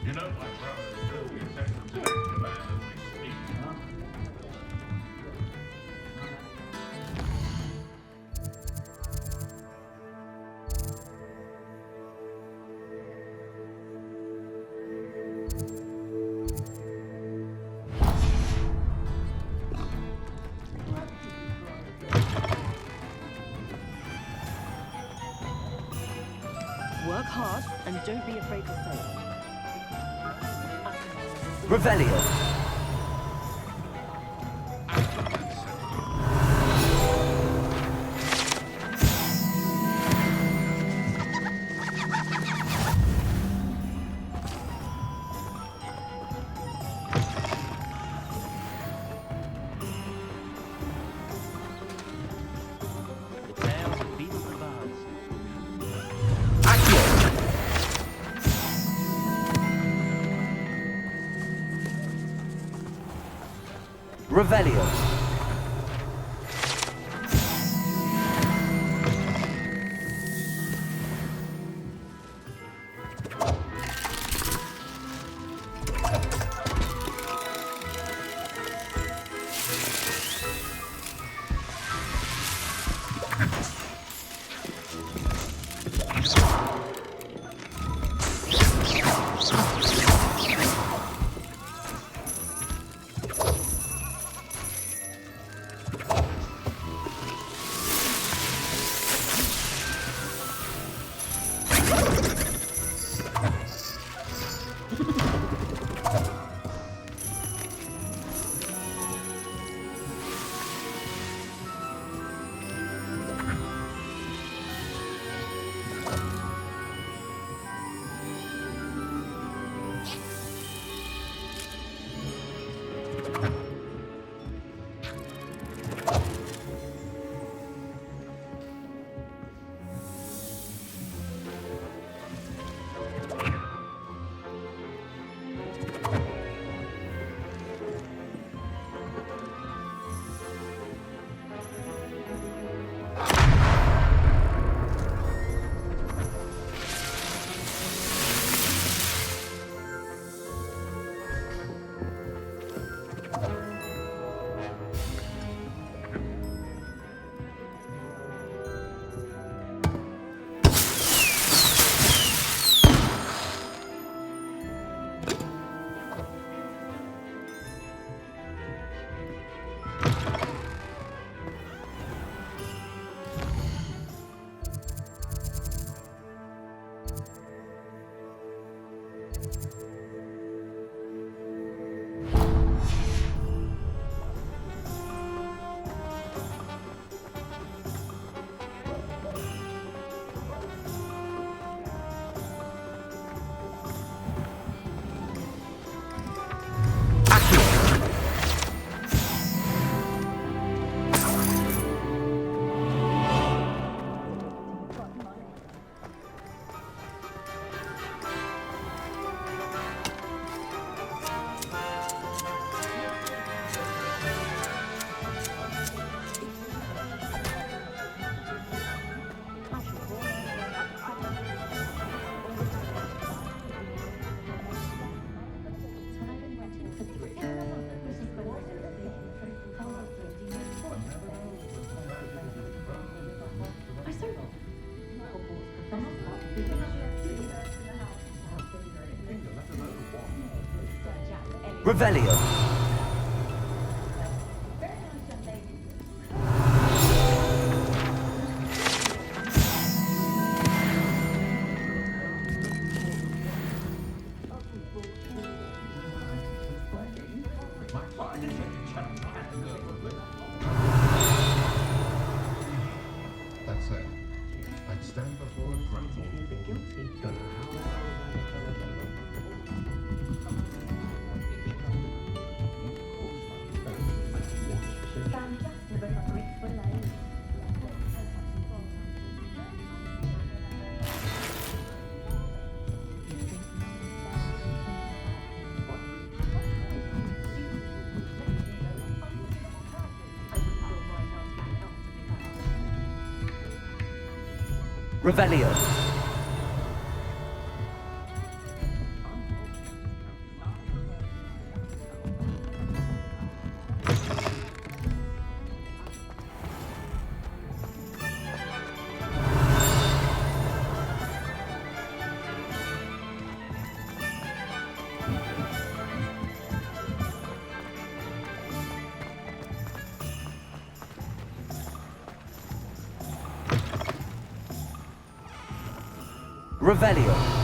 you know, my brother is still being taken to command as we speak, huh? Work hard and don't be afraid to fail. Revelio. The tales of beetles and birds. Revelio. Revelio. That said, I'd stand before a grapple. Revelio. Revelio.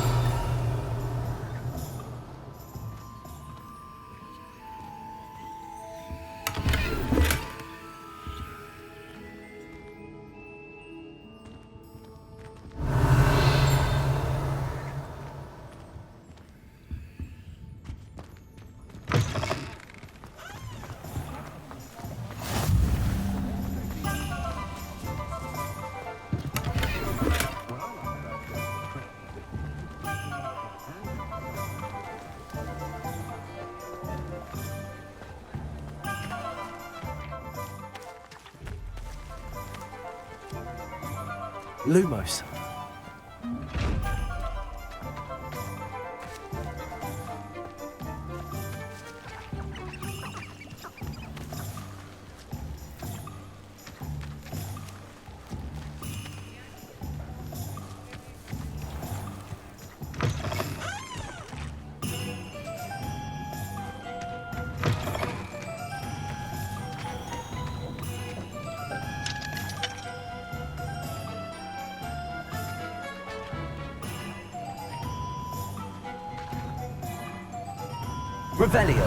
Lumos. Revelio.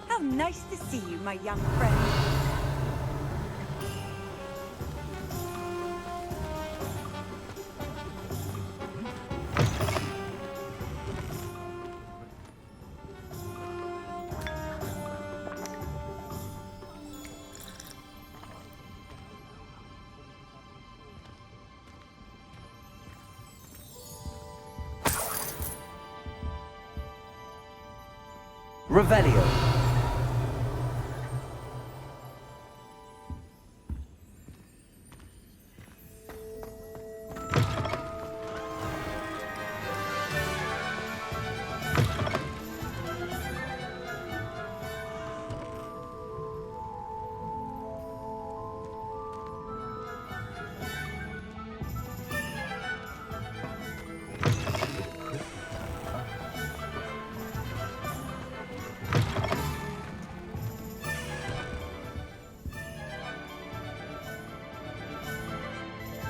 How nice to see you, my young friend. Revelio.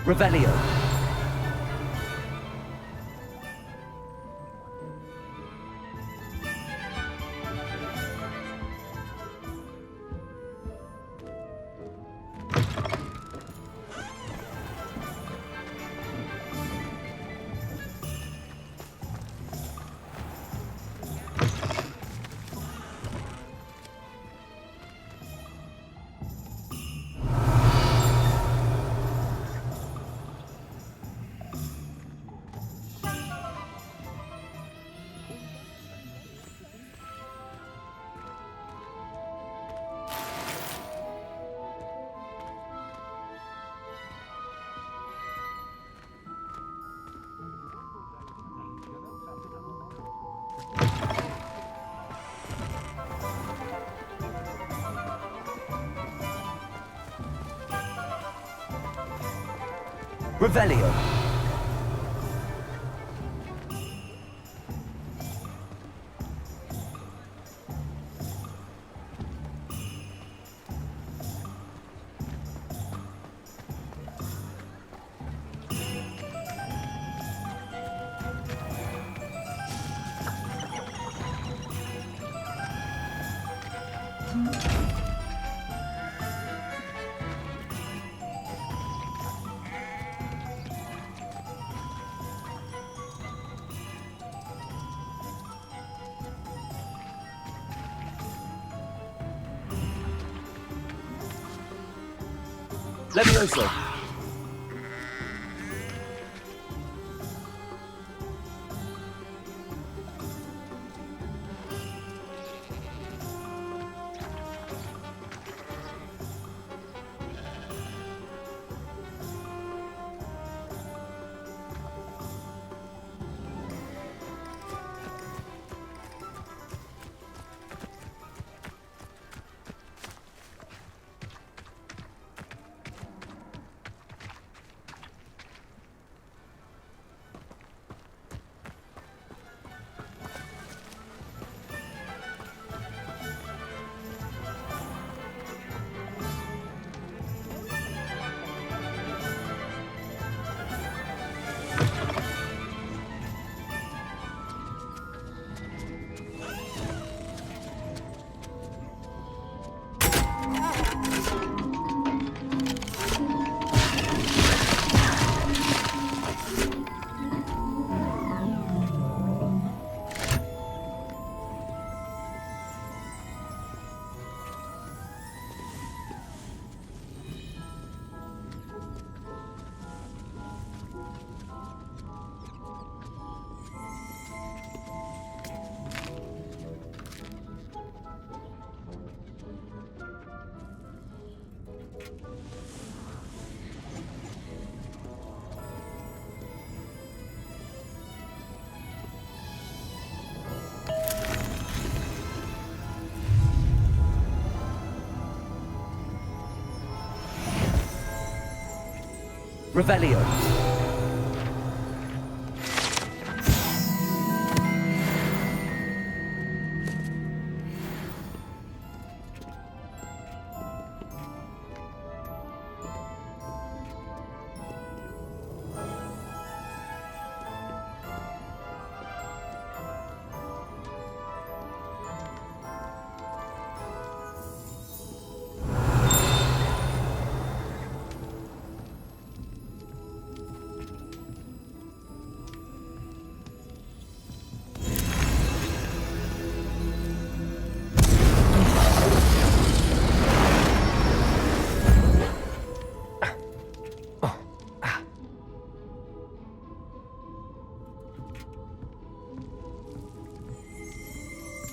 Revelio. Revelio. Levioso. Revelio.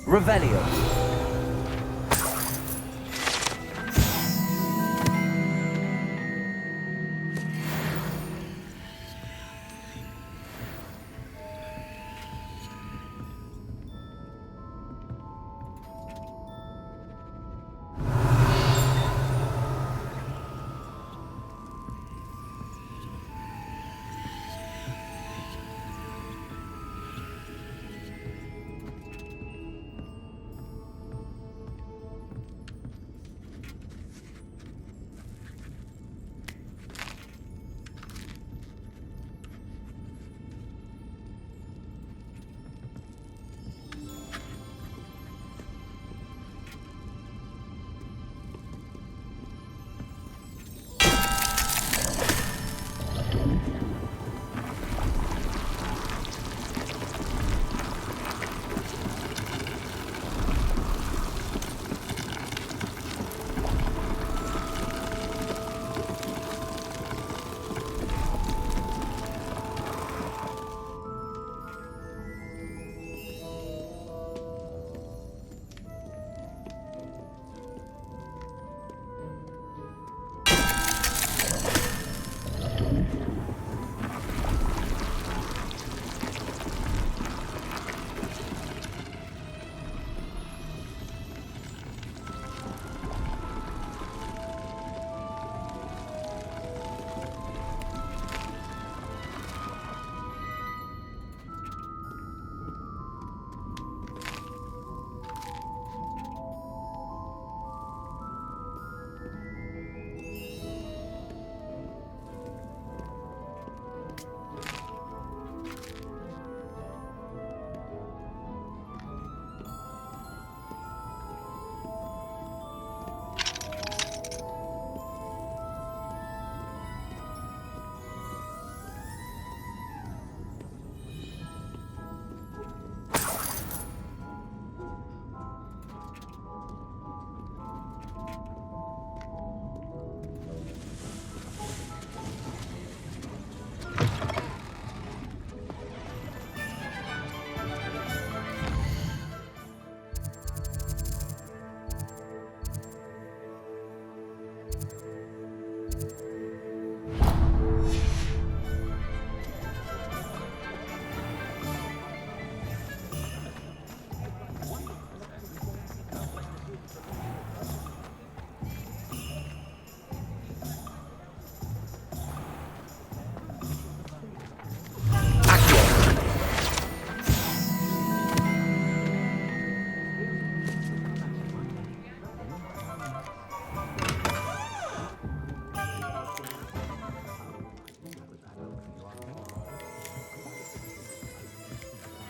Revelio.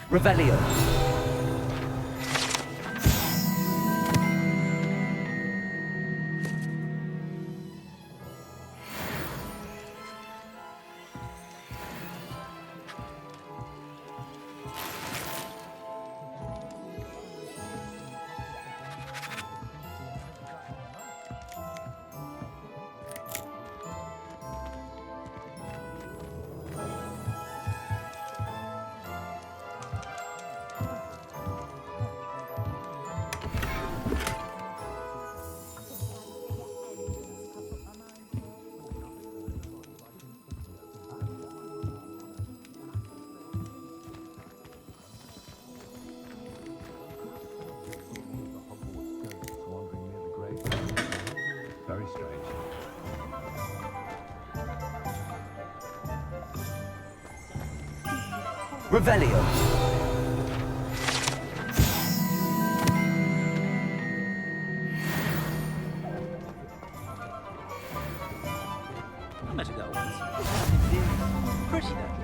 Revelio. Very strange. Revelio. I met a girl once. Pretty though.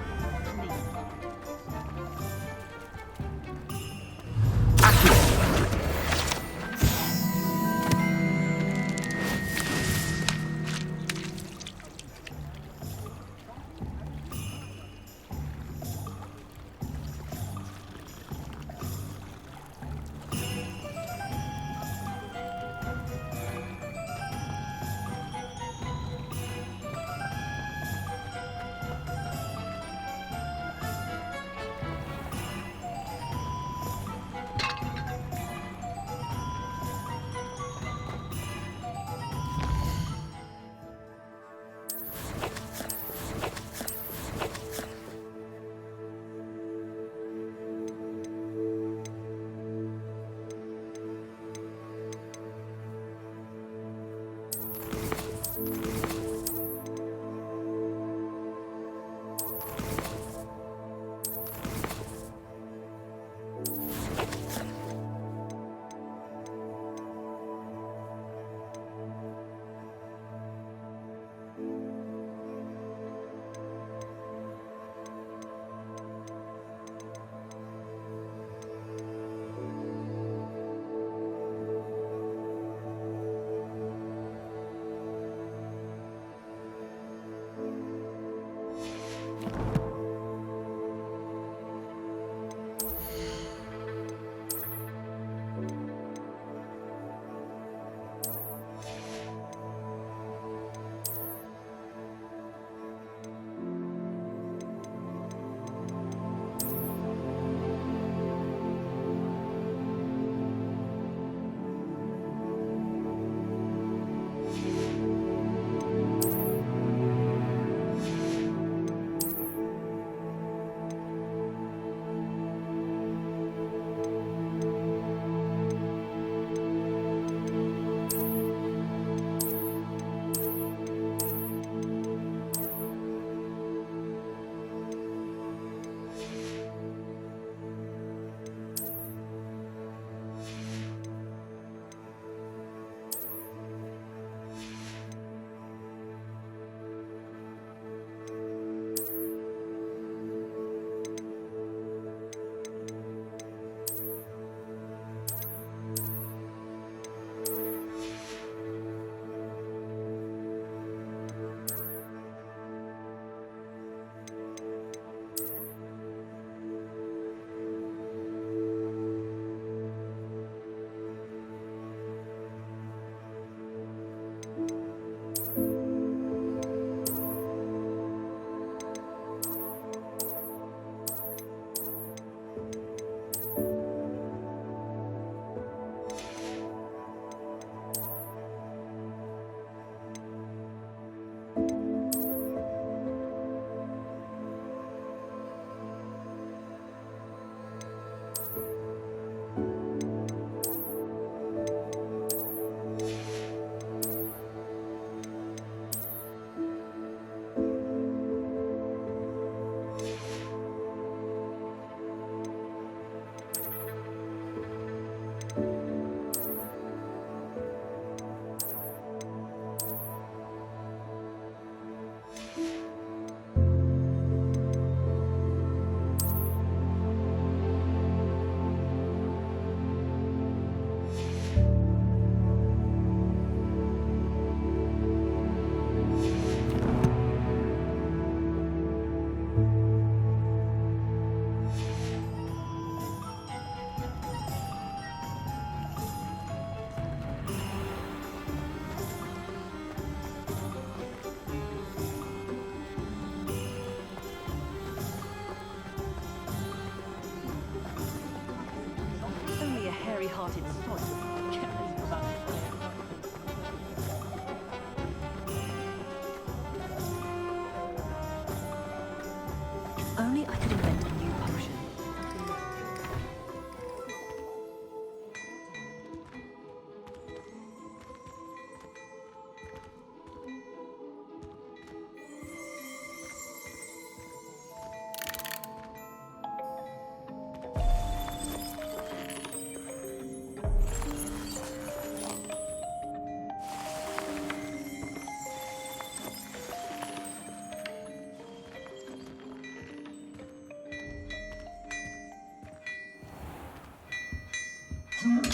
Not a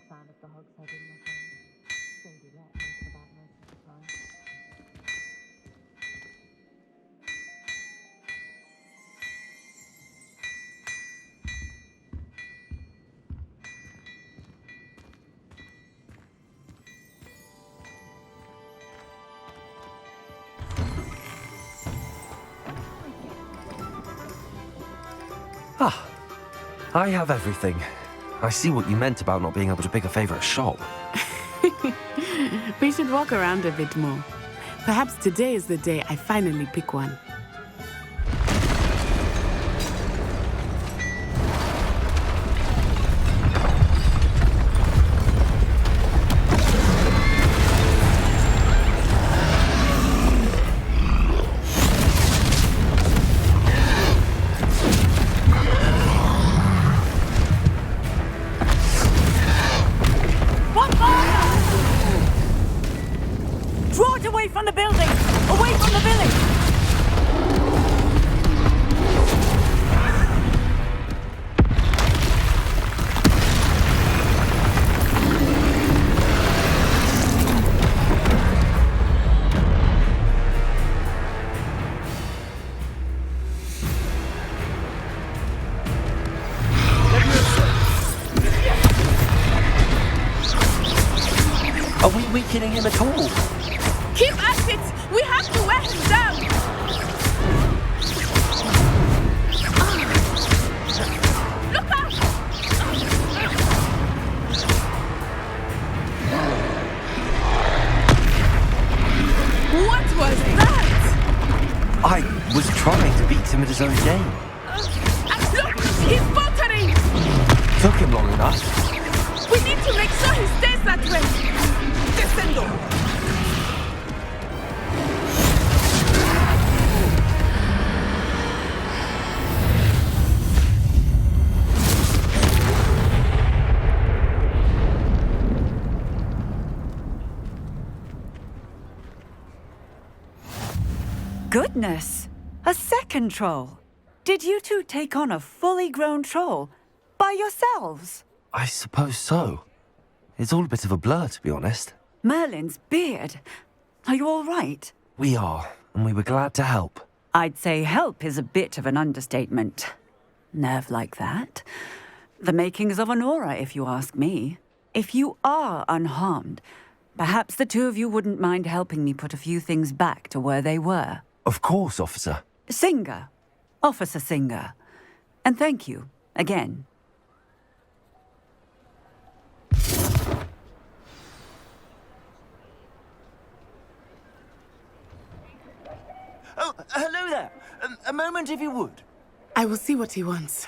fan of the hogs heading, my friend. Shady let most about most of the time. Ah, I have everything. I see what you meant about not being able to pick a favorite shop. We should walk around a bit more. Perhaps today is the day I finally pick one. Draw it away from the building! Away from the village! Are we weakening him at all? Keep at it! We have to wear him down! Look out! What was that? I was trying to beat him at his own game. And look! He's faltering! Took him long enough. We need to make sure he stays that way! Descendo! Goodness! A second troll! Did you two take on a fully grown troll? By yourselves? I suppose so. It's all a bit of a blur, to be honest. Merlin's beard. Are you all right? We are, and we were glad to help. I'd say help is a bit of an understatement. Nerve like that. The makings of an aura, if you ask me. If you are unharmed, perhaps the two of you wouldn't mind helping me put a few things back to where they were. Of course, officer. Singer. Officer Singer. And thank you, again. Oh, hello there. A moment, if you would. I will see what he wants.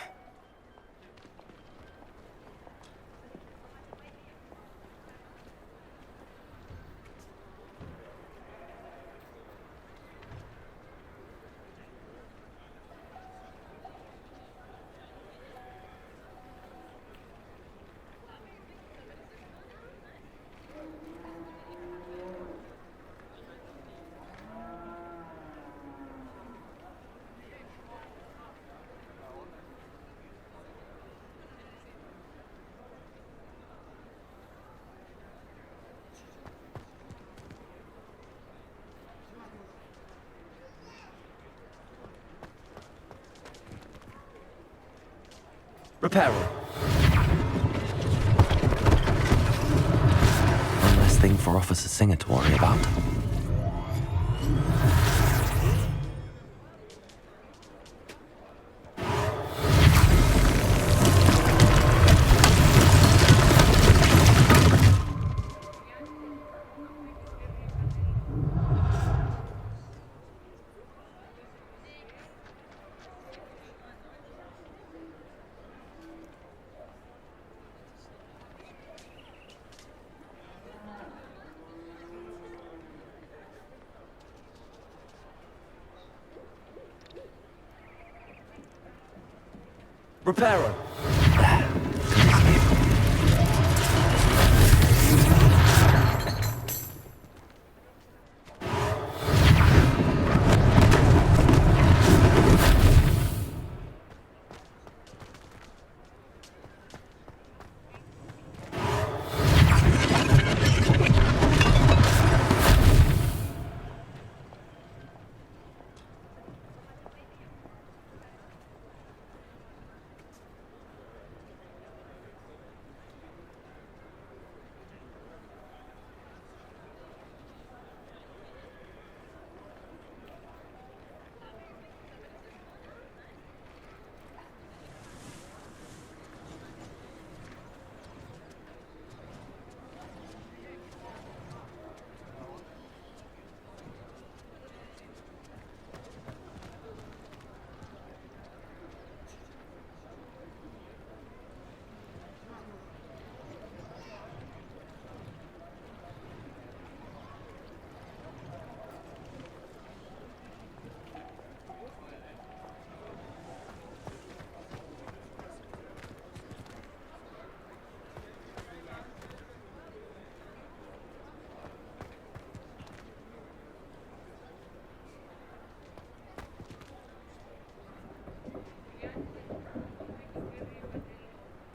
Reparo. One less thing for Officer Singer to worry about. Reparo.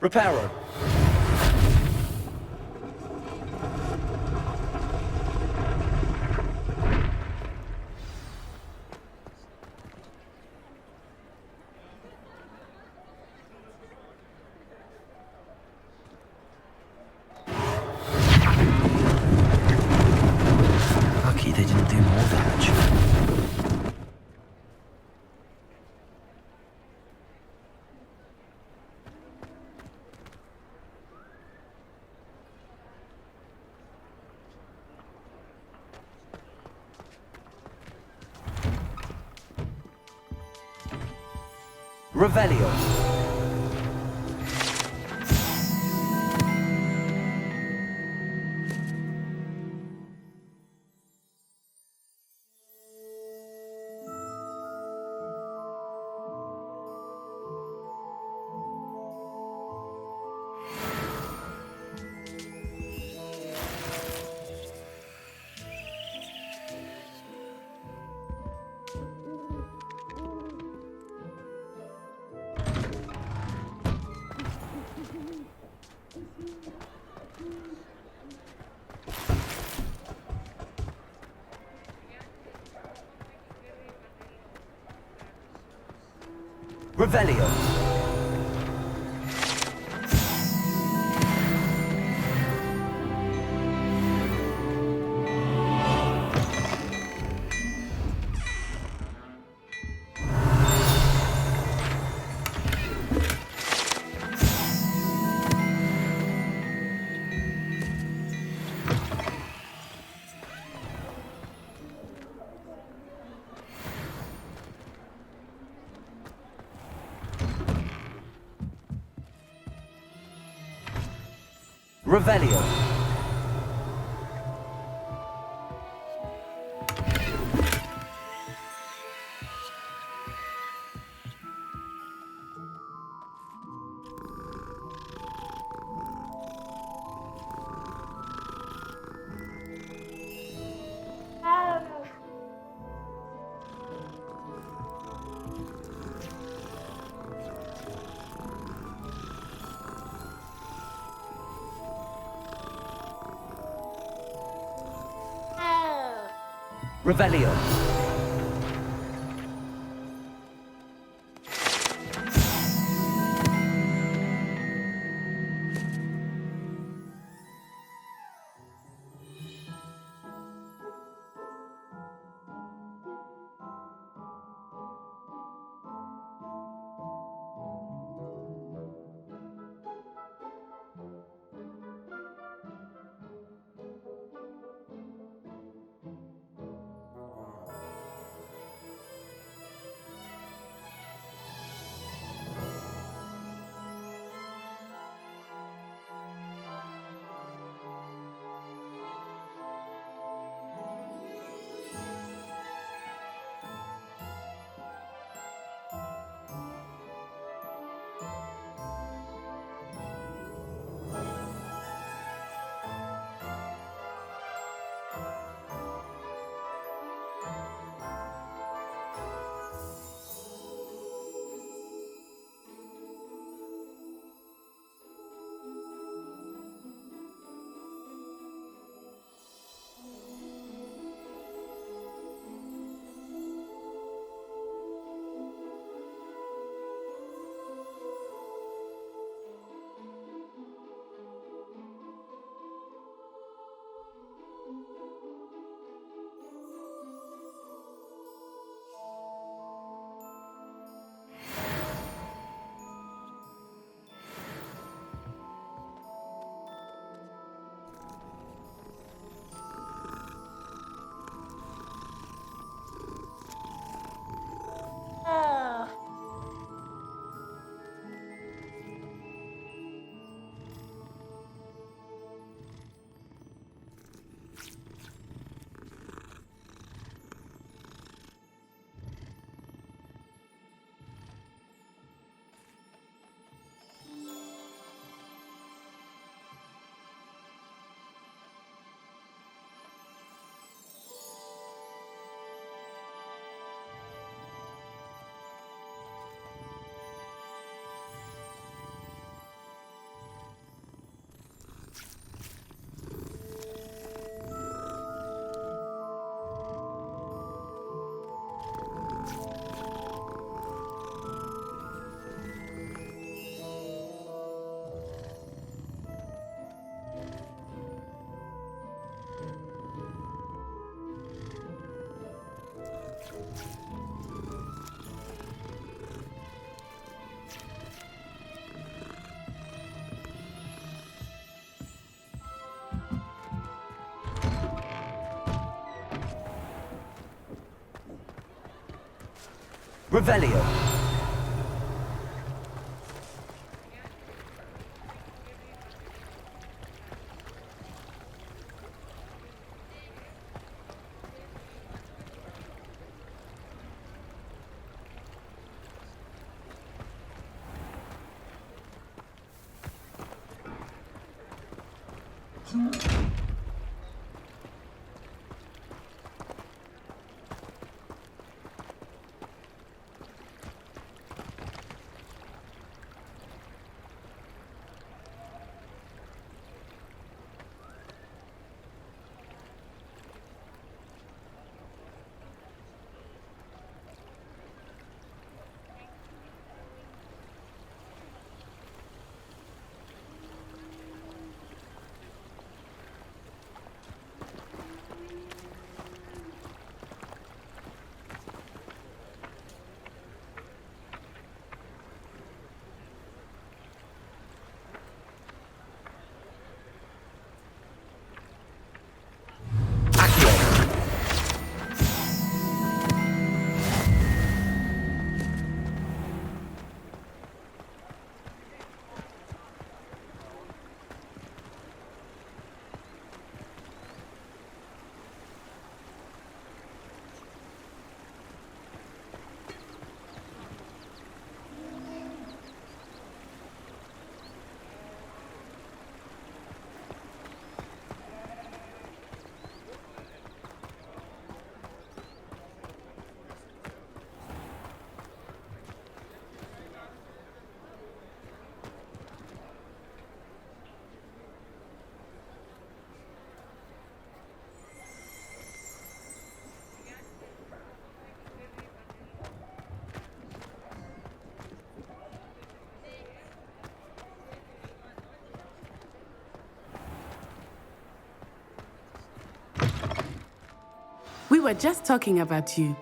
Reparo. Lucky they didn't do more damage. Revelio. Revelio. Revelio. Revelio. Revelio. We were just talking about you.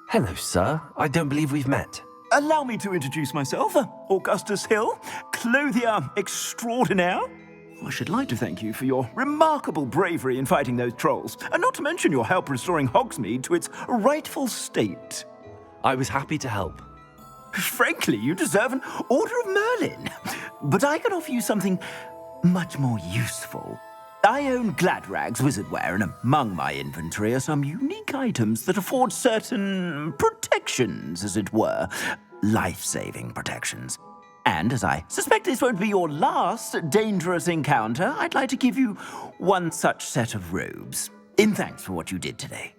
Hello, sir. I don't believe we've met. Allow me to introduce myself, Augustus Hill, clothier extraordinaire. I should like to thank you for your remarkable bravery in fighting those trolls, and not to mention your help restoring Hogsmeade to its rightful state. I was happy to help. Frankly, you deserve an Order of Merlin. But I can offer you something much more useful. I own Gladrag's wizardware, and among my inventory are some unique items that afford certain protections, as it were. Life-saving protections. And as I suspect this won't be your last dangerous encounter, I'd like to give you one such set of robes, in thanks for what you did today.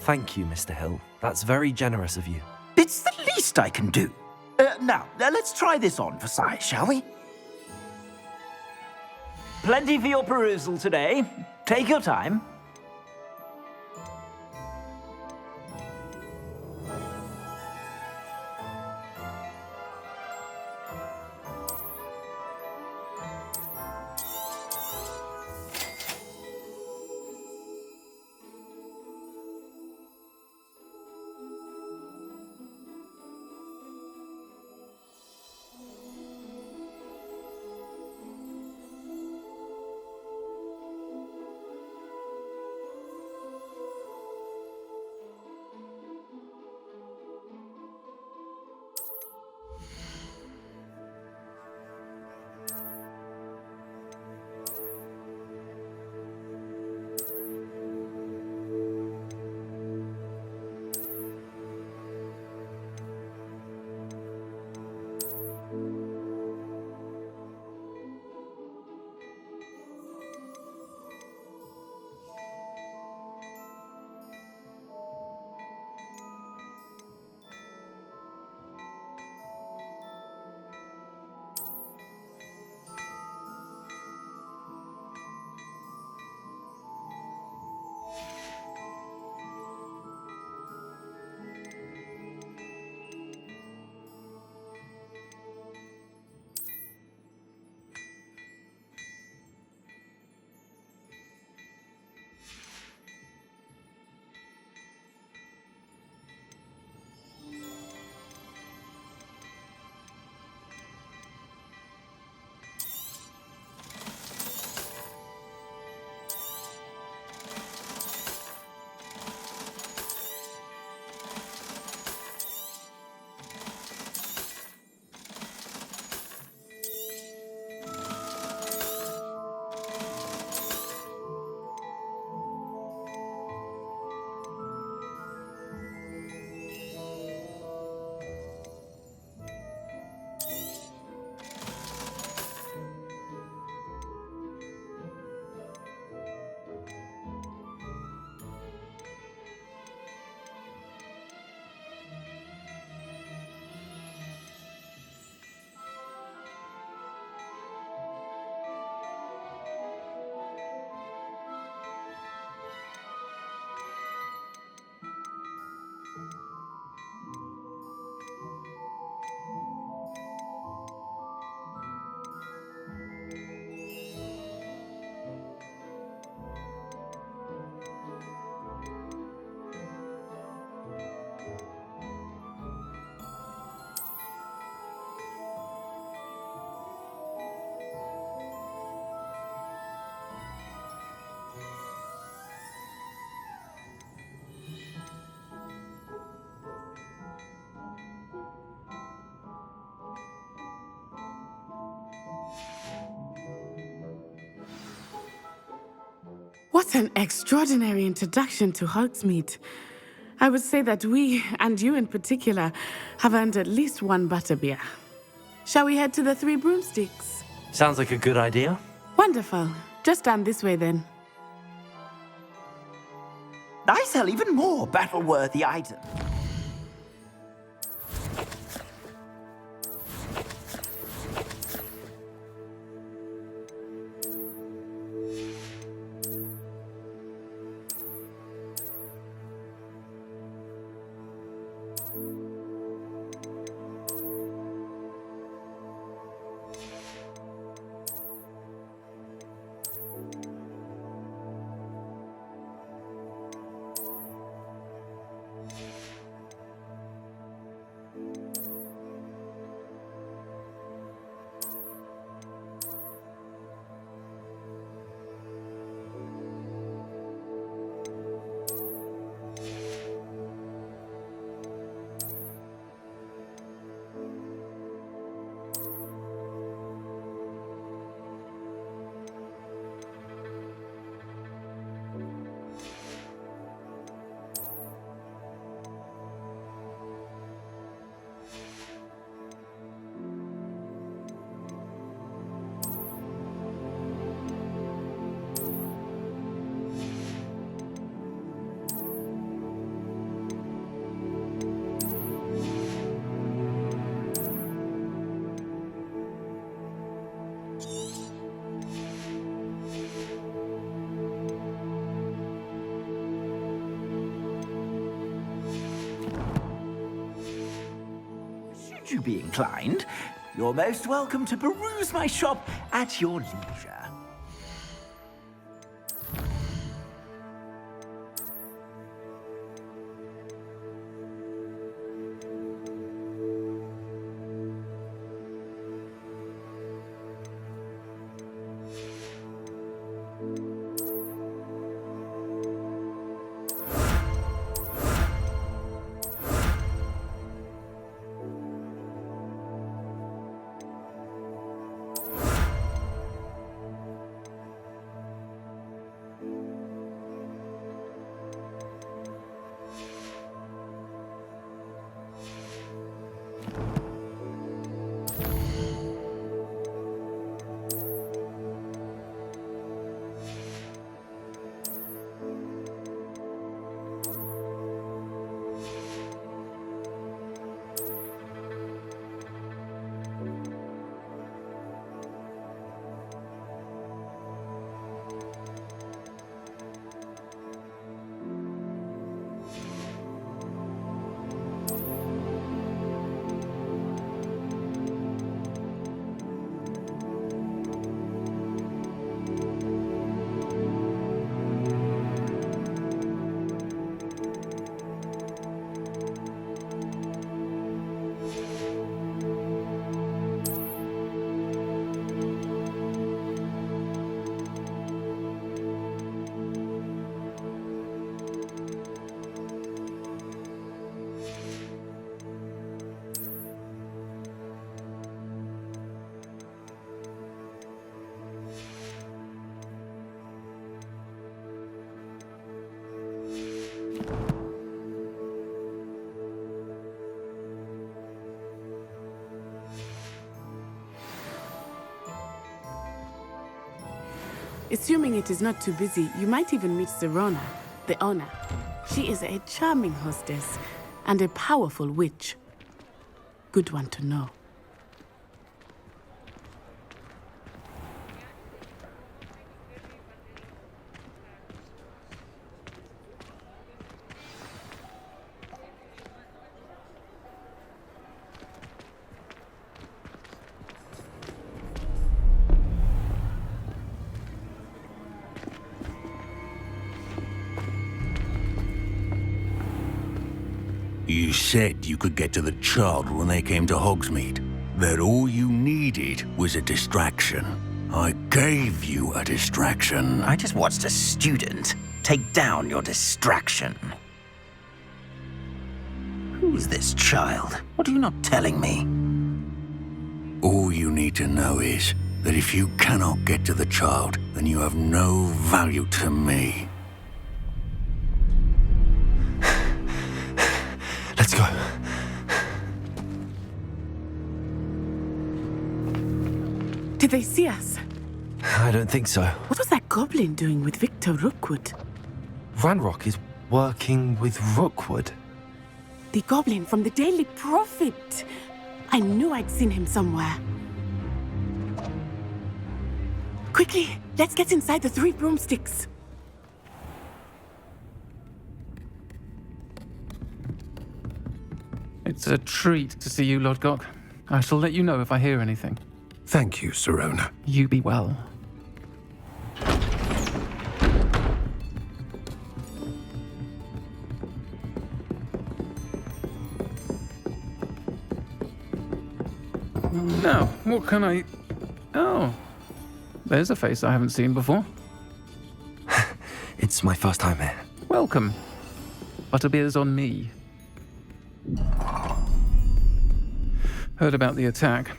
Thank you, Mr. Hill. That's very generous of you. It's the least I can do. Now, let's try this on for size, shall we? Plenty for your perusal today. Take your time. What an extraordinary introduction to Hogsmeade. I would say that we, and you in particular, have earned at least one butterbeer. Shall we head to the Three Broomsticks? Sounds like a good idea. Wonderful. Just down this way then. I sell even more battle-worthy items. Should you be inclined, you're most welcome to peruse my shop at your leisure. Assuming it is not too busy, you might even meet Serona, the owner. She is a charming hostess and a powerful witch. Good one to know. You said you could get to the child when they came to Hogsmeade. That all you needed was a distraction. I gave you a distraction. I just watched a student take down your distraction. Who's this child? What are you not telling me? All you need to know is, that if you cannot get to the child, then you have no value to me. Let's go. Did they see us? I don't think so. What was that goblin doing with Victor Rookwood? Ranrock is working with Rookwood. The goblin from the Daily Prophet. I knew I'd seen him somewhere. Quickly, let's get inside the 3 broomsticks. It's a treat to see you, Lodgok. I shall let you know if I hear anything. Thank you, Sirona. You be well. Now, what can I... Oh, there's a face I haven't seen before. It's my first time here. Welcome. Butterbeer's on me. Heard about the attack.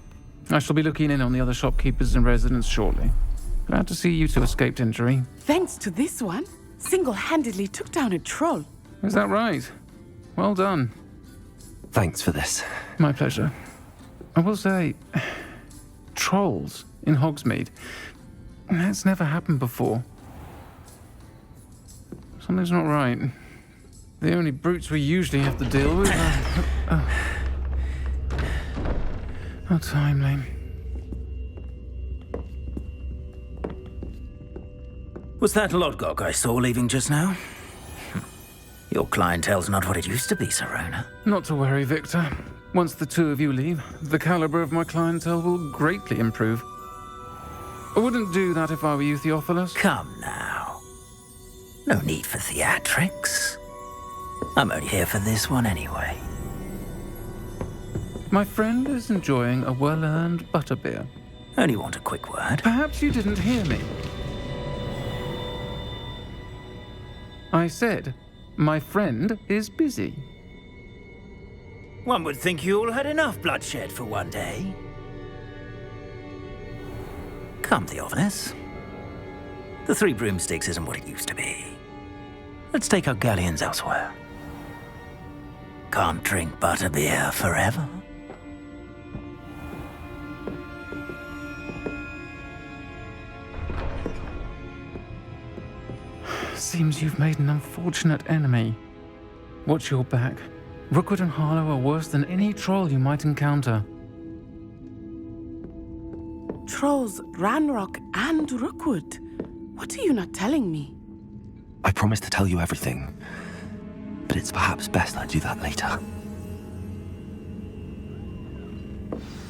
I shall be looking in on the other shopkeepers and residents shortly. Glad to see you two escaped injury. Thanks to this one, single-handedly took down a troll. Is that right? Well done. Thanks for this. My pleasure. I will say, trolls in Hogsmeade. That's never happened before. Something's not right. The only brutes we usually have to deal with are... How timely. Was that Lodgok I saw leaving just now? Your clientele's not what it used to be, Sirona. Not to worry, Victor. Once the two of you leave, the caliber of my clientele will greatly improve. I wouldn't do that if I were you, Theophilus. Come now. No need for theatrics. I'm only here for this one anyway. My friend is enjoying a well-earned butterbeer. Only want a quick word. Perhaps you didn't hear me. I said, my friend is busy. One would think you all had enough bloodshed for one day. Come, Theophilus. The 3 broomsticks isn't what it used to be. Let's take our galleons elsewhere. Can't drink butterbeer forever. Seems you've made an unfortunate enemy. Watch your back. Rookwood and Harlow are worse than any troll you might encounter. Trolls, Ranrock, and Rookwood. What are you not telling me? I promised to tell you everything, but it's perhaps best I do that later.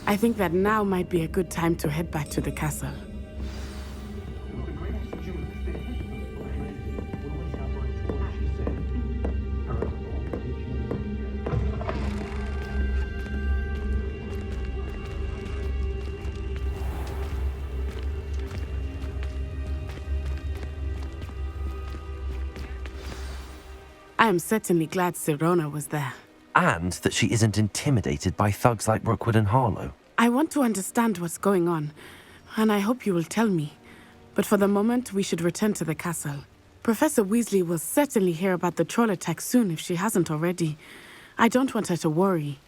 I think that now might be a good time to head back to the castle. I am certainly glad Sirona was there. And that she isn't intimidated by thugs like Rookwood and Harlow. I want to understand what's going on, and I hope you will tell me. But for the moment, we should return to the castle. Professor Weasley will certainly hear about the troll attack soon if she hasn't already. I don't want her to worry.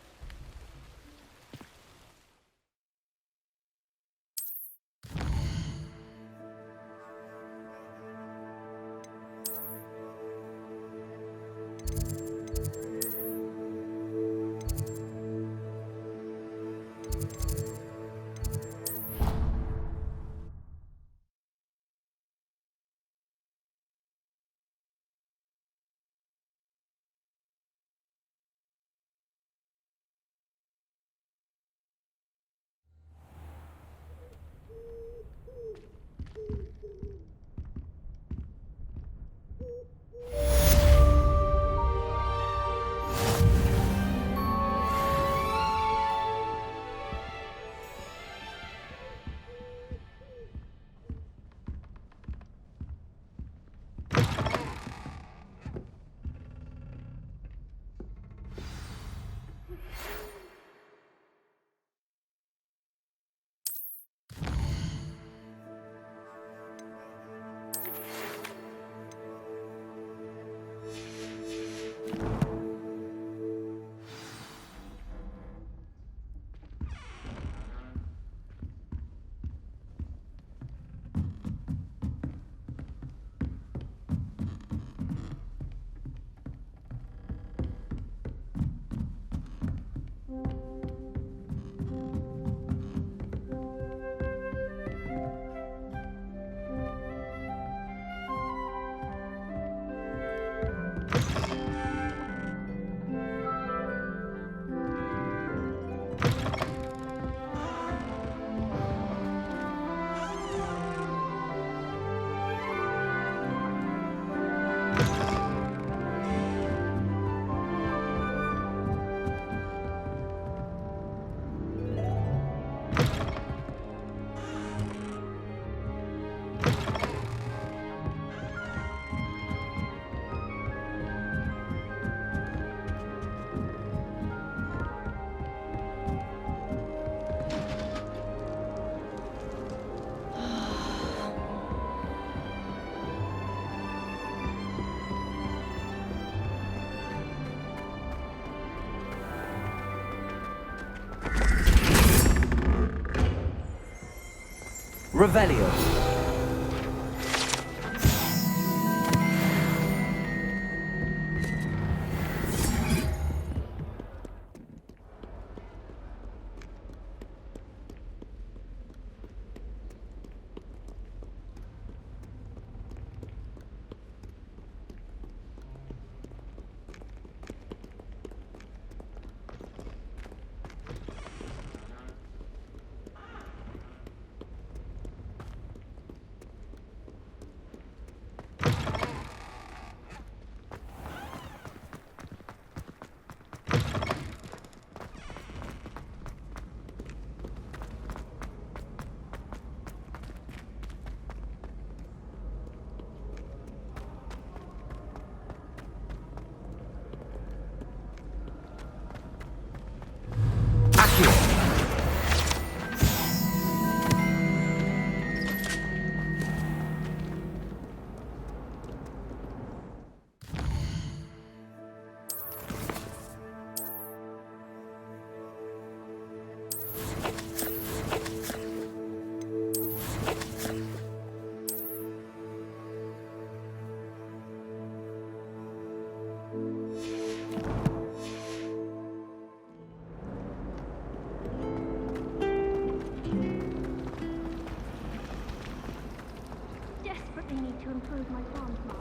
Revelio. Desperately need to improve my farm plot.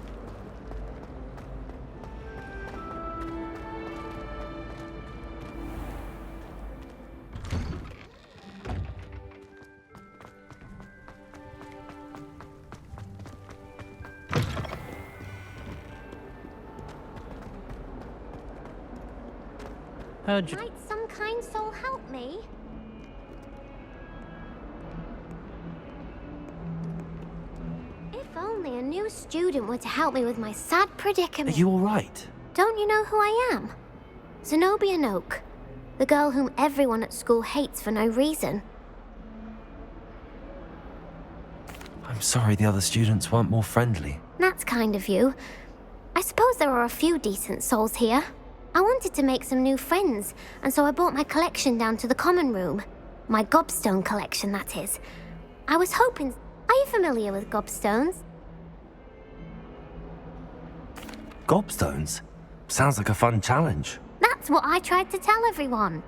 Might some kind soul help me? If only a new student were to help me with my sad predicament. Are you all right? Don't you know who I am? Zenobia Noak, the girl whom everyone at school hates for no reason. I'm sorry the other students weren't more friendly. That's kind of you. I suppose there are a few decent souls here. I wanted to make some new friends, and so I brought my collection down to the common room. My gobstone collection, that is. I was hoping... Are you familiar with gobstones? Gobstones? Sounds like a fun challenge. That's what I tried to tell everyone.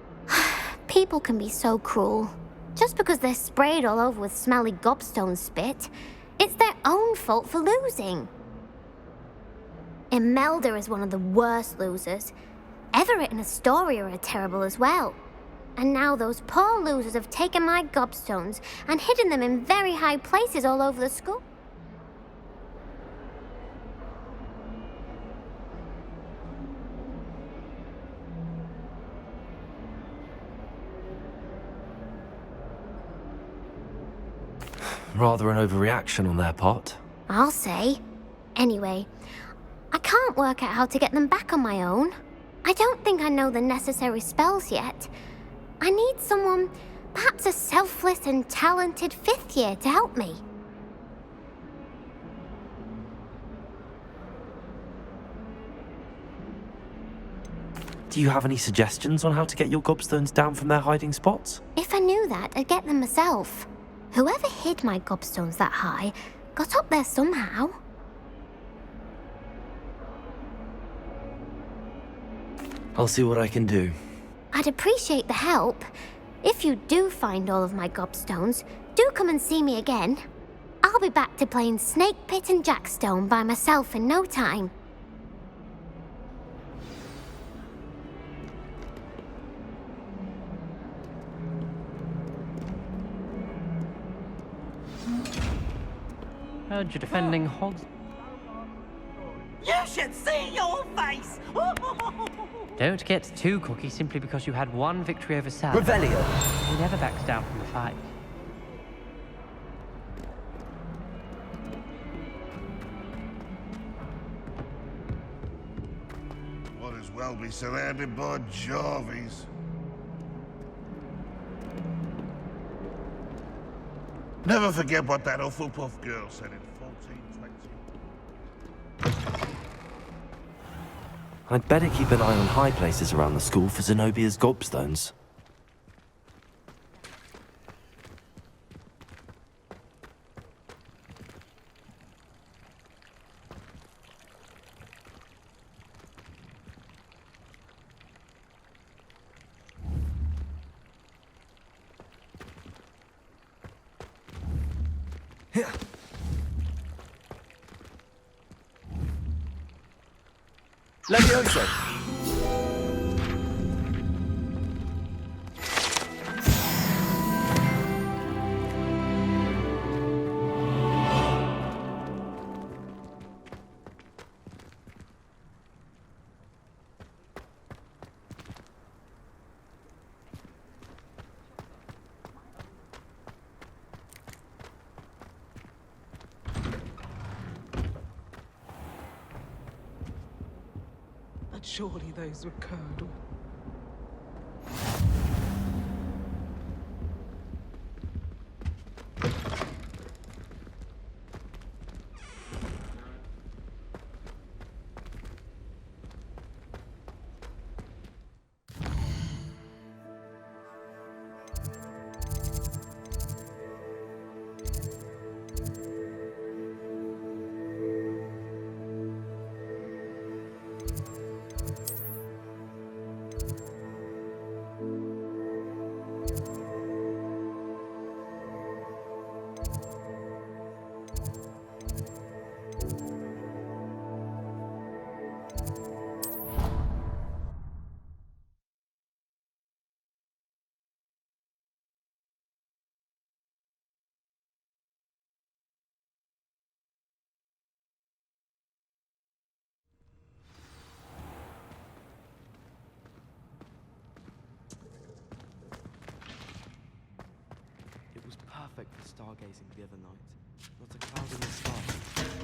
People can be so cruel. Just because they're sprayed all over with smelly gobstone spit, it's their own fault for losing. Imelda is one of the worst losers. Everett and Astoria are terrible as well. And now those poor losers have taken my gobstones and hidden them in very high places all over the school. Rather an overreaction on their part. I'll say. Anyway, I can't work out how to get them back on my own. I don't think I know the necessary spells yet. I need someone, perhaps a selfless and talented fifth year to help me. Do you have any suggestions on how to get your gobstones down from their hiding spots? If I knew that, I'd get them myself. Whoever hid my gobstones that high got up there somehow. I'll see what I can do. I'd appreciate the help. If you do find all of my gobstones, do come and see me again. I'll be back to playing Snake Pit and Jackstone by myself in no time. Heard you're defending hogs. You should see your face! Don't get too cocky simply because you had one victory over Sam. Revelio. He never backs down from a fight. Might as well be surrounded by Jarvies. Never forget what that Hufflepuff girl said in 1420. I'd better keep an eye on high places around the school for Zenobia's gobstones. Levioso! But surely those were curdle. It was perfect for stargazing the other night. Not a cloud in the sky.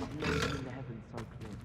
I've never seen the heavens so clear.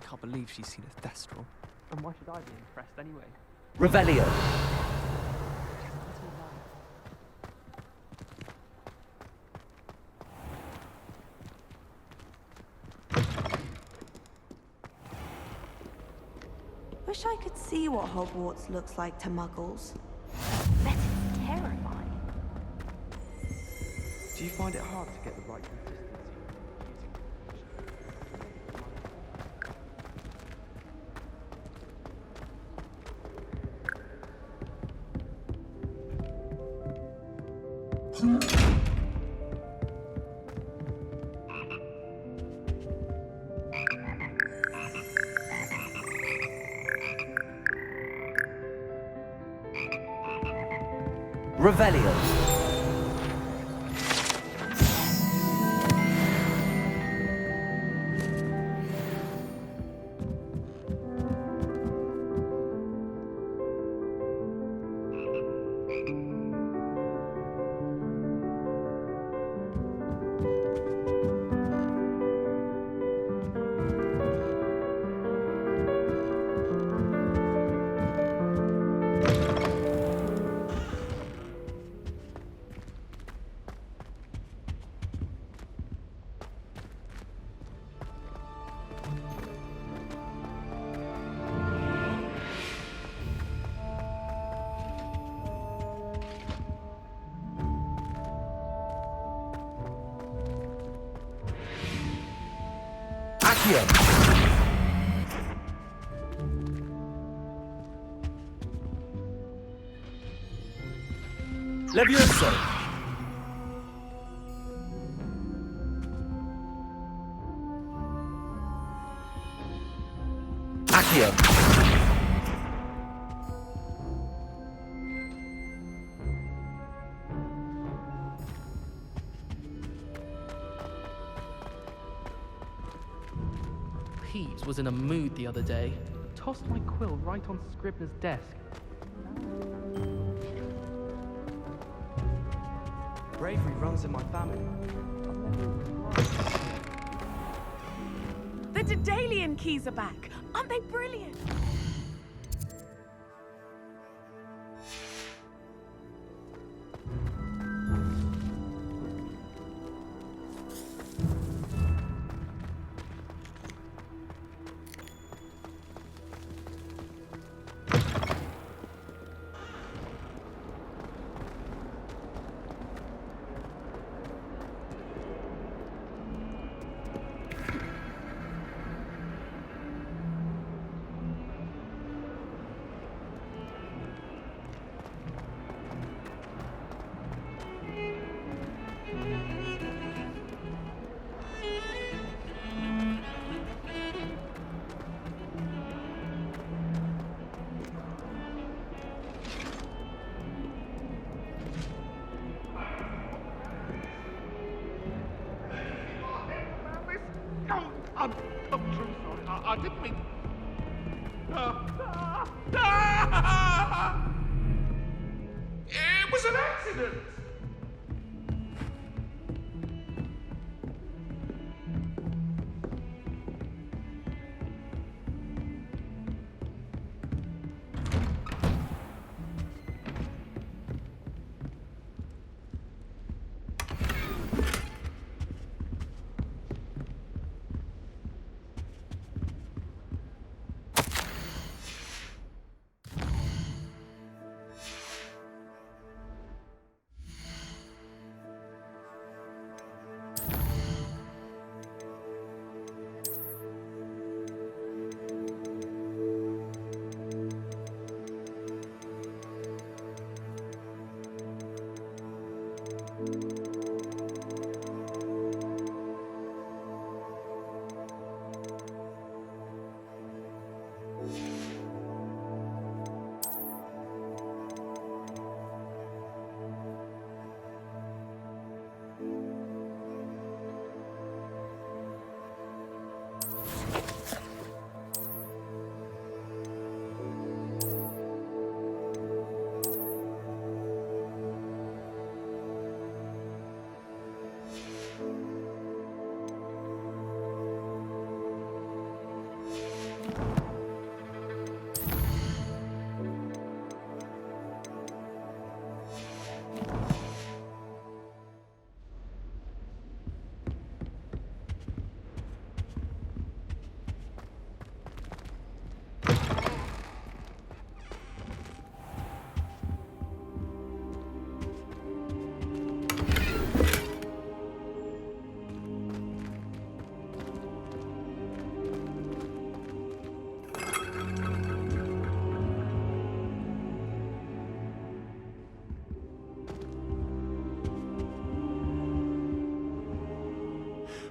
can't believe she's seen a Thestral. And why should I be impressed anyway? Revelio. Wish I could see what Hogwarts looks like to muggles. Bet it's terrifying. Do you find it hard to get the right consistency? Revelio. Accio. Levioso. Accio. Peeves was in a mood the other day. Tossed my quill right on Scribner's desk. Bravery runs in my family. The Daedalian keys are back. Aren't they brilliant? I'm truly sorry. I didn't mean. It was an accident.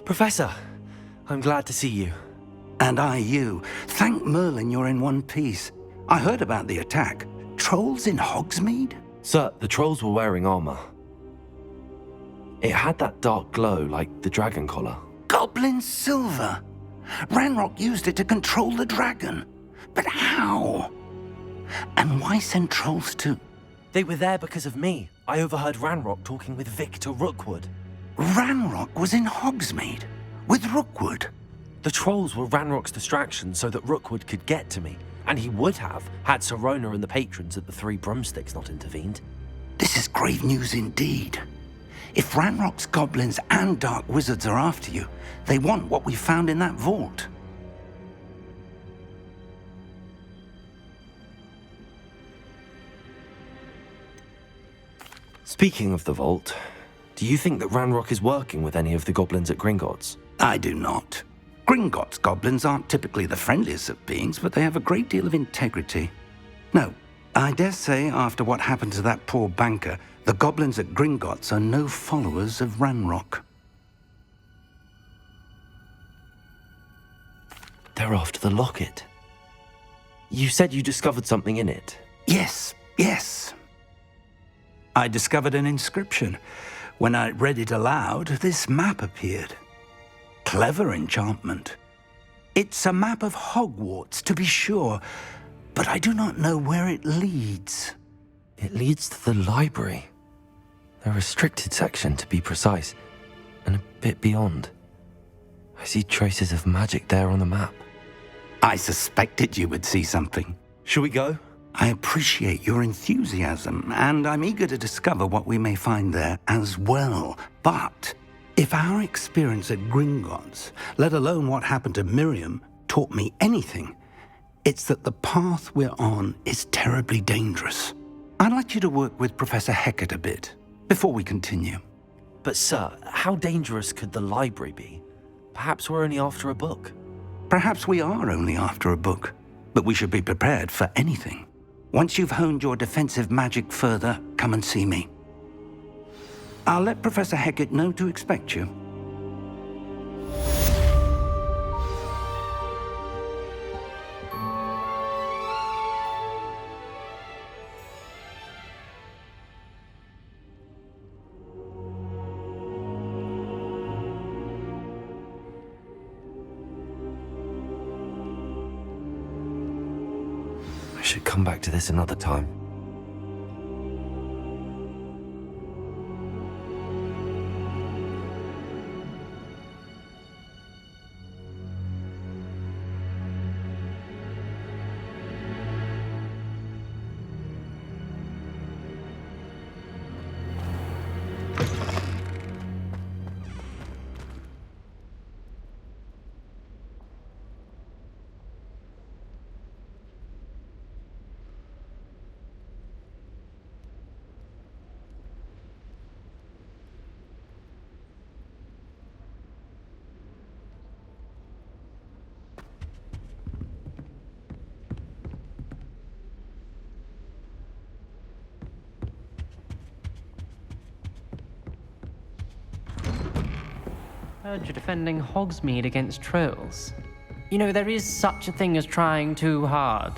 Professor, I'm glad to see you. And I you. Thank Merlin you're in one piece. I heard about the attack. Trolls in Hogsmeade? Sir, the trolls were wearing armor. It had that dark glow like the dragon collar. Goblin silver. Ranrock used it to control the dragon. But how? And why send trolls to... They were there because of me. I overheard Ranrock talking with Victor Rookwood. Ranrock was in Hogsmeade? With Rookwood? The trolls were Ranrock's distraction so that Rookwood could get to me. And he would have, had Sirona and the patrons at the Three Broomsticks not intervened. This is grave news indeed. If Ranrock's goblins and dark wizards are after you, they want what we found in that vault. Speaking of the vault, do you think that Ranrock is working with any of the goblins at Gringotts? I do not. Gringotts goblins aren't typically the friendliest of beings, but they have a great deal of integrity. No, I dare say after what happened to that poor banker, the goblins at Gringotts are no followers of Ranrock. They're after the locket. You said you discovered something in it. Yes. I discovered an inscription. When I read it aloud, this map appeared. Clever enchantment. It's a map of Hogwarts, to be sure, but I do not know where it leads. It leads to the library. The restricted section, to be precise, and a bit beyond. I see traces of magic there on the map. I suspected you would see something. Shall we go? I appreciate your enthusiasm, and I'm eager to discover what we may find there as well. But if our experience at Gringotts, let alone what happened to Miriam, taught me anything, it's that the path we're on is terribly dangerous. I'd like you to work with Professor Hecat a bit before we continue. But sir, how dangerous could the library be? Perhaps we're only after a book. Perhaps we are only after a book, but we should be prepared for anything. Once you've honed your defensive magic further, come and see me. I'll let Professor Hecat know to expect you. I should come back to this another time. Heard you're defending Hogsmeade against trolls. You know, there is such a thing as trying too hard.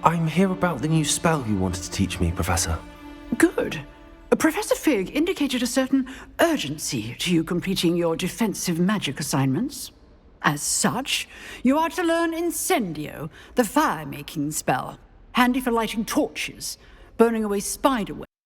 I'm here about the new spell you wanted to teach me, Professor. Good. Professor Fig indicated a certain urgency to you completing your defensive magic assignments. As such, you are to learn Incendio, the fire-making spell, handy for lighting torches, burning away spider webs.